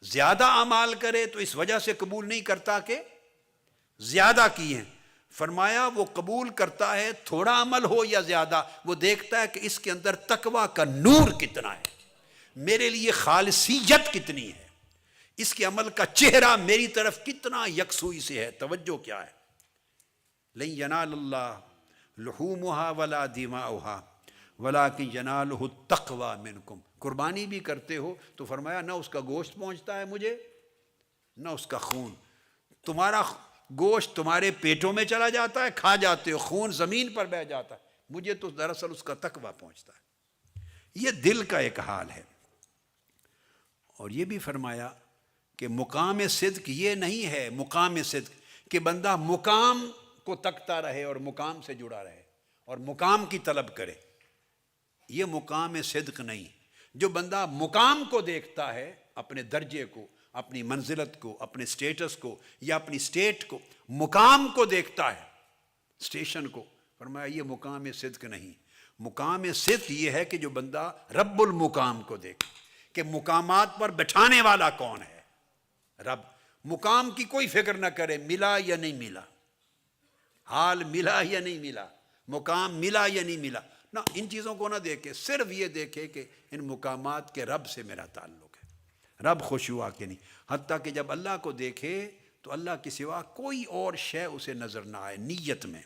زیادہ اعمال کرے تو اس وجہ سے قبول نہیں کرتا کہ زیادہ کیے ہیں۔ فرمایا وہ قبول کرتا ہے تھوڑا عمل ہو یا زیادہ، وہ دیکھتا ہے کہ اس کے اندر تقویٰ کا نور کتنا ہے، میرے لیے خالصیت کتنی ہے، اس کے عمل کا چہرہ میری طرف کتنا یکسوئی سے ہے، توجہ کیا ہے۔ لن ینال اللہ لحومہا ولا دماؤہا ولکن ینالہ التقوی منکم۔ قربانی بھی کرتے ہو تو فرمایا نہ اس کا گوشت پہنچتا ہے مجھے، نہ اس کا خون، تمہارا گوشت تمہارے پیٹوں میں چلا جاتا ہے، کھا جاتے ہو، خون زمین پر بہہ جاتا ہے، مجھے تو دراصل اس کا تقویٰ پہنچتا ہے۔ یہ دل کا ایک حال ہے۔ اور یہ بھی فرمایا کہ مقام صدق یہ نہیں ہے، مقام صدق کہ بندہ مقام کو تکتا رہے اور مقام سے جڑا رہے اور مقام کی طلب کرے، یہ مقام صدق نہیں۔ جو بندہ مقام کو دیکھتا ہے، اپنے درجے کو، اپنی منزلت کو، اپنے سٹیٹس کو یا اپنی سٹیٹ کو، مقام کو دیکھتا ہے، سٹیشن کو، فرمایا یہ مقام صدق نہیں. مقام صدق یہ ہے کہ جو بندہ رب المقام کو دیکھے کہ مقامات پر بٹھانے والا کون ہے، رب. مقام کی کوئی فکر نہ کرے ملا یا نہیں ملا، حال ملا یا نہیں ملا، مقام ملا یا نہیں ملا، نہ ان چیزوں کو نہ دیکھے، صرف یہ دیکھے کہ ان مقامات کے رب سے میرا تعلق ہے، رب خوش ہوا کہ نہیں. حتیٰ کہ جب اللہ کو دیکھے تو اللہ کے سوا کوئی اور شے اسے نظر نہ آئے نیت میں.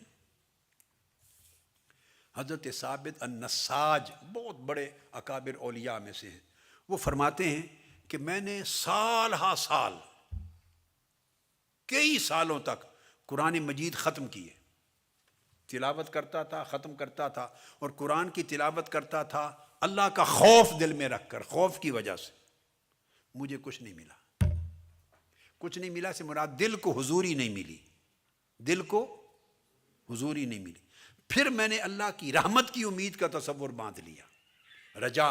حضرت ثابت النساج بہت بڑے اکابر اولیاء میں سے ہیں، وہ فرماتے ہیں کہ میں نے سال ہا سال کئی سالوں تک قرآن مجید ختم کیے، تلاوت کرتا تھا، ختم کرتا تھا، اور قرآن کی تلاوت کرتا تھا اللہ کا خوف دل میں رکھ کر. خوف کی وجہ سے مجھے کچھ نہیں ملا. کچھ نہیں ملا سے مراد دل کو حضوری نہیں ملی، دل کو حضوری نہیں ملی. پھر میں نے اللہ کی رحمت کی امید کا تصور باندھ لیا، رجا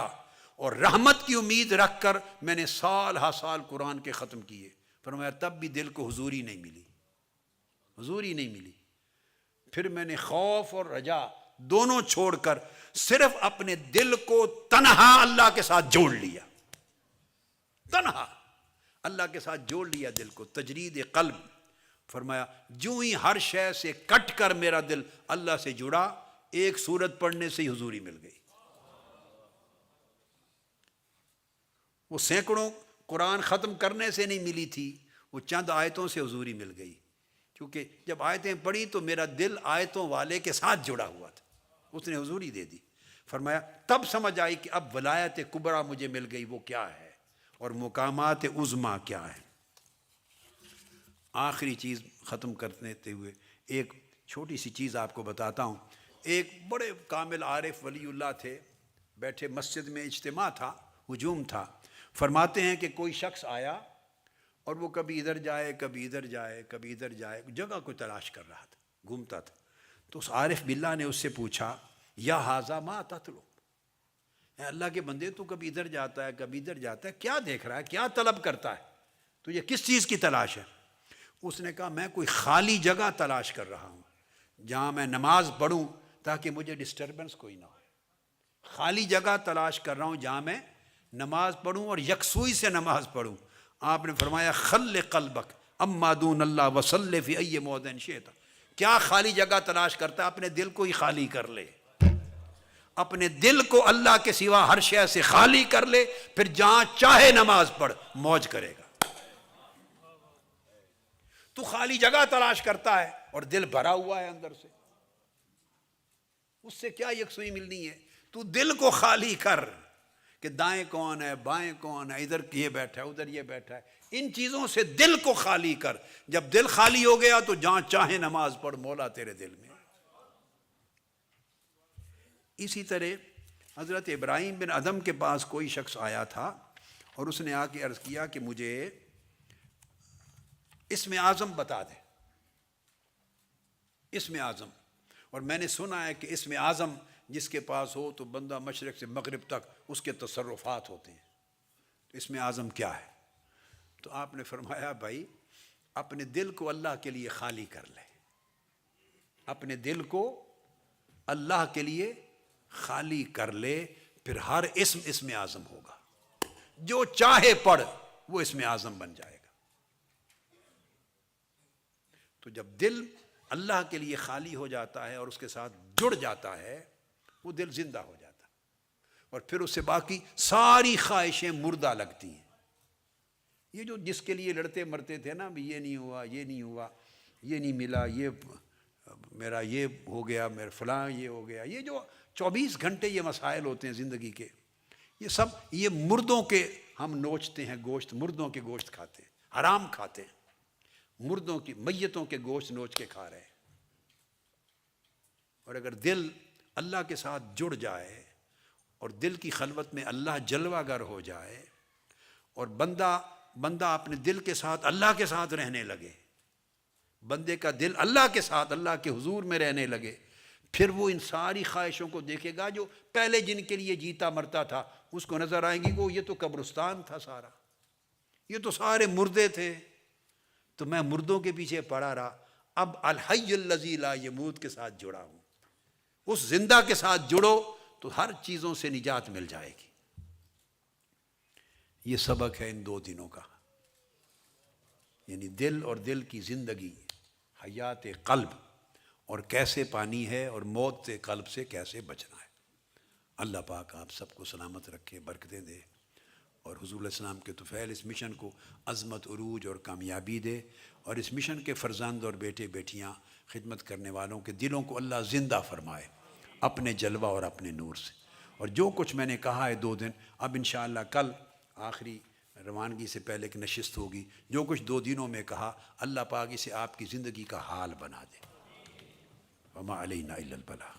اور رحمت کی امید رکھ کر میں نے سال ہا سال قرآن کے ختم کیے. فرمایا تب بھی دل کو حضوری نہیں ملی، حضوری نہیں ملی. پھر میں نے خوف اور رجا دونوں چھوڑ کر صرف اپنے دل کو تنہا اللہ کے ساتھ جوڑ لیا، تنہا اللہ کے ساتھ جوڑ لیا دل کو، تجرید قلب. فرمایا جو ہی ہر شے سے کٹ کر میرا دل اللہ سے جڑا، ایک سورت پڑھنے سے ہی حضوری مل گئی. وہ سینکڑوں قرآن ختم کرنے سے نہیں ملی تھی، وہ چند آیتوں سے حضوری مل گئی. کیونکہ جب آیتیں پڑھی تو میرا دل آیتوں والے کے ساتھ جڑا ہوا تھا، اس نے حضوری دے دی. فرمایا تب سمجھ آئی کہ اب ولایت کبریٰ مجھے مل گئی، وہ کیا ہے، اور مقامات عظمیٰ کیا ہے. آخری چیز ختم کرتے ہوئے ایک چھوٹی سی چیز آپ کو بتاتا ہوں. ایک بڑے کامل عارف ولی اللہ تھے، بیٹھے مسجد میں اجتماع تھا، ہجوم تھا. فرماتے ہیں کہ کوئی شخص آیا اور وہ کبھی ادھر جائے، کبھی ادھر جائے، کبھی ادھر جائے، جگہ کو تلاش کر رہا تھا، گھومتا تھا. تو اس عارف باللہ نے اس سے پوچھا یا ھذا ما تطلب، اے اللہ کے بندے تو کبھی ادھر جاتا ہے، کبھی ادھر جاتا ہے، کیا دیکھ رہا ہے، کیا طلب کرتا ہے، تو یہ کس چیز کی تلاش ہے؟ اس نے کہا میں کوئی خالی جگہ تلاش کر رہا ہوں جہاں میں نماز پڑھوں تاکہ مجھے ڈسٹربنس کوئی نہ ہو. خالی جگہ تلاش کر رہا ہوں جہاں میں نماز پڑھوں اور یکسوئی سے نماز پڑھوں. آپ نے فرمایا خل قلبک اما دون اللہ وصلی فی ای موضع شئت. کیا خالی جگہ تلاش کرتا ہے؟ اپنے دل کو ہی خالی کر لے، اپنے دل کو اللہ کے سوا ہر شے سے خالی کر لے، پھر جہاں چاہے نماز پڑھ، موج کرے گا. تو خالی جگہ تلاش کرتا ہے اور دل بھرا ہوا ہے اندر سے، اس سے کیا یکسوئی ملنی ہے؟ تو دل کو خالی کر کہ دائیں کون ہے، بائیں کون ہے، ادھر یہ بیٹھا ہے، ادھر یہ بیٹھا ہے. ان چیزوں سے دل کو خالی کر. جب دل خالی ہو گیا تو جہاں چاہے نماز پڑھ، مولا تیرے دل میں. اسی طرح حضرت ابراہیم بن ادم کے پاس کوئی شخص آیا تھا اور اس نے آ کے عرض کیا کہ مجھے اسم اعظم بتا دے، اسم اعظم. اور میں نے سنا ہے کہ اسم اعظم جس کے پاس ہو تو بندہ مشرق سے مغرب تک اس کے تصرفات ہوتے ہیں. تو اسم اعظم کیا ہے؟ تو آپ نے فرمایا بھائی اپنے دل کو اللہ کے لیے خالی کر لے، اپنے دل کو اللہ کے لیے خالی کر لے، پھر ہر اسم اعظم ہوگا. جو چاہے پڑھ وہ اسم اعظم بن جائے گا. تو جب دل اللہ کے لیے خالی ہو جاتا ہے اور اس کے ساتھ جڑ جاتا ہے، وہ دل زندہ ہو جاتا ہے، اور پھر اس سے باقی ساری خواہشیں مردہ لگتی ہیں. یہ جو جس کے لیے لڑتے مرتے تھے نا، یہ نہیں ہوا، یہ نہیں ہوا، یہ نہیں ملا، یہ میرا یہ ہو گیا، میرا فلاں یہ ہو گیا، یہ جو 24 گھنٹے یہ مسائل ہوتے ہیں زندگی کے، یہ سب یہ مردوں کے ہم نوچتے ہیں گوشت، مردوں کے گوشت کھاتے ہیں، حرام کھاتے ہیں، مردوں کی میتوں کے گوشت نوچ کے کھا رہے ہیں. اور اگر دل اللہ کے ساتھ جڑ جائے اور دل کی خلوت میں اللہ جلوہ گر ہو جائے اور بندہ اپنے دل کے ساتھ اللہ کے ساتھ رہنے لگے، بندے کا دل اللہ کے ساتھ اللہ کے حضور میں رہنے لگے، پھر وہ ان ساری خواہشوں کو دیکھے گا جو پہلے جن کے لیے جیتا مرتا تھا اس کو نظر آئیں گی کہ یہ تو قبرستان تھا سارا، یہ تو سارے مردے تھے، تو میں مردوں کے پیچھے پڑا رہا، اب الحی الذی لا یموت کے ساتھ جڑا ہوں، اس زندہ کے ساتھ جڑو تو ہر چیزوں سے نجات مل جائے گی۔ یہ سبق ہے ان 2 دنوں کا، یعنی دل اور دل کی زندگی، حیات قلب، اور کیسے پانی ہے، اور موت سے قلب سے کیسے بچنا ہے۔ اللہ پاک آپ سب کو سلامت رکھے، برکتیں دے، اور حضور علیہ السلام کے طفیل اس مشن کو عظمت، عروج اور کامیابی دے، اور اس مشن کے فرزند اور بیٹے بیٹیاں، خدمت کرنے والوں کے دلوں کو اللہ زندہ فرمائے اپنے جلوہ اور اپنے نور سے۔ اور جو کچھ میں نے کہا ہے 2 دن، اب انشاءاللہ کل آخری روانگی سے پہلے ایک نشست ہوگی، جو کچھ 2 دنوں میں کہا اللہ پاک اسے آپ کی زندگی کا حال بنا دے۔ وما علینا الا البلاغ۔